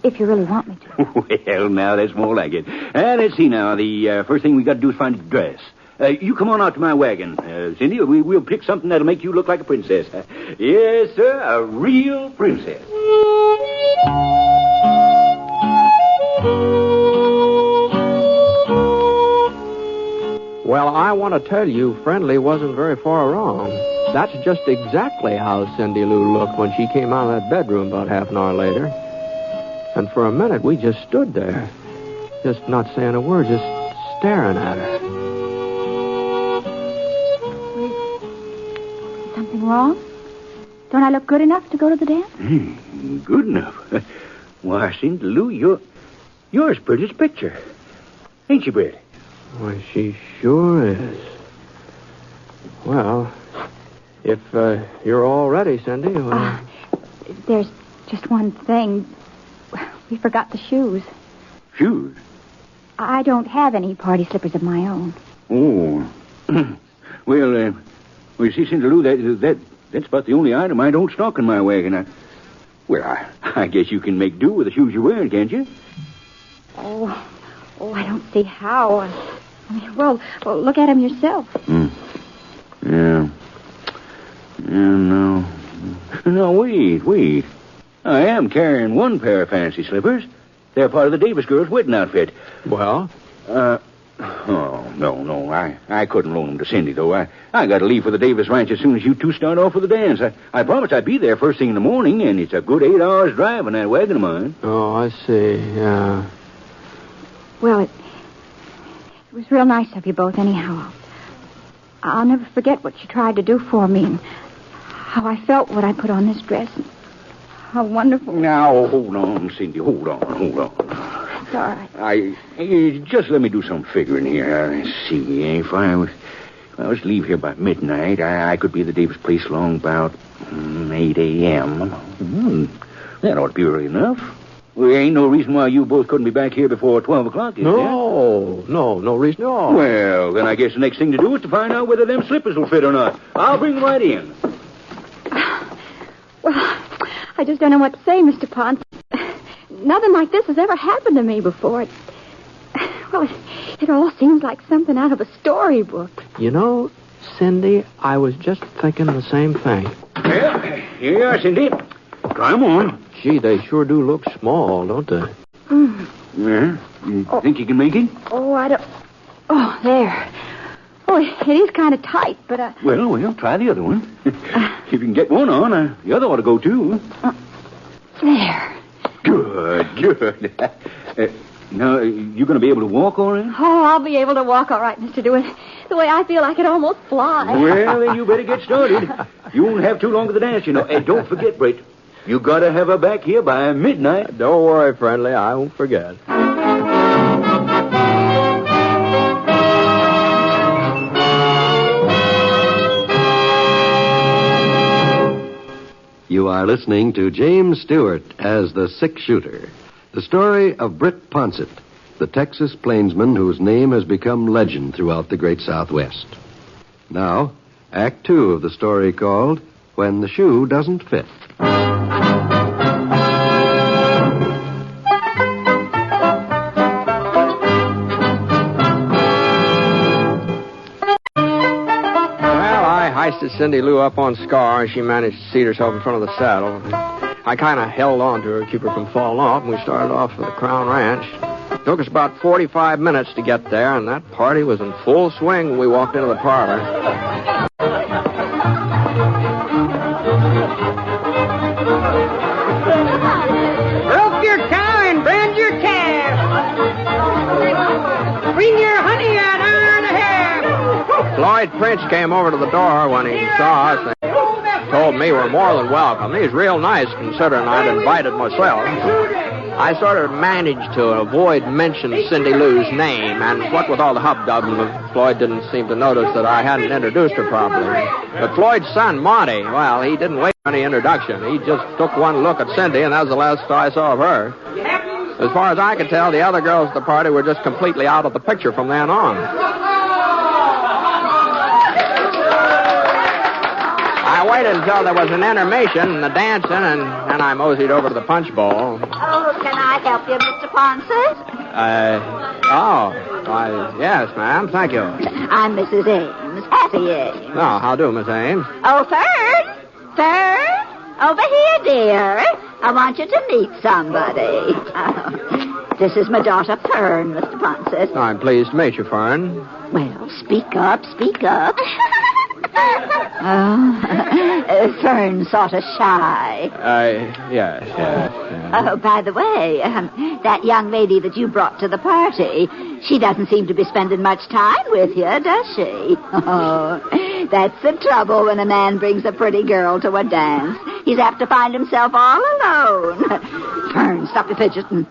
If you really want me to. Well, now, that's more like it. Let's see now. The first thing we got to do is find a dress. You come on out to my wagon, Cindy. We'll pick something that'll make you look like a princess. Yes, sir, a real princess. Well, I want to tell you, Friendly wasn't very far wrong. That's just exactly how Cindy Lou looked when she came out of that bedroom about half an hour later. And for a minute, we just stood there, just not saying a word, just staring at her. Something wrong? Don't I look good enough to go to the dance? Good enough. Why, Cindy Lou, you're as pretty as a picture. Ain't you, Britt? Why, she sure is. Well, if you're all ready, Cindy. Well... There's just one thing. We forgot the shoes. Shoes? I don't have any party slippers of my own. Oh. Well, you see, Cindy Lou, that's about the only item I don't stock in my wagon. I guess you can make do with the shoes you're wearing, can't you? Oh, I don't see how. Well, look at them yourself. Yeah, no. No, wait. I am carrying one pair of fancy slippers. They're part of the Davis girls' wedding outfit. Well? No. I couldn't loan them to Cindy, though. I got to leave for the Davis ranch as soon as you two start off for the dance. I promised I'd be there first thing in the morning, and it's a good 8 hours drive in that wagon of mine. Oh, I see, yeah. Well, it was real nice of you both, anyhow. I'll never forget what you tried to do for me and how I felt when I put on this dress. How wonderful. Now, hold on, Cindy. Hold on. It's all right. Just let me do some figuring here. Let's see. If I was to leave here by midnight, I could be at the Davis place along about 8 a.m. That ought to be early enough. Well, there ain't no reason why you both couldn't be back here before 12 o'clock, is there? No reason at all. Well, then I guess the next thing to do is to find out whether them slippers will fit or not. I'll bring them right in. Well, I just don't know what to say, Mr. Ponset. Nothing like this has ever happened to me before. It all seems like something out of a storybook. You know, Cindy, I was just thinking the same thing. Well, here you are, Cindy. Try them on. Gee, they sure do look small, don't they? Yeah? You think you can make it? I don't... Oh, there. Oh, it is kind of tight, but... Well, try the other one. If you can get one on, the other ought to go, too. There. Good. Now, you going to be able to walk all right? Oh, I'll be able to walk all right, Mr. Dewitt. The way I feel I could almost fly. Well, then you better get started. You won't have too long to the dance, you know. And don't forget, Britt, you got to have her back here by midnight. Don't worry, Friendly. I won't forget. You are listening to James Stewart as the six-shooter. The story of Britt Ponset, the Texas plainsman whose name has become legend throughout the great Southwest. Now, Act 2 of the story called When the Shoe Doesn't Fit. I hoisted Cindy Lou up on Scar, and she managed to seat herself in front of the saddle. I kind of held on to her to keep her from falling off, and we started off for the Crown Ranch. It took us about 45 minutes to get there, and that party was in full swing when we walked into the parlor. Milk your cow and brand your calf. Bring your honey an hour and a half. Floyd Prince came over to the door when he saw us and told me we're more than welcome. He's real nice considering I'd invited myself. I sort of managed to avoid mentioning Cindy Lou's name, and what with all the hubdub, Floyd didn't seem to notice that I hadn't introduced her properly. But Floyd's son, Monty, well, he didn't wait for any introduction. He just took one look at Cindy, and that was the last I saw of her. As far as I could tell, the other girls at the party were just completely out of the picture from then on. I waited until there was an intermission and the dancing, and I moseyed over to the punch bowl. Oh, can I help you, Mr. Ponset? Yes, ma'am. Thank you. I'm Mrs. Ames, Hattie Ames. Oh, how do, Miss Ames? Oh, Fern! Fern! Over here, dear. I want you to meet somebody. This is my daughter, Fern, Mr. Ponset. I'm pleased to meet you, Fern. Well, speak up, speak up. Fern's sort of shy. Yes. Oh, by the way, that young lady that you brought to the party, she doesn't seem to be spending much time with you, does she? Oh, that's the trouble when a man brings a pretty girl to a dance. He's apt to find himself all alone. Fern, stop your fidgeting.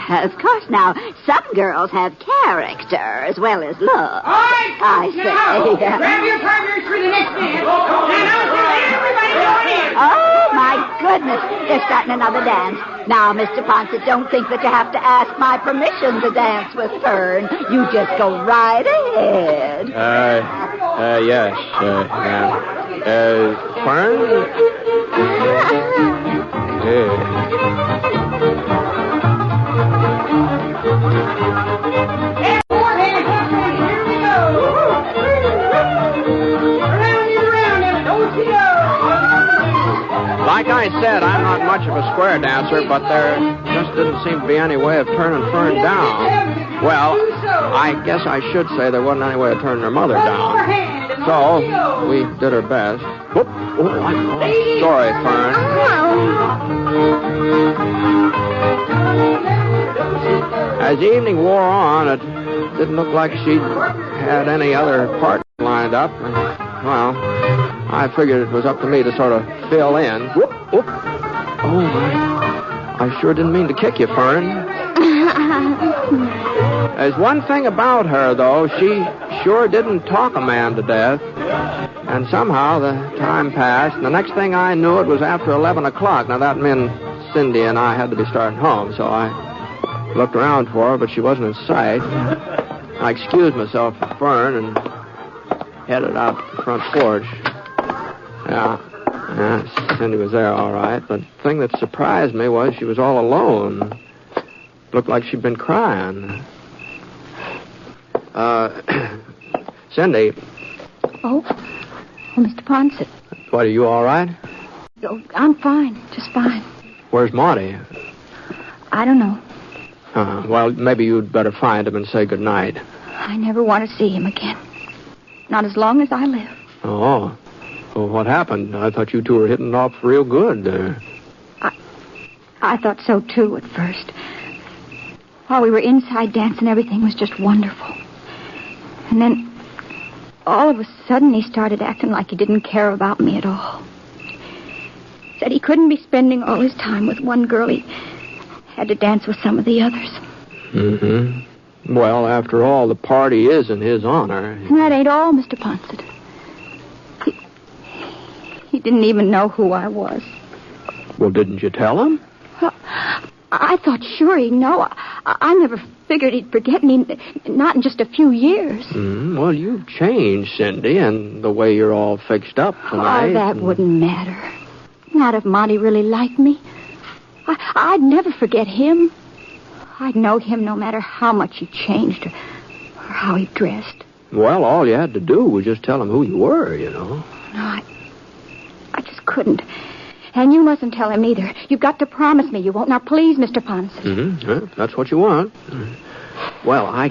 Of course, now, some girls have character as well as looks. All right, I say. Grab your partners for the next dance. And I'll tell everybody join in. Oh, my goodness. They're starting another dance. Now, Mr. Ponset, don't think that you have to ask my permission to dance with Fern. You just go right ahead. Yes. Fern? Like I said, I'm not much of a square dancer, but there just didn't seem to be any way of turning Fern down. Well, I guess I should say there wasn't any way of turning her mother down. So, we did our best. Whoop. Sorry, Fern. As the evening wore on, it didn't look like she had any other part lined up. Well, I figured it was up to me to sort of fill in. Whoop. Oh, my. I sure didn't mean to kick you, Fern. There's one thing about her, though. She sure didn't talk a man to death. And somehow the time passed, and the next thing I knew, it was after 11 o'clock. Now, that meant Cindy and I had to be starting home, so I looked around for her, but she wasn't in sight. I excused myself from Fern and headed out to the front porch. Yeah, Cindy was there all right. The thing that surprised me was she was all alone. Looked like she'd been crying. Cindy. Oh, Mr. Ponset. What, are you all right? Oh, I'm fine, just fine. Where's Monty? I don't know. Well, maybe you'd better find him and say goodnight. I never want to see him again. Not as long as I live. Oh. Well, what happened? I thought you two were hitting off real good. I thought so, too, at first. While we were inside dancing, everything was just wonderful. And then, all of a sudden, he started acting like he didn't care about me at all. Said he couldn't be spending all his time with one girl. He had to dance with some of the others. Mm-hmm. Well, after all, the party is in his honor. And that ain't all, Mr. Ponset. He didn't even know who I was. Well, didn't you tell him? Well, I thought sure he'd know. I never figured he'd forget me, not in just a few years. Well, you've changed, Cindy, and the way you're all fixed up tonight. Oh, that wouldn't matter. Not if Monty really liked me. I'd never forget him. I'd know him no matter how much he changed or how he dressed. Well, all you had to do was just tell him who you were, you know. No, I just couldn't. And you mustn't tell him either. You've got to promise me you won't. Now, please, Mr. Ponset. Well, if that's what you want. Well, I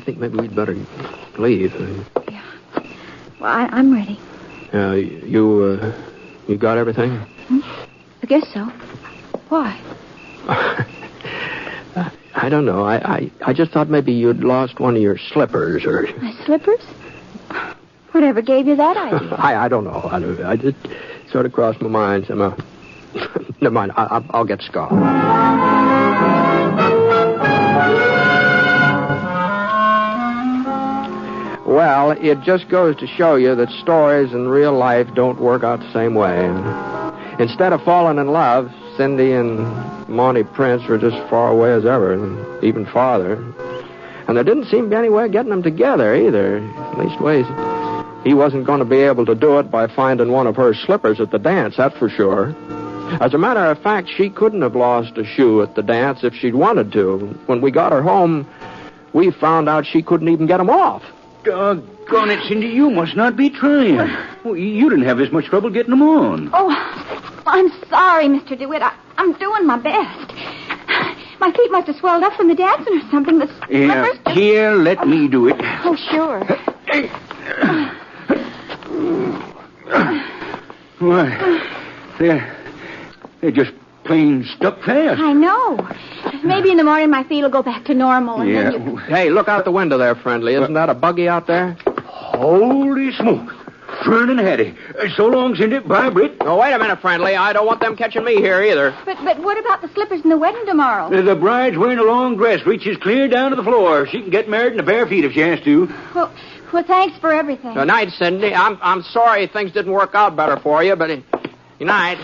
think maybe we'd better leave. Yeah. Well, I'm ready. You got everything? I guess so. Why? I don't know. I just thought maybe you'd lost one of your slippers or... My slippers? Whatever gave you that idea? I don't know. I just sort of crossed my mind somehow. Never mind. I'll get Scott. Well, it just goes to show you that stories in real life don't work out the same way. Instead of falling in love, Cindy and Monty Prince were just far away as ever, and even farther. And there didn't seem to be any way of getting them together either. Leastways, he wasn't going to be able to do it by finding one of her slippers at the dance, that's for sure. As a matter of fact, she couldn't have lost a shoe at the dance if she'd wanted to. When we got her home, we found out she couldn't even get them off. Doggone it, Cindy, you must not be trying. Well, you didn't have this much trouble getting them on. Oh, I'm sorry, Mr. DeWitt. I'm doing my best. My feet must have swelled up from the dancing or something. The slippers just... Here, let me do it. Oh, sure. Why, they're just plain stuck fast. I know. Maybe in the morning my feet will go back to normal. And then you... Hey, look out the window there, friendly. Isn't that a buggy out there? Holy smoke. Fern and Hattie. So long, Cindy. Bye, Britt. Oh, wait a minute, friendly. I don't want them catching me here either. But what about the slippers and the wedding tomorrow? The bride's wearing a long dress, reaches clear down to the floor. She can get married in the bare feet if she has to. Well, thanks for everything. Good night, Cindy. I'm sorry things didn't work out better for you, but good night.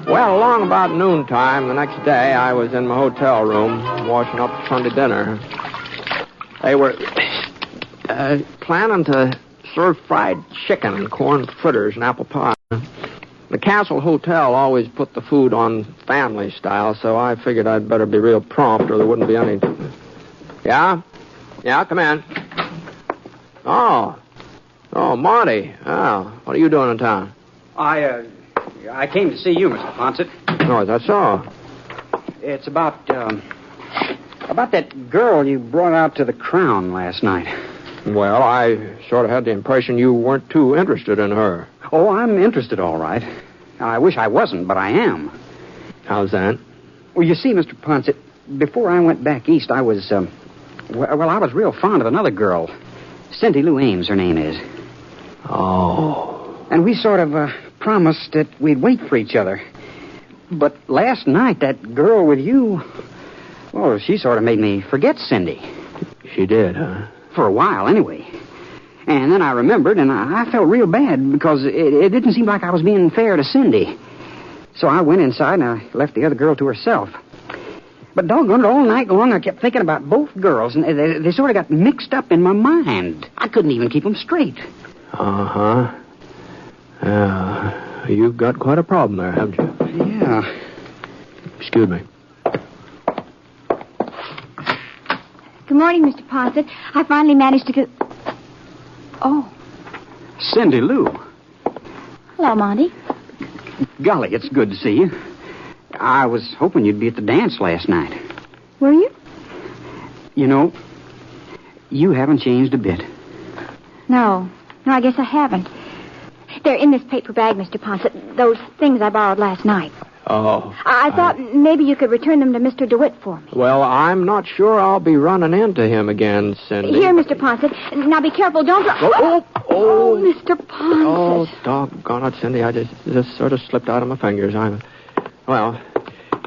Well, along about noontime the next day, I was in my hotel room washing up Sunday dinner. They were planning to serve fried chicken and corn fritters and apple pie. The Castle Hotel always put the food on family style, so I figured I'd better be real prompt or there wouldn't be any... Yeah? Yeah, come in. Oh, Marty. Oh, what are you doing in town? I came to see you, Mr. Ponset. Oh, is that so? It's about that girl you brought out to the Crown last night. Well, I sort of had the impression you weren't too interested in her. Oh, I'm interested, all right. I wish I wasn't, but I am. How's that? Well, you see, Mr. Ponset, before I went back east, I was, I was real fond of another girl. Cindy Lou Ames, her name is. Oh. And we sort of promised that we'd wait for each other. But last night, that girl with you, well, she sort of made me forget Cindy. She did, huh? For a while, anyway. And then I remembered, and I felt real bad because it didn't seem like I was being fair to Cindy. So I went inside and I left the other girl to herself. But doggone it, all night long I kept thinking about both girls, and they sort of got mixed up in my mind. I couldn't even keep them straight. Uh-huh. You've got quite a problem there, haven't you? Yeah. Excuse me. Good morning, Mr. Ponset. I finally managed to get... Oh. Cindy Lou. Hello, Monty. Golly, it's good to see you. I was hoping you'd be at the dance last night. Were you? You know, you haven't changed a bit. No, I guess I haven't. They're in this paper bag, Mr. Ponset. Those things I borrowed last night. Oh. I thought maybe you could return them to Mr. DeWitt for me. Well, I'm not sure I'll be running into him again, Cindy. Here, Mr. Ponset. Now be careful. Don't... Oh, Mr. Ponset. Oh, doggone it, Cindy. I just sort of slipped out of my fingers. Well,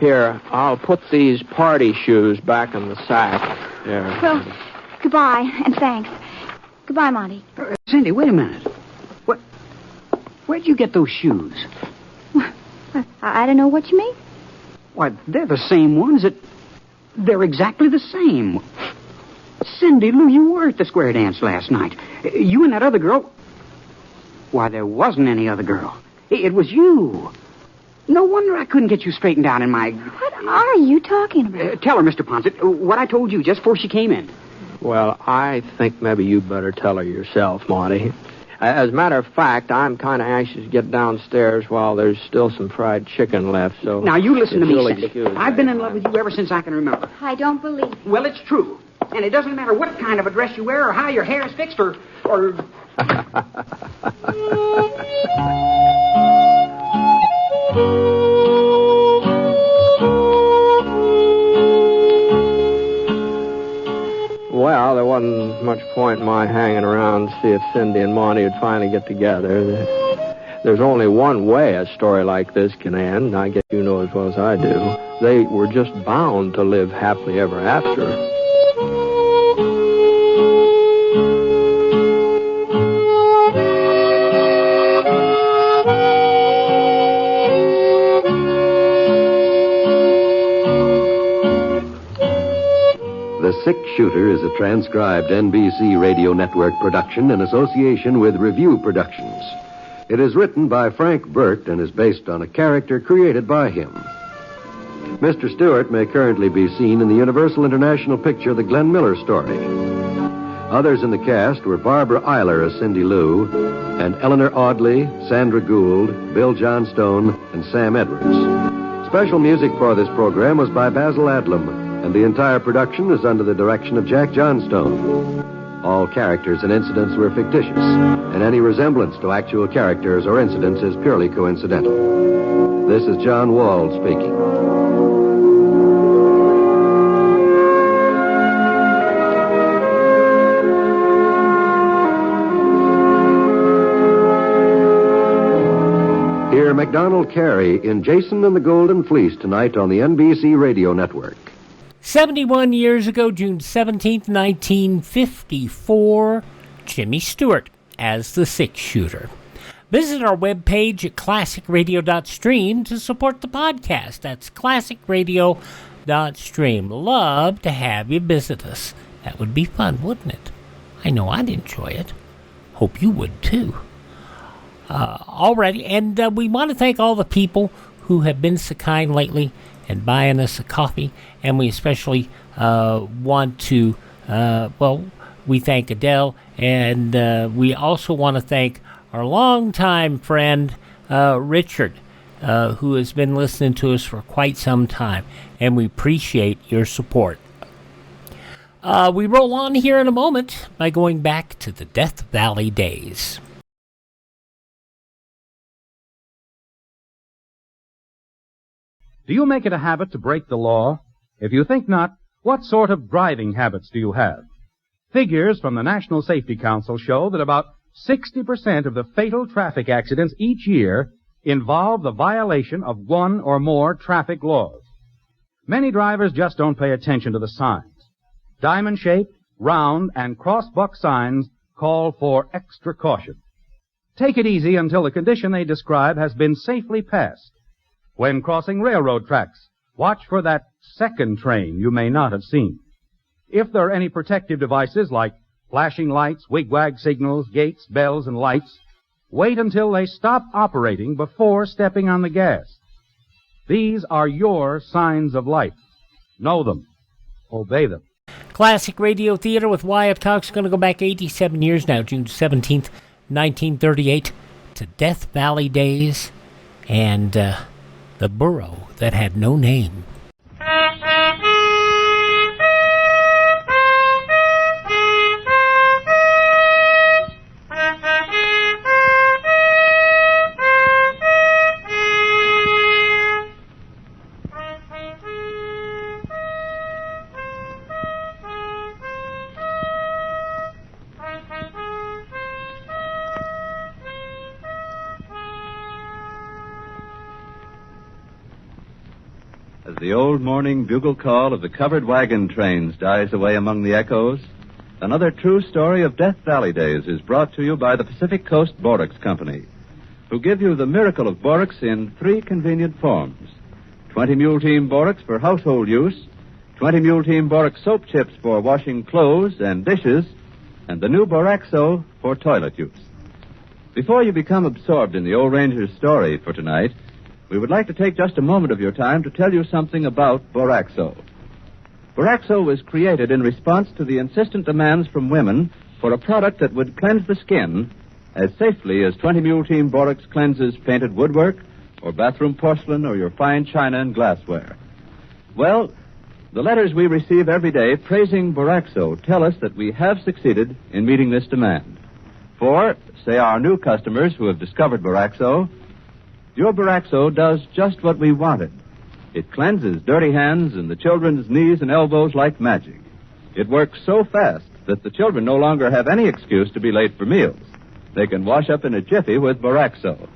here, I'll put these party shoes back in the sack. There. Well, goodbye, and thanks. Goodbye, Monty. Cindy, wait a minute. Where'd you get those shoes? I don't know what you mean. Why, they're the same ones. They're exactly the same. Cindy Lou, you were at the square dance last night. You and that other girl... Why, there wasn't any other girl. It was you. No wonder I couldn't get you straightened out in my... What are you talking about? Tell her, Mr. Ponset, what I told you just before she came in. Well, I think maybe you better tell her yourself, Monty. As a matter of fact, I'm kind of anxious to get downstairs while there's still some fried chicken left, so... Now, you listen to me, really Cindy. I've been in love with you ever since I can remember. I don't believe it. Well, it's true. And it doesn't matter what kind of a dress you wear or how your hair is fixed or... Well, there wasn't much point in my hanging around to see if Cindy and Monty would finally get together. There's only one way a story like this can end. I guess you know as well as I do. They were just bound to live happily ever after. The Six-Shooter is a transcribed NBC Radio Network production in association with Review Productions. It is written by Frank Burt and is based on a character created by him. Mr. Stewart may currently be seen in the Universal International picture The Glenn Miller Story. Others in the cast were Barbara Eiler as Cindy Lou, and Eleanor Audley, Sandra Gould, Bill Johnstone, and Sam Edwards. Special music for this program was by Basil Adlam, and the entire production is under the direction of Jack Johnstone. All characters and incidents were fictitious, and any resemblance to actual characters or incidents is purely coincidental. This is John Wald speaking. Hear MacDonald Carey in Jason and the Golden Fleece tonight on the NBC Radio Network. 71 years ago, June 17th, 1954, Jimmy Stewart as the Six-Shooter. Visit our webpage at classicradio.stream to support the podcast. That's classicradio.stream. Love to have you visit us. That would be fun, wouldn't it? I know I'd enjoy it. Hope you would, too. Alrighty, and we want to thank all the people who have been so kind lately and buying us a coffee, and we especially want to, we thank Adele, and we also want to thank our longtime friend, Richard, who has been listening to us for quite some time, and we appreciate your support. We roll on here in a moment by going back to the Death Valley days. Do you make it a habit to break the law? If you think not, what sort of driving habits do you have? Figures from the National Safety Council show that about 60% of the fatal traffic accidents each year involve the violation of one or more traffic laws. Many drivers just don't pay attention to the signs. Diamond-shaped, round, and cross-buck signs call for extra caution. Take it easy until the condition they describe has been safely passed. When crossing railroad tracks, watch for that second train you may not have seen. If there are any protective devices like flashing lights, wigwag signals, gates, bells, and lights, wait until they stop operating before stepping on the gas. These are your signs of life. Know them. Obey them. Classic Radio Theater with Wyatt Cox going to go back 87 years now, June 17th, 1938, to Death Valley days and the Burro that had no name. As the old morning bugle call of the covered wagon trains dies away among the echoes, another true story of Death Valley days is brought to you by the Pacific Coast Borax Company, who give you the miracle of borax in 3 convenient forms. 20 Mule Team Borax for household use, 20 Mule Team Borax soap chips for washing clothes and dishes, and the new Boraxo for toilet use. Before you become absorbed in the old ranger's story for tonight, we would like to take just a moment of your time to tell you something about Boraxo. Boraxo was created in response to the insistent demands from women for a product that would cleanse the skin as safely as 20 Mule Team Borax cleanses painted woodwork or bathroom porcelain or your fine china and glassware. Well, the letters we receive every day praising Boraxo tell us that we have succeeded in meeting this demand. For, say our new customers who have discovered Boraxo, your Boraxo does just what we wanted. It cleanses dirty hands and the children's knees and elbows like magic. It works so fast that the children no longer have any excuse to be late for meals. They can wash up in a jiffy with Boraxo.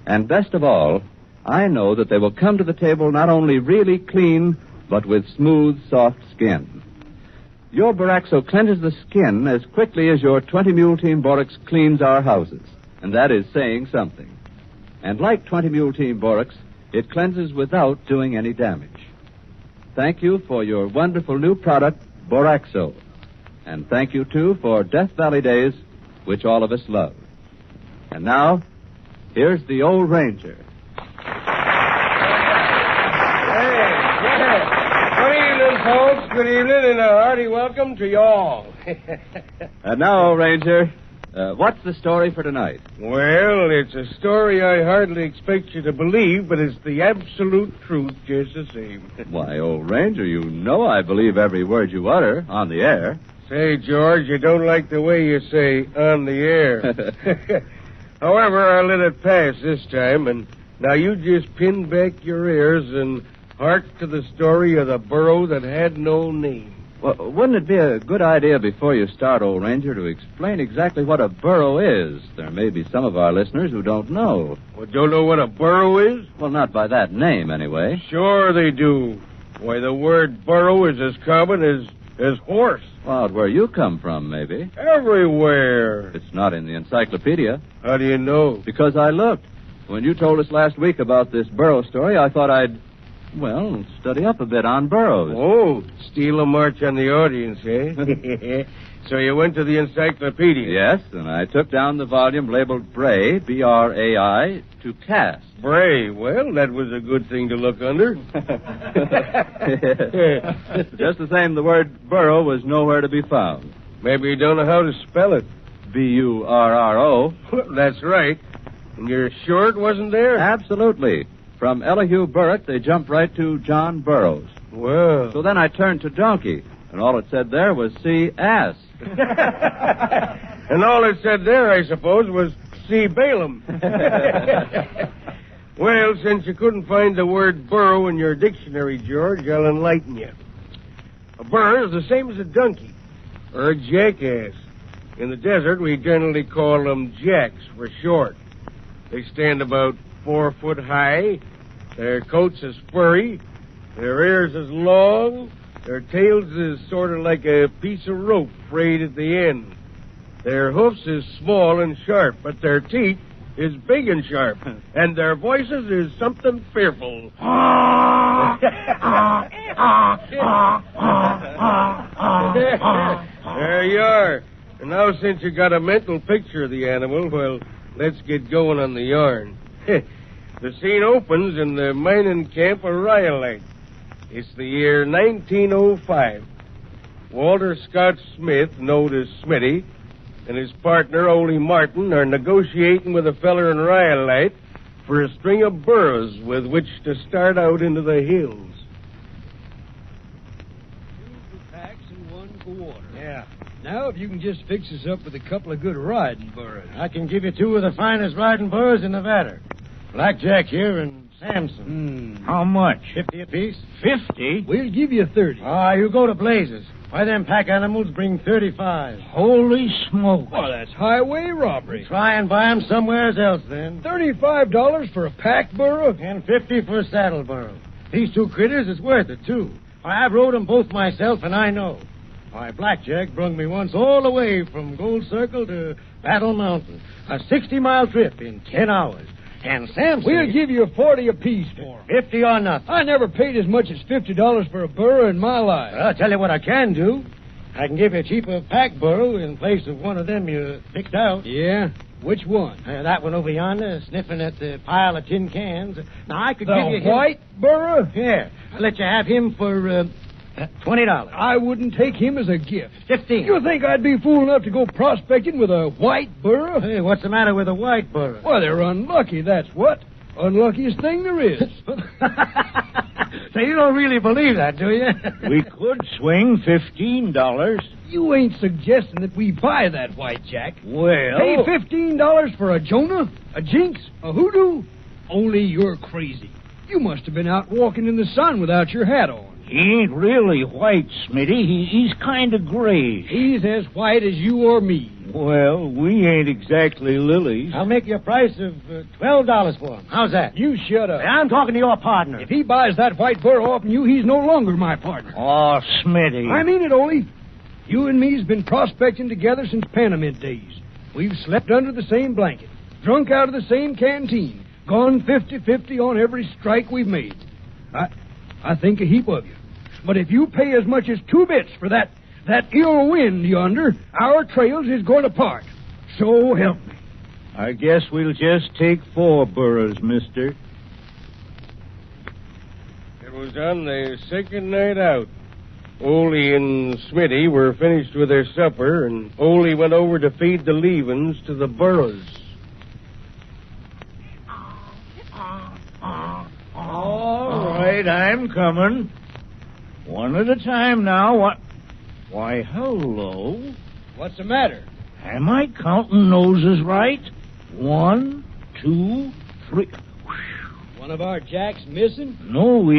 And best of all, I know that they will come to the table not only really clean, but with smooth, soft skin. Your Boraxo cleanses the skin as quickly as your 20 Mule Team Borax cleans our houses. And that is saying something. And like 20 Mule Team Borax, it cleanses without doing any damage. Thank you for your wonderful new product, Boraxo. And thank you, too, for Death Valley Days, which all of us love. And now, here's the Old Ranger. Good evening, folks. Good evening, and a hearty welcome to you all. And now, Old Ranger, what's the story for tonight? Well, it's a story I hardly expect you to believe, but it's the absolute truth just the same. Why, Old Ranger, you know I believe every word you utter on the air. Say, George, you don't like the way you say on the air. However, I'll let it pass this time, and now you just pin back your ears and hark to the story of the burro that had no name. Well, wouldn't it be a good idea before you start, Old Ranger, to explain exactly what a burro is? There may be some of our listeners who don't know. Well, don't know what a burro is? Well, not by that name, anyway. Sure they do. Why, the word burro is as common as horse. Well, out where you come from, maybe. Everywhere. It's not in the encyclopedia. How do you know? Because I looked. When you told us last week about this burro story, I thought I'd, well, study up a bit on burros. Oh, steal a march on the audience, eh? So you went to the encyclopedia? Yes, and I took down the volume labeled Bray, B-R-A-I, to cast. Bray? Well, that was a good thing to look under. Just the same, the word burro was nowhere to be found. Maybe you don't know how to spell it. B-U-R-R-O. That's right. And you're sure it wasn't there? Absolutely. From Elihu Burritt, they jumped right to John Burroughs. Well. So then I turned to donkey, and all it said there was see ass. And all it said there, I suppose, was see Balaam. Well, since you couldn't find the word burro in your dictionary, George, I'll enlighten you. A burro is the same as a donkey, or a jackass. In the desert, we generally call them jacks for short. They stand about 4 foot high. Their coats is furry. Their ears is long. Their tails is sort of like a piece of rope frayed at the end. Their hoofs is small and sharp, but their teeth is big and sharp. And their voices is something fearful. There you are. And now, since you got a mental picture of the animal, well, let's get going on the yarn. The scene opens in the mining camp of Rhyolite. It's the year 1905. Walter Scott Smith, known as Smitty, and his partner, Ole Martin, are negotiating with a feller in Rhyolite for a string of burros with which to start out into the hills. 2 for packs and 1 for water. Yeah. Now, if you can just fix us up with a couple of good riding burros. I can give you 2 of the finest riding burros in Nevada. Blackjack here and Samson. How much? 50 apiece. 50? We'll give you 30. Ah, you go to blazes. Why, them pack animals bring 35. Holy smoke. Well, that's highway robbery. Try and buy 'em somewhere else, then. $35 for a pack burro? And 50 for a saddle burro. These 2 critters is worth it, too. Why, I've rode 'em both myself, and I know. Why, Blackjack brung me once all the way from Gold Circle to Battle Mountain. A 60-mile trip in 10 hours. And Samson... We'll give you 40 apiece for 'em. 50 or nothing. I never paid as much as $50 for a burro in my life. Well, I'll tell you what I can do. I can give you a cheaper pack burro in place of one of them you picked out. Yeah? Which one? That one over yonder, sniffing at the pile of tin cans. Now, I could the give you him... white burro? Yeah. I'll let you have him for $20. I wouldn't take him as a gift. 15. You think I'd be fool enough to go prospecting with a white burro? Hey, what's the matter with a white burro? Well, they're unlucky, that's what. Unluckiest thing there is. So you don't really believe that, do you? We could swing $15. You ain't suggesting that we buy that white jack. Well... Pay $15 for a Jonah, a Jinx, a hoodoo? Only you're crazy. You must have been out walking in the sun without your hat on. He ain't really white, Smitty. He's kind of gray. He's as white as you or me. Well, we ain't exactly lilies. I'll make you a price of $12 for him. How's that? You shut up. I'm talking to your partner. If he buys that white burro off you, he's no longer my partner. Oh, Smitty. I mean it, Ole. You and me's been prospecting together since Panamint days. We've slept under the same blanket, drunk out of the same canteen, gone 50-50 on every strike we've made. I think a heap of you. But if you pay as much as 2 bits for that ill wind yonder, our trails is going to part. So help me. I guess we'll just take 4 burros, mister. It was on the second night out. Ole and Smitty were finished with their supper, and Ole went over to feed the leavings to the burros. All right, I'm coming. One at a time now. What? Why, hello. What's the matter? Am I counting noses right? 1, 2, 3. One of our jacks missing? No,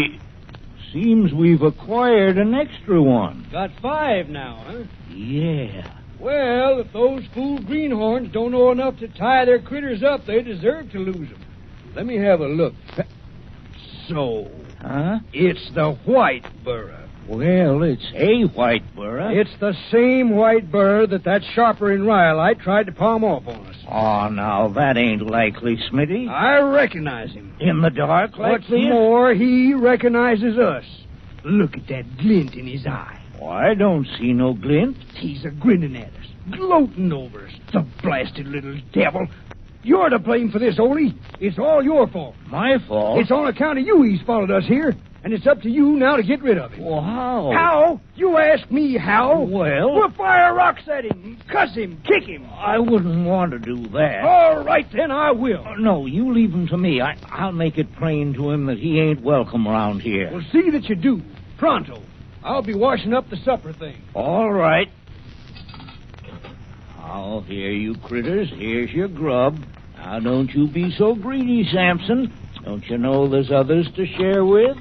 seems we've acquired an extra one. Got 5 now, huh? Yeah. Well, if those fool greenhorns don't know enough to tie their critters up, they deserve to lose them. Let me have a look. So, it's the white burro. Well, it's a white burro. It's the same white burro that sharper in Rhyolite tried to palm off on us. Oh, now, that ain't likely, Smitty. I recognize him. In the dark like What's this? more, he recognizes us. Look at that glint in his eye. Oh, I don't see no glint. He's a-grinning at us, gloating over us. The blasted little devil. You're to blame for this, Ole. It's all your fault. My fault? It's on account of you he's followed us here, and it's up to you now to get rid of him. Well, how? How? You ask me how? Well... We'll fire rocks at him, cuss him, kick him. I wouldn't want to do that. All right, then, I will. No, you leave him to me. I'll make it plain to him that he ain't welcome around here. Well, see that you do. Pronto. I'll be washing up the supper thing. All right. Oh, here, you critters. Here's your grub. Now, don't you be so greedy, Samson. Don't you know there's others to share with?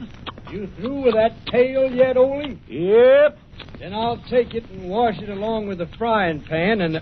You through with that tail yet, Ole? Yep. Then I'll take it and wash it along with the frying pan and...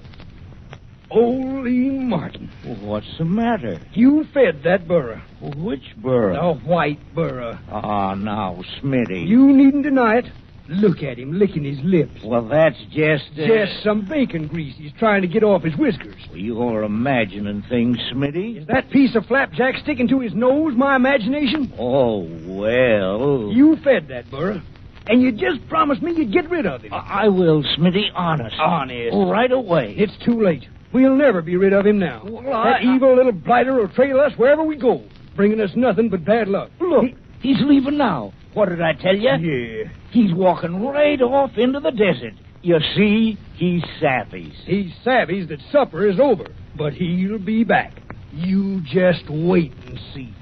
Ole Martin. What's the matter? You fed that burro. Which burro? The white burro. Ah, now, Smitty. You needn't deny it. Look at him licking his lips. Well, that's just... Just some bacon grease he's trying to get off his whiskers. Well, you're imagining things, Smitty. Is that piece of flapjack sticking to his nose my imagination? Oh, well... You fed that burro. And you just promised me you'd get rid of him. I will, Smitty, honest. Honest? Right away. It's too late. We'll never be rid of him now. Well, that evil little blighter will trail us wherever we go, bringing us nothing but bad luck. Look, he's leaving now. What did I tell you? Yeah. He's walking right off into the desert. You see, he savvies. He savvies that supper is over, but he'll be back. You just wait and see.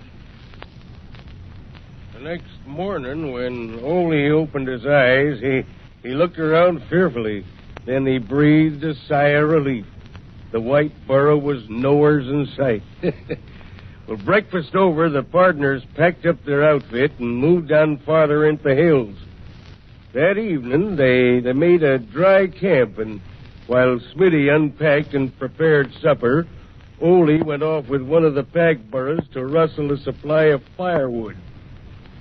The next morning, when Ole opened his eyes, he looked around fearfully. Then he breathed a sigh of relief. The white burro was nowheres in sight. Well, breakfast over, the partners packed up their outfit and moved on farther into the hills. That evening, they made a dry camp, and while Smitty unpacked and prepared supper, Ole went off with one of the pack burros to rustle a supply of firewood.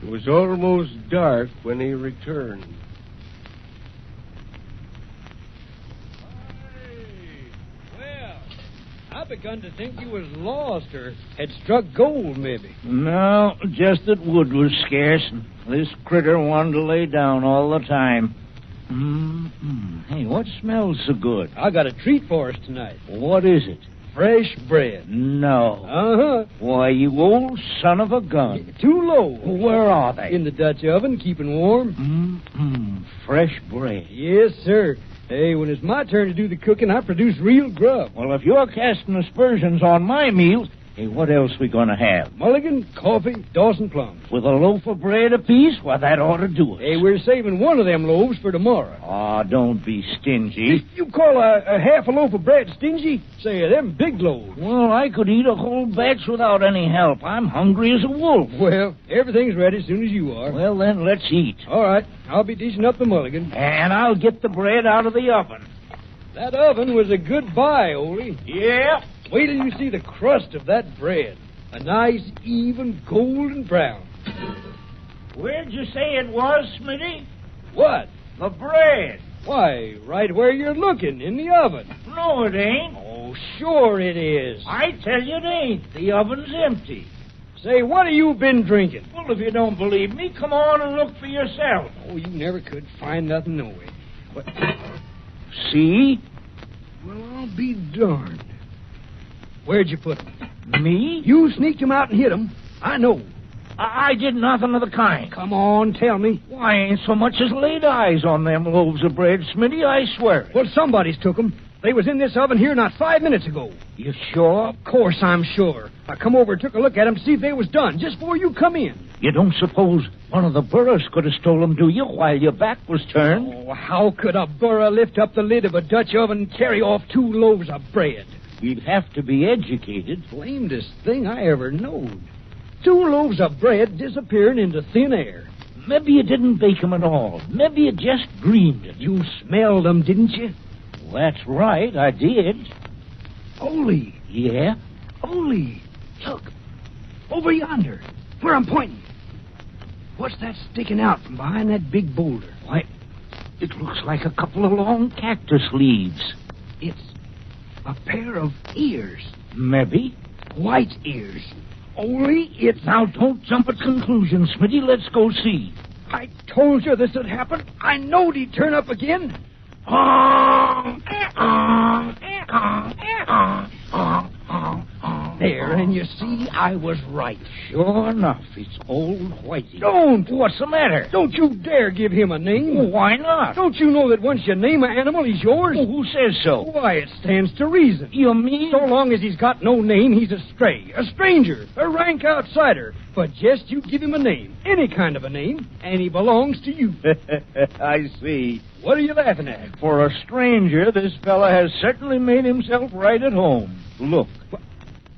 It was almost dark when he returned. I begun to think you was lost or had struck gold, maybe. No, just that wood was scarce. This critter wanted to lay down all the time. Hey, what smells so good? I got a treat for us tonight. What is it? Fresh bread. No. Uh-huh. Why, you old son of a gun. Too low. Where are they? In the Dutch oven, keeping warm. Fresh bread. Yes, sir. Hey, when it's my turn to do the cooking, I produce real grub. Well, if you're casting aspersions on my meals, hey, what else we gonna have? Mulligan, coffee, Dawson plums. With a loaf of bread apiece? Well, that ought to do it. Hey, we're saving one of them loaves for tomorrow. Ah, don't be stingy. You call a half a loaf of bread stingy? Say, them big loaves. Well, I could eat a whole batch without any help. I'm hungry as a wolf. Well, everything's ready as soon as you are. Well, then, let's eat. All right, I'll be dishing up the mulligan. And I'll get the bread out of the oven. That oven was a good buy, Ole. Yeah. Wait till you see the crust of that bread. A nice, even, golden brown. Where'd you say it was, Smitty? What? The bread. Why, right where you're looking, in the oven. No, it ain't. Oh, sure it is. I tell you it ain't. The oven's empty. Say, what have you been drinking? Well, if you don't believe me, come on and look for yourself. Oh, you never could find nothing, no way. But, See? well, I'll be darned. Where'd you put them? Me? You sneaked them out and hid them. I know. I did nothing of the kind. Come on, tell me. Why, I ain't so much as laid eyes on them loaves of bread, Smitty, I swear it. Well, somebody's took them. They was in this oven here not 5 minutes ago. You sure? Of course I'm sure. I come over and took a look at them to see if they was done, just before you come in. You don't suppose one of the Burros could have stole them, do you, while your back was turned? Oh, how could a Burro lift up the lid of a Dutch oven and carry off 2 loaves of bread? You'd have to be educated. Blamedest thing I ever knowed. 2 loaves of bread disappearing into thin air. Maybe you didn't bake them at all. Maybe you just dreamed it. You smelled them, didn't you? That's right, I did. Ole. Yeah? Ole. Look. Over yonder. Where I'm pointing. What's that sticking out from behind that big boulder? Why, it looks like a couple of long cactus leaves. It's a pair of ears. Maybe. White ears. Ole, it's... Now, don't jump at conclusions, Smitty. Let's go see. I told you this would happen. I knowed he'd turn up again. There, and you see, I was right. Sure enough, it's old Whitey. Don't! What's the matter? Don't you dare give him a name. Well, why not? Don't you know that once you name an animal, he's yours? Well, who says so? Why, it stands to reason. You mean? So long as he's got no name, he's a stray, a stranger, a rank outsider. But just you give him a name, any kind of a name, and he belongs to you. I see. What are you laughing at? For a stranger, this fella has certainly made himself right at home. Look.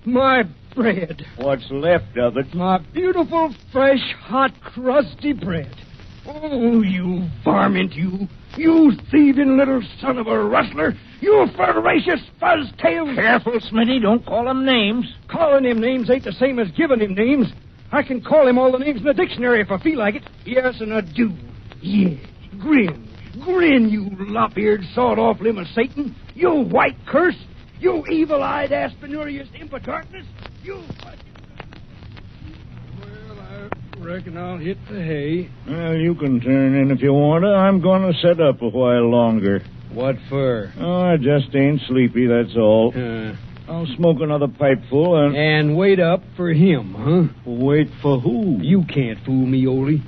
My bread. What's left of it? My beautiful, fresh, hot, crusty bread. Oh, you varmint, you. You thieving little son of a rustler. You ferocious fuzztail. Careful, Smitty. Don't call him names. Calling him names ain't the same as giving him names. I can call him all the names in the dictionary if I feel like it. Yes, and I do. Yeah. Grin. Grin, you lop-eared, sawed-off limb of Satan. You white curse. You evil-eyed, aspinurious imp of darkness. You... Well, I reckon I'll hit the hay. Well, you can turn in if you want to. I'm going to set up a while longer. What for? Oh, I just ain't sleepy, that's all. I'll smoke another pipeful and... And wait up for him, huh? Wait for who? You can't fool me, Ole.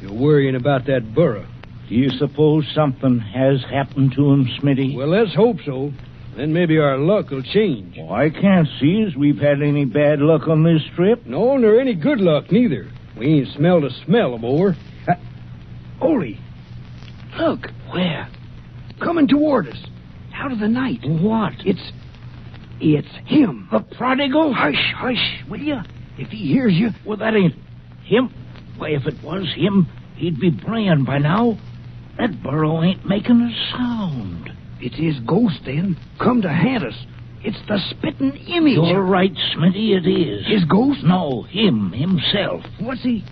You're worrying about that Burro. Do you suppose something has happened to him, Smitty? Well, let's hope so. Then maybe our luck will change. Well, I can't see as we've had any bad luck on this trip. No, nor any good luck, neither. We ain't smelled a smell of more. Ole, look. Where? Coming toward us. Out of the night. What? It's him. The prodigal? Hush, hush, will you? If he hears you... Well, that ain't him. Why, if it was him, he'd be braying by now. That Burro ain't making a sound. It's his ghost, then. Come to haunt us. It's the spitting image. You're right, Smitty, it is. His ghost? No, himself. What's he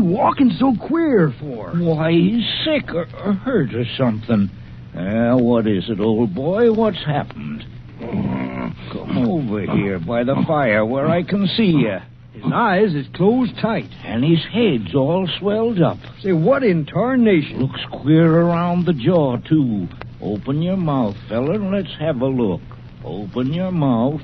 walking so queer for? Why, he's sick or hurt or something. What is it, old boy? What's happened? Come over here by the fire where I can see you. His eyes is closed tight. And his head's all swelled up. Say, what in tarnation? Looks queer around the jaw, too. Open your mouth, fella, and let's have a look. Open your mouth.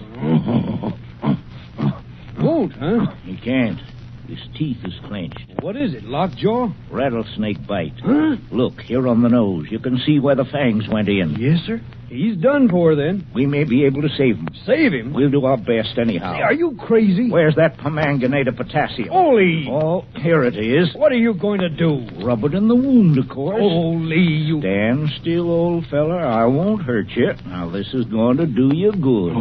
Won't, huh? He can't. His teeth is clenched. What is it, lockjaw? Rattlesnake bite. Huh? Look, here on the nose. You can see where the fangs went in. Yes, sir. He's done for, then. We may be able to save him. Save him? We'll do our best anyhow. Say, are you crazy? Where's that permanganate of potassium? Ole! Oh, here it is. What are you going to do? Rub it in the wound, of course. Ole, you... Stand still, old fella. I won't hurt you. Now, this is going to do you good.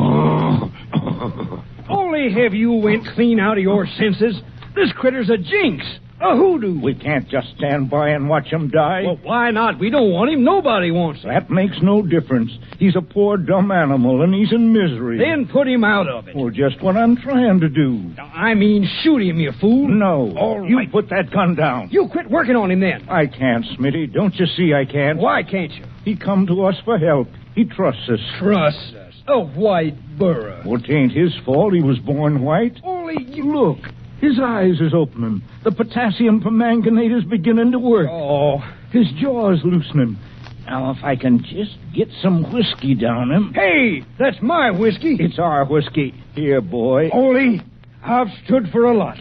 Ole, have you went clean out of your senses? This critter's a jinx. A hoodoo. We can't just stand by and watch him die. Well, why not? We don't want him. Nobody wants him. That makes no difference. He's a poor, dumb animal, and he's in misery. Then put him out of it. Well, just what I'm trying to do. I mean, shoot him, you fool. No. All right. You put that gun down. You quit working on him, then. I can't, Smitty. Don't you see I can't? Why can't you? He come to us for help. He trusts us. Trusts us? A white Burro. Well, 'tain't his fault he was born white. Only you... Look. His eyes is opening. The potassium permanganate is beginning to work. Oh. His jaw's loosening. Now, if I can just get some whiskey down him. Hey, that's my whiskey. It's our whiskey. Here, boy. Ole, I've stood for a lot.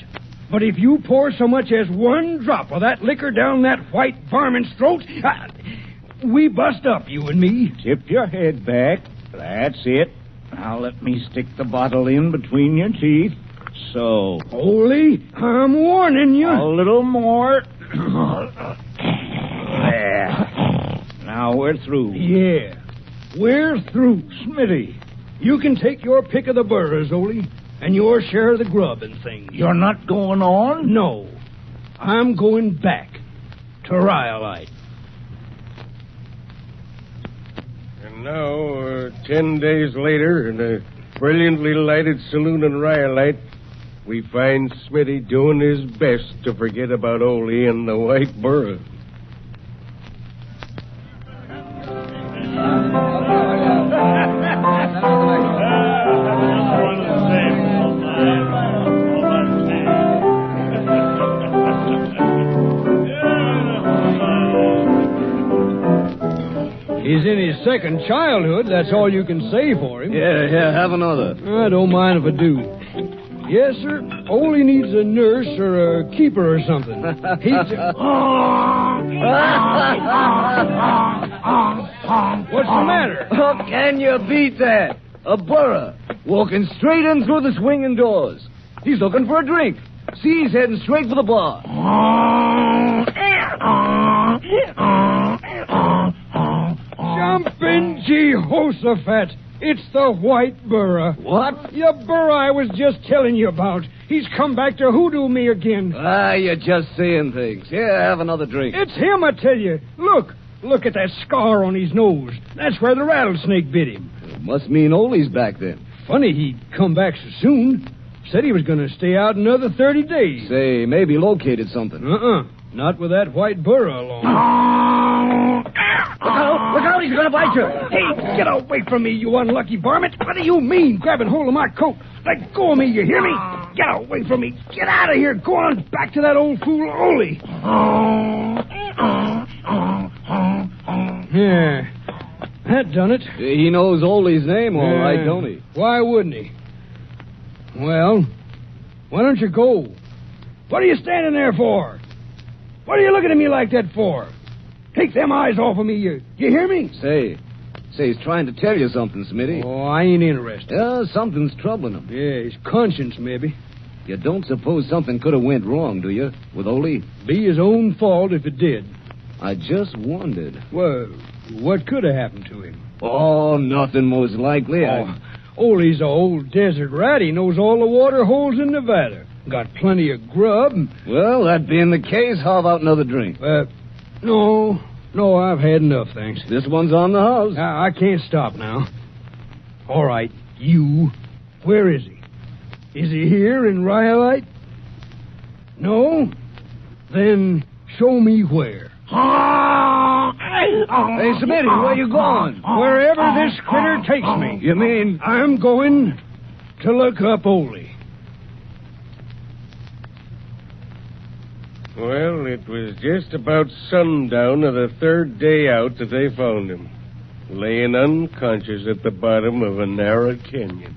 But if you pour so much as one drop of that liquor down that white varmint's throat, we bust up, you and me. Tip your head back. That's it. Now let me stick the bottle in between your teeth. So. Ole, I'm warning you. A little more. There. Now we're through. Yeah, we're through. Smitty. You can take your pick of the burros, Ole, and your share of the grub and things. You're not going on? No. I'm going back to Rhyolite. And now, 10 days later, in a brilliantly lighted saloon in Rhyolite, we find Smitty doing his best to forget about Ole and the white burro. He's in his second childhood. That's all you can say for him. Yeah, have another. I don't mind if I do. Yes, sir. Ole needs a nurse or a keeper or something. What's the matter? Oh, can you beat that? A burro walking straight in through the swinging doors. He's looking for a drink. See, he's heading straight for the bar. Jumping Jehoshaphat. It's the white burro. What? Your burro I was just telling you about. He's come back to hoodoo me again. You're just saying things. Here, have another drink. It's him, I tell you. Look at that scar on his nose. That's where the rattlesnake bit him. It must mean Ole's back then. Funny he'd come back so soon. Said he was going to stay out another 30 days. Say, maybe located something. Not with that white burro along. Look out, he's going to bite you. Hey, get away from me, you unlucky varmint. What do you mean, grabbing hold of my coat? Let go of me, you hear me? Get away from me. Get out of here. Go on back to that old fool, Ole. Yeah, that done it. He knows Ole's name all right, don't he? Why wouldn't he? Well, why don't you go? What are you standing there for? What are you looking at me like that for? Take them eyes off of me, you hear me? Say, he's trying to tell you something, Smitty. Oh, I ain't interested. Yeah, something's troubling him. Yeah, his conscience, maybe. You don't suppose something could have went wrong, do you, with Ole? Be his own fault if it did. I just wondered. Well, what could have happened to him? Oh, nothing most likely. Ole's a old desert rat. He knows all the water holes in Nevada. Got plenty of grub. Well, that being the case, how about another drink? No, I've had enough, thanks. This one's on the house. I can't stop now. All right, you. Where is he? Is he here in Rhyolite? No? Then show me where. Hey, Smitty, where you going? Wherever this critter takes me. You mean? I'm going to look up Ole. Well, it was just about sundown of the third day out that they found him, laying unconscious at the bottom of a narrow canyon.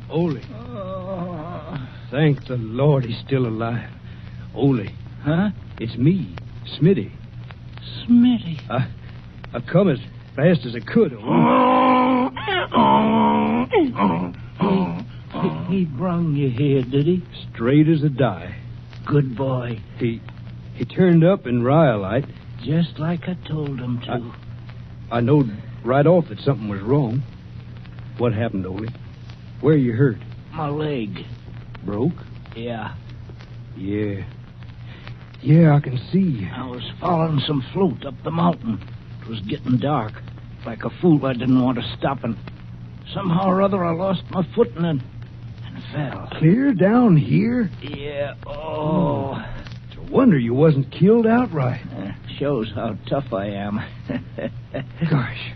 Ole. Thank the Lord he's still alive. Ole. Huh? It's me, Smitty. Smitty. I come as fast as I could, He brung you here, did he? Straight as a die. Good boy. He turned up in Rhyolite. Just like I told him to. I knowed right off that something was wrong. What happened, Ole? Where you hurt? My leg. Broke? Yeah. Yeah, I can see. I was following some float up the mountain. It was getting dark. Like a fool, I didn't want to stop, and somehow or other I lost my footing and fell. Clear down here? Yeah. Oh. It's a wonder you wasn't killed outright. Shows how tough I am. Gosh.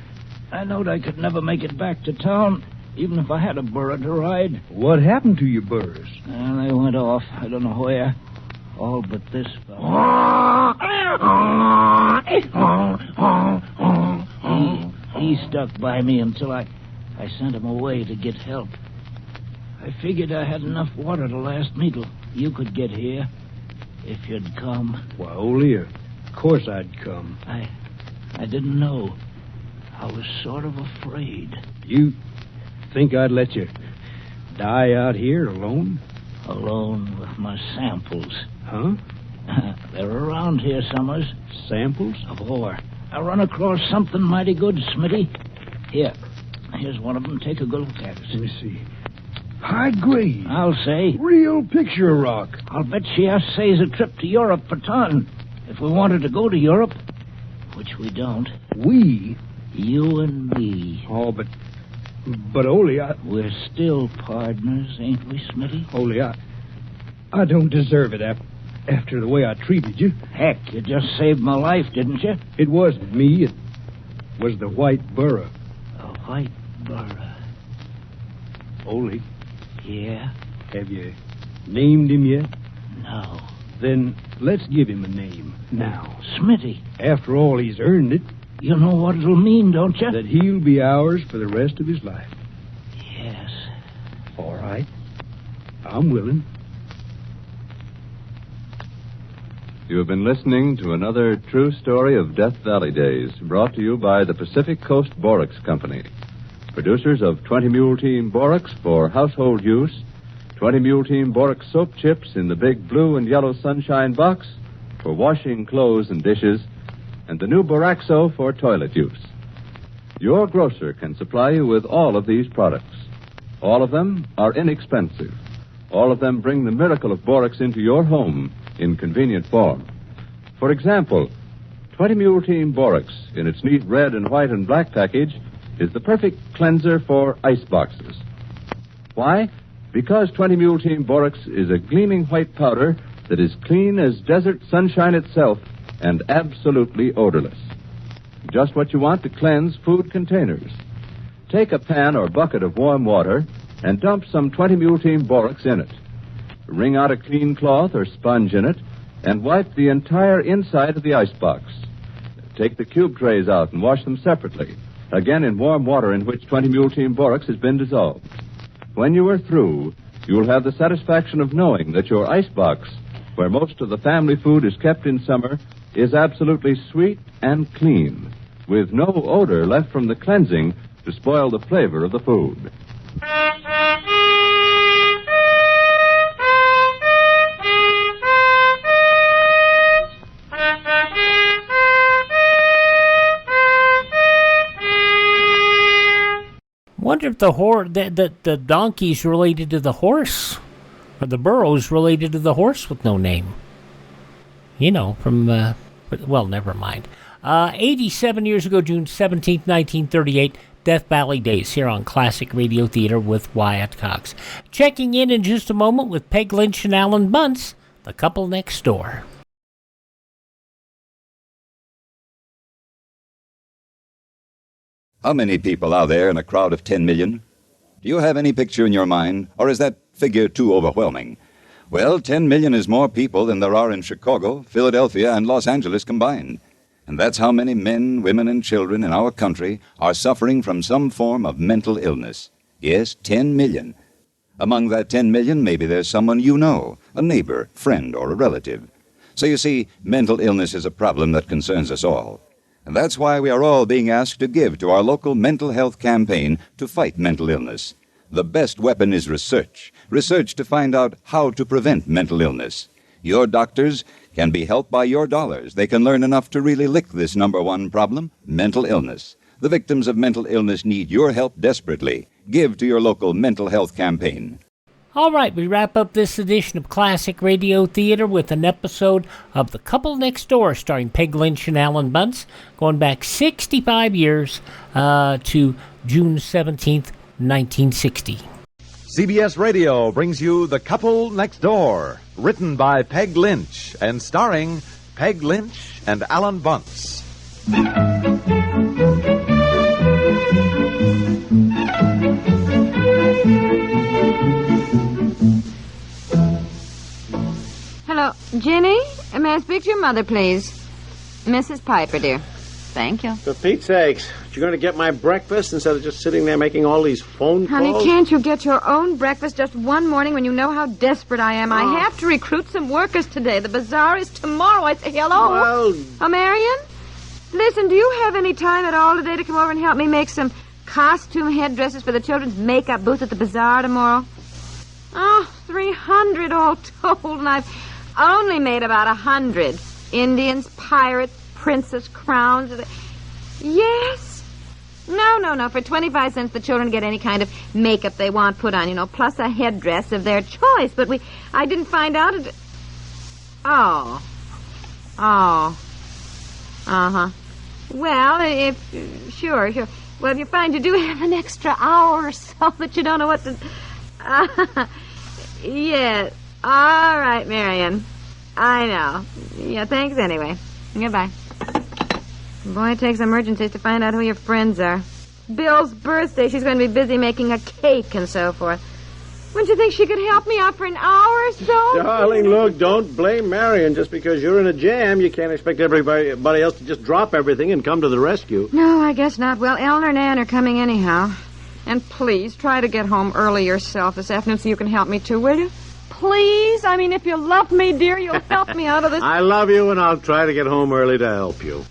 I knowed I could never make it back to town, even if I had a burro to ride. What happened to your burros? And they went off. I don't know where. All but this fellow. He stuck by me until I sent him away to get help. I figured I had enough water to last me till you could get here. If you'd come. Why, Ole, of course I'd come. I didn't know. I was sort of afraid. You think I'd let you die out here alone? Alone with my samples. Huh? They're around here summers. Samples? Of ore. I run across something mighty good, Smitty. Here's one of them. Take a good look at it. Let me see. High grade. I'll say. Real picture rock. I'll bet she says a trip to Europe for ton. If we wanted to go to Europe, which we don't. We? You and me. Oh, but Ole, We're still partners, ain't we, Smitty? Ole, I don't deserve it after the way I treated you. Heck, you just saved my life, didn't you? It wasn't me. It was the white burro. The white burro. Ole. Yeah? Have you named him yet? No. Then let's give him a name now. Smitty. After all, he's earned it. You know what it'll mean, don't you? That he'll be ours for the rest of his life. Yes. All right. I'm willing. You have been listening to another true story of Death Valley Days, brought to you by the Pacific Coast Borax Company, producers of 20 Mule Team Borax for household use, 20 Mule Team Borax soap chips in the big blue and yellow Sunshine box for washing clothes and dishes, and the new Boraxo for toilet use. Your grocer can supply you with all of these products. All of them are inexpensive. All of them bring the miracle of borax into your home in convenient form. For example, 20 Mule Team Borax, in its neat red and white and black package, is the perfect cleanser for ice boxes. Why? Because 20 Mule Team Borax is a gleaming white powder that is clean as desert sunshine itself and absolutely odorless. Just what you want to cleanse food containers. Take a pan or bucket of warm water and dump some 20 Mule Team Borax in it. Wring out a clean cloth or sponge in it and wipe the entire inside of the icebox. Take the cube trays out and wash them separately, again in warm water in which 20 Mule Team Borax has been dissolved. When you are through, you'll have the satisfaction of knowing that your icebox, where most of the family food is kept in summer, is absolutely sweet and clean, with no odor left from the cleansing to spoil the flavor of the food. Wonder if the donkey's related to the horse, or the burro's related to the horse with no name. You know, from, well, never mind. 87 years ago, June 17th, 1938, Death Valley Days here on Classic Radio Theater with Wyatt Cox. Checking in just a moment with Peg Lynch and Alan Bunce, the couple next door. How many people are there in a crowd of 10 million? Do you have any picture in your mind, or is that figure too overwhelming? Well, 10 million is more people than there are in Chicago, Philadelphia, and Los Angeles combined. And that's how many men, women, and children in our country are suffering from some form of mental illness. Yes, 10 million. Among that 10 million, maybe there's someone you know, a neighbor, friend, or a relative. So you see, mental illness is a problem that concerns us all. And that's why we are all being asked to give to our local mental health campaign to fight mental illness. The best weapon is research. Research to find out how to prevent mental illness. Your doctors can be helped by your dollars. They can learn enough to really lick this number one problem, mental illness. The victims of mental illness need your help desperately. Give to your local mental health campaign. All right, we wrap up this edition of Classic Radio Theater with an episode of The Couple Next Door, starring Peg Lynch and Alan Bunce, going back 65 years to June 17th, 1960. CBS Radio brings you The Couple Next Door, written by Peg Lynch and starring Peg Lynch and Alan Bunce. Ginny, may I speak to your mother, please? Mrs. Piper, dear. Thank you. For Pete's sakes, you're going to get my breakfast instead of just sitting there making all these phone calls? Honey, can't you get your own breakfast just one morning when you know how desperate I am? I have to recruit some workers today. The bazaar is tomorrow. I say hello. Well... Oh, Marion? Listen, do you have any time at all today to come over and help me make some costume headdresses for the children's makeup booth at the bazaar tomorrow? Oh, 300 all told, and I've only made about 100. Indians, pirates, princess crowns. Yes. No. For 25 cents, the children get any kind of makeup they want put on, plus a headdress of their choice. But I didn't find out it. Oh. Uh-huh. Well, sure. Well, if you find you do have an extra hour or so that you don't know what to... yes. All right, Marion. I know. Yeah, thanks anyway. Goodbye. Boy, it takes emergencies to find out who your friends are. Bill's birthday. She's going to be busy making a cake and so forth. Wouldn't you think she could help me out for an hour or so? Darling, look, don't blame Marion. Just because you're in a jam, you can't expect everybody else to just drop everything and come to the rescue. No, I guess not. Well, Eleanor and Ann are coming anyhow. And please, try to get home early yourself this afternoon so you can help me too, will you? Please? I mean, if you love me, dear, you'll help me out of this. I love you, and I'll try to get home early to help you.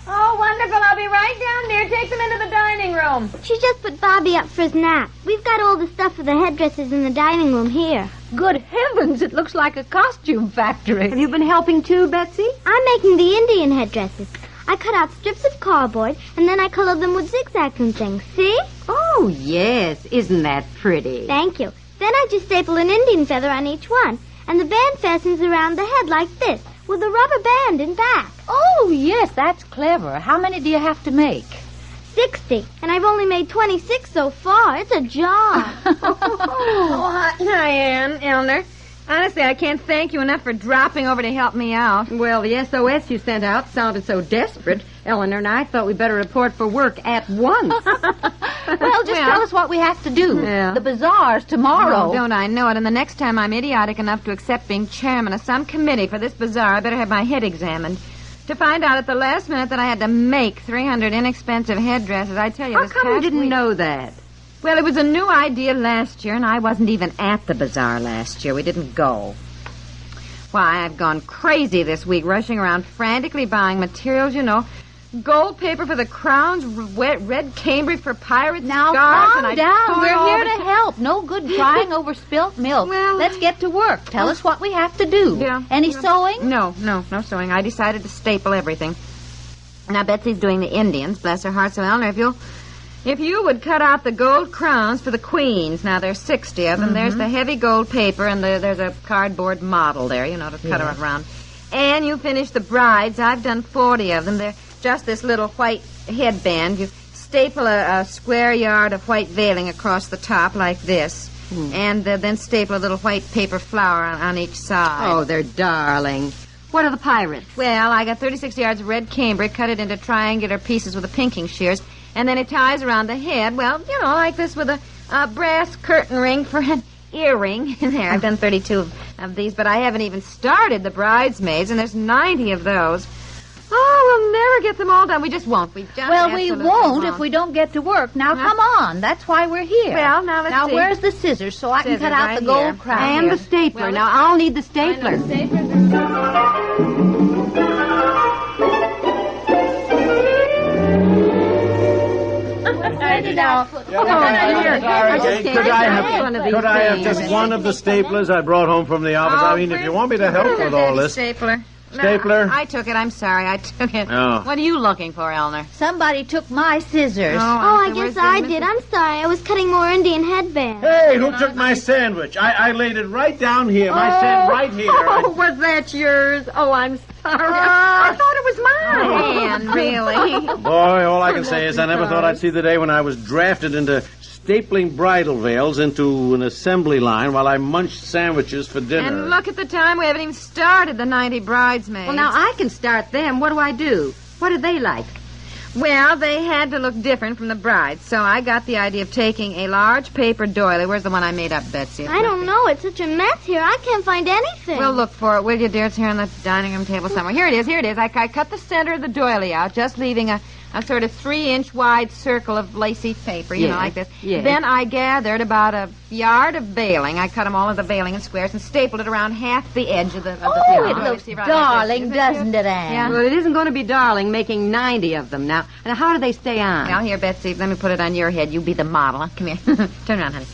Oh, wonderful. I'll be right down there. Take them into the dining room. She just put Bobby up for his nap. We've got all the stuff for the headdresses in the dining room here. Good heavens, it looks like a costume factory. Have you been helping too, Betsy? I'm making the Indian headdresses. I cut out strips of cardboard, and then I colored them with zigzags and things. See? Oh, yes. Isn't that pretty? Thank you. Then I just staple an Indian feather on each one, and the band fastens around the head like this, with a rubber band in back. Oh, yes, that's clever. How many do you have to make? 60, and I've only made 26 so far. It's a job. Hi, Ann, Eleanor. Honestly, I can't thank you enough for dropping over to help me out. Well, the SOS you sent out sounded so desperate. Eleanor and I thought we'd better report for work at once. Well, just tell us what we have to do. Yeah. The bazaar's tomorrow. Oh, don't I know it? And the next time I'm idiotic enough to accept being chairman of some committee for this bazaar, I better have my head examined. To find out at the last minute that I had to make 300 inexpensive headdresses, I tell you, How come you didn't know that? Well, it was a new idea last year, and I wasn't even at the bazaar last year. We didn't go. Why, I've gone crazy this week, rushing around frantically buying materials, gold paper for the crowns, red cambric for pirates' Now, scarves, calm and down. We're here to help. No good crying over spilt milk. Well, let's get to work. Tell us what we have to do. Yeah. Any sewing? No sewing. I decided to staple everything. Now, Betsy's doing the Indians, bless her heart. So, Eleanor, if you would cut out the gold crowns for the queens. Now, there's 60 of them. There's the heavy gold paper, and there's a cardboard model there, to cut her around. And you finish the brides. I've done 40 of them. They're just this little white headband. You staple a square yard of white veiling across the top like this. And then staple a little white paper flower on each side. Oh, they're darling. What are the pirates? Well, I got 36 yards of red cambric, cut it into triangular pieces with the pinking shears, and then it ties around the head, well, like this with a brass curtain ring for an earring. There, I've done 32 of these, but I haven't even started the bridesmaids, and there's 90 of those. Oh, we'll never get them all done. We just won't. We won't if we don't get to work. Now, come on. That's why we're here. Well, now let's see. Where's the scissors so I can cut out the gold crown? And the stapler. Now, I'll need the stapler. Could I have just one of the staplers I brought home from the office? If you want me to help with all this. Stapler. Stapler? No, I took it. I'm sorry. I took it. Oh. What are you looking for, Eleanor? Somebody took my scissors. I guess I did. I'm sorry. I was cutting more Indian headbands. Hey, who took my sandwich? I laid it right down here. My sand right here. Oh, was that yours? Oh, I'm sorry. I thought it was mine. Man, really? Boy, all I can say is I never thought I'd see the day when I was drafted into stapling bridal veils into an assembly line while I munched sandwiches for dinner. And look at the time. We haven't even started the 90 bridesmaids. Well, now I can start them. What do I do? What do they like? Well, they had to look different from the brides, so I got the idea of taking a large paper doily. Where's the one I made up, Betsy? I don't know. It's such a mess here. I can't find anything. We'll look for it, will you, dear? It's here on the dining room table somewhere. Here it is. I cut the center of the doily out, just leaving a sort of 3-inch wide circle of lacy paper, you know, like this. Yes. Then I gathered about a yard of veiling. I cut them all into veiling in squares and stapled it around half the edge of the Oh, it looks darling, doesn't it, Anne? Yeah. Well, it isn't going to be darling making 90 of them now. And how do they stay on? Now, here, Betsy, let me put it on your head. You be the model. Huh? Come here. Turn around, honey.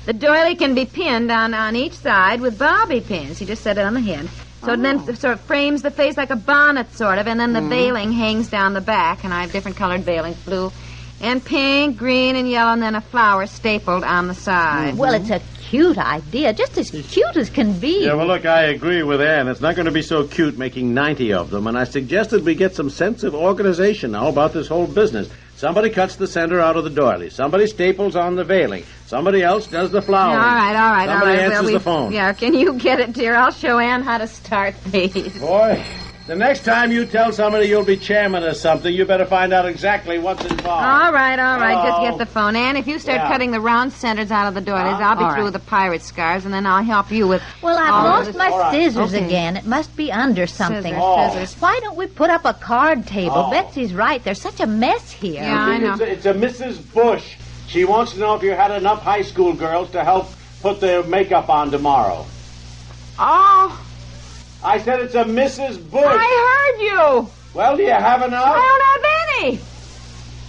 The doily can be pinned on each side with bobby pins. You just set it on the head. So it then sort of frames the face like a bonnet, sort of, and then the veiling hangs down the back, and I have different colored veilings, blue and pink, green, and yellow, and then a flower stapled on the side. Well, it's a cute idea, just as cute as can be. Yeah, well, look, I agree with Ann. It's not going to be so cute making 90 of them, and I suggested we get some sense of organization now about this whole business. Somebody cuts the center out of the doily. Somebody staples on the veiling. Somebody else does the flowering. All right. Somebody answers the phone. Yeah, can you get it, dear? I'll show Ann how to start these. Boy, the next time you tell somebody you'll be chairman of something, you better find out exactly what's involved. All right. Just Hello? get the phone. Ann, if you start cutting the round centers out of the doilies, I'll be through with the pirate scars, and then I'll help you with... Well, I've all lost this. my scissors Okay. again. It must be under something. Scissors. Why don't we put up a card table? Betsy's right. There's such a mess here. Yeah, I know. It's a Mrs. Bush. She wants to know if you had enough high school girls to help put their makeup on tomorrow. Oh, I said it's a Mrs. Bush. I heard you. Well, do you have enough? I don't have any.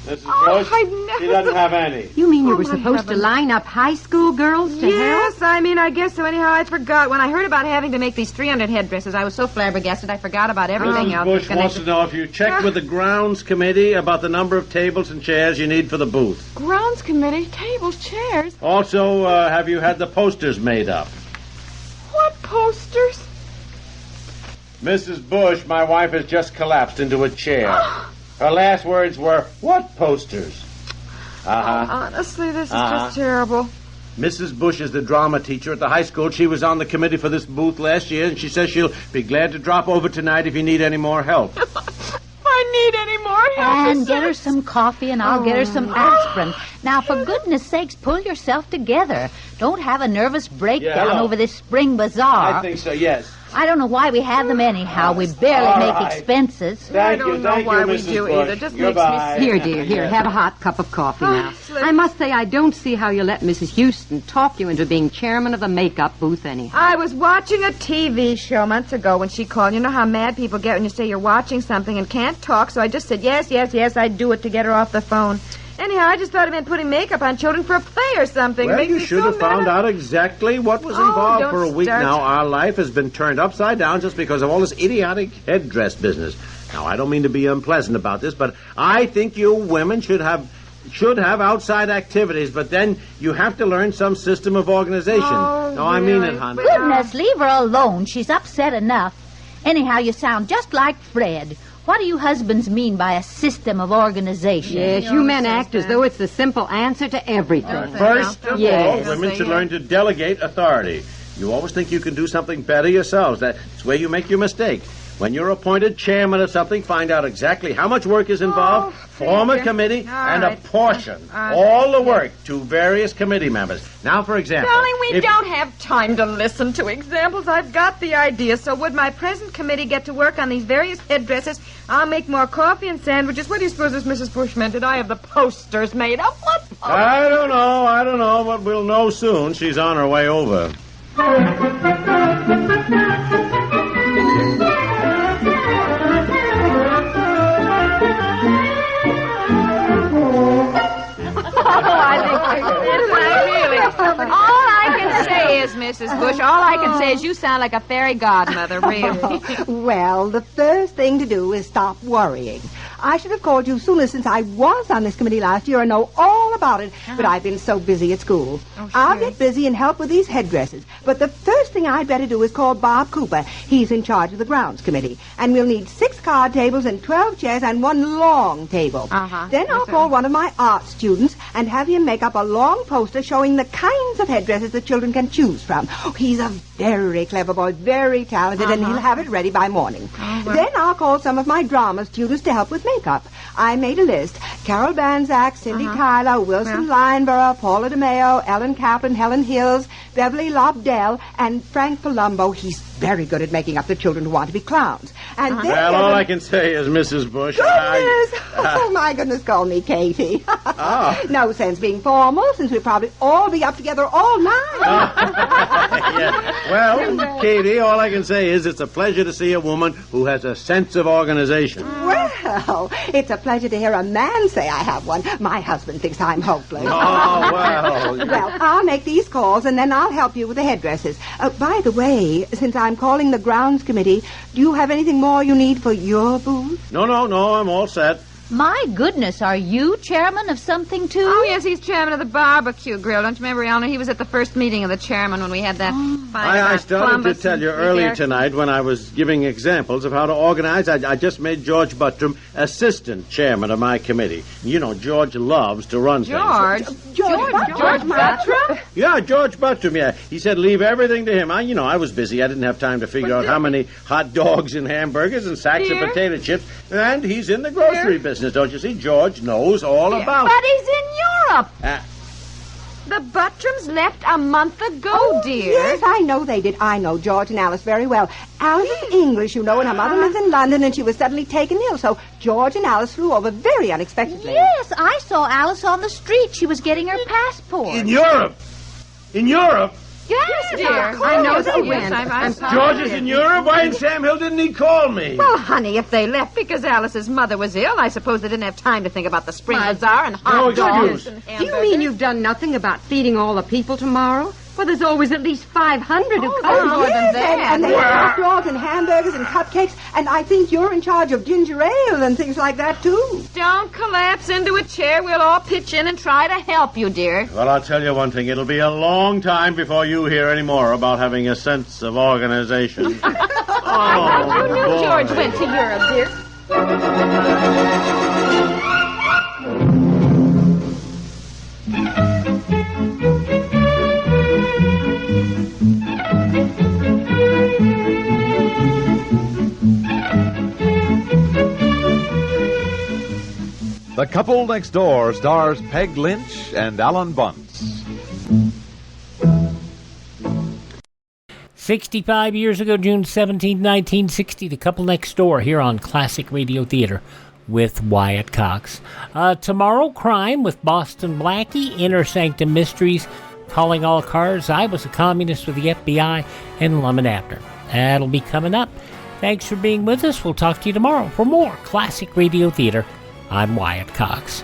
Mrs. Oh, Bush, I've never she doesn't have any. You mean you Oh, were my supposed to heavens. line up high school girls to help? Yes, I guess so. Anyhow, I forgot. When I heard about having to make these 300 headdresses, I was so flabbergasted I forgot about everything Mrs. else. Bush wants to know if you checked with the grounds committee about the number of tables and chairs you need for the booth. Grounds committee, tables, chairs. Also, have you had the posters made up? What posters? Mrs. Bush, my wife has just collapsed into a chair. Her last words were, "What posters?" Honestly, this is just terrible. Mrs. Bush is the drama teacher at the high school. She was on the committee for this booth last year, and she says she'll be glad to drop over tonight if you need any more help. I need any more help. And get her some coffee, and I'll get her some aspirin. Now, for goodness sakes, pull yourself together. Don't have a nervous breakdown hello. over this spring bazaar. I think so, yes. I don't know why we have them anyhow. We barely All make right. expenses. Thank you, know why we Mrs. do Bush. either. Just Goodbye. makes me Here, dear, here, have a hot cup of coffee now. I must say I don't see how you let Mrs. Houston talk you into being chairman of the makeup booth anyhow. I was watching a TV show months ago when she called. You know how mad people get when you say you're watching something and can't talk, so I just said, yes, I'd do it to get her off the phone. Anyhow, I just thought it meant putting makeup on children for a play or something. Well, Makes you me should so have found mad. out exactly what was involved don't for a week start. now. Our life has been turned upside down just because of all this idiotic headdress business. Now, I don't mean to be unpleasant about this, but I think you women should have outside activities, but then you have to learn some system of organization. No, I mean it, hon. Goodness, leave her alone. She's upset enough. Anyhow, you sound just like Fred. What do you husbands mean by a system of organization? Yes, you men act as though it's the simple answer to everything. First of all, Yes. women should learn to delegate authority. You always think you can do something better yourselves. That's where you make your mistake. When you're appointed chairman of something, find out exactly how much work is involved, form a committee, and apportion all the work to various committee members. Now, for example... Darling, we if- don't have time to listen to examples. I've got the idea. So would my present committee get to work on these various headdresses? I'll make more coffee and sandwiches. What do you suppose this Mrs. Bush meant? Did I have the posters made up? What posters? I don't know, but we'll know soon. She's on her way over. All I can say is, Mrs. Bush, all I can say is you sound like a fairy godmother, really. Well, the first thing to do is stop worrying. I should have called you sooner since I was on this committee last year and know all about it. But I've been so busy at school. I'll get busy and help with these headdresses. But the first thing I'd better do is call Bob Cooper. He's in charge of the grounds committee. And we'll need 6 card tables and 12 chairs and 1 long table. Then I'll call one of my art students and have him make up a long poster showing the kinds of headdresses the children can choose from. Oh, he's a very clever boy, very talented, and he'll have it ready by morning. Then I'll call some of my drama students to help with makeup. I made a list. Carol Banzak, Cindy Tyler, Wilson Lineborough, Paula DeMeo, Ellen Kaplan, Helen Hills, Beverly Lobdell, and Frank Palumbo. He's very good at making up the children who want to be clowns. And then Well, all I can say is, Mrs. Bush, Goodness! Oh, my goodness, call me Katie. No sense being formal, since we'll probably all be up together all night. Well, Katie, all I can say is it's a pleasure to see a woman who has a sense of organization. Well, it's a pleasure to hear a man say I have one. My husband thinks I'm hopeless. Oh, well. Well, I'll make these calls, and then I'll help you with the headdresses. By the way, since I'm calling the grounds committee, do you have anything more you need for your booth? No, I'm all set. My goodness, are you chairman of something, too? Oh, yes, he's chairman of the barbecue grill. Don't you remember, Eleanor? He was at the first meeting of the chairman when we had that fight I about started Columbus to tell you and earlier Derek. tonight when I was giving examples of how to organize. I just made George Buttram assistant chairman of my committee. You know, George loves to run George? things. George Buttram? Yeah, George Buttram, yeah. He said leave everything to him. I was busy. I didn't have time to figure out how many hot dogs and hamburgers and sacks of potato chips. And he's in the grocery business, don't you see? George knows all about it. But he's in Europe. The Buttrams left a month ago, dear. Yes, I know they did. I know George and Alice very well. Alice is English, you know, and her mother lives in London, and she was suddenly taken ill, so George and Alice flew over very unexpectedly. Yes, I saw Alice on the street. She was getting her passport. In Europe? In Europe? Yes, dear. I know they went. I'm George is in Europe? Why in Sam Hill didn't he call me? Well, honey, if they left because Alice's mother was ill, I suppose they didn't have time to think about the spring bazaar and hot dogs and Do you mean you've done nothing about feeding all the people tomorrow? Well, there's always at least 500 who come. more than that. And they have hot dogs and hamburgers and cupcakes, and I think you're in charge of ginger ale and things like that, too. Don't collapse into a chair. We'll all pitch in and try to help you, dear. Well, I'll tell you one thing. It'll be a long time before you hear any more about having a sense of organization. You knew George went to Europe, dear. The Couple Next Door stars Peg Lynch and Alan Bunce. 65 years ago, June 17, 1960, The Couple Next Door here on Classic Radio Theater with Wyatt Cox. Tomorrow, Crime with Boston Blackie, Inner Sanctum Mysteries, Calling All Cars, I Was a Communist with the FBI, and Lemon Abner. That'll be coming up. Thanks for being with us. We'll talk to you tomorrow for more Classic Radio Theater. I'm Wyatt Cox.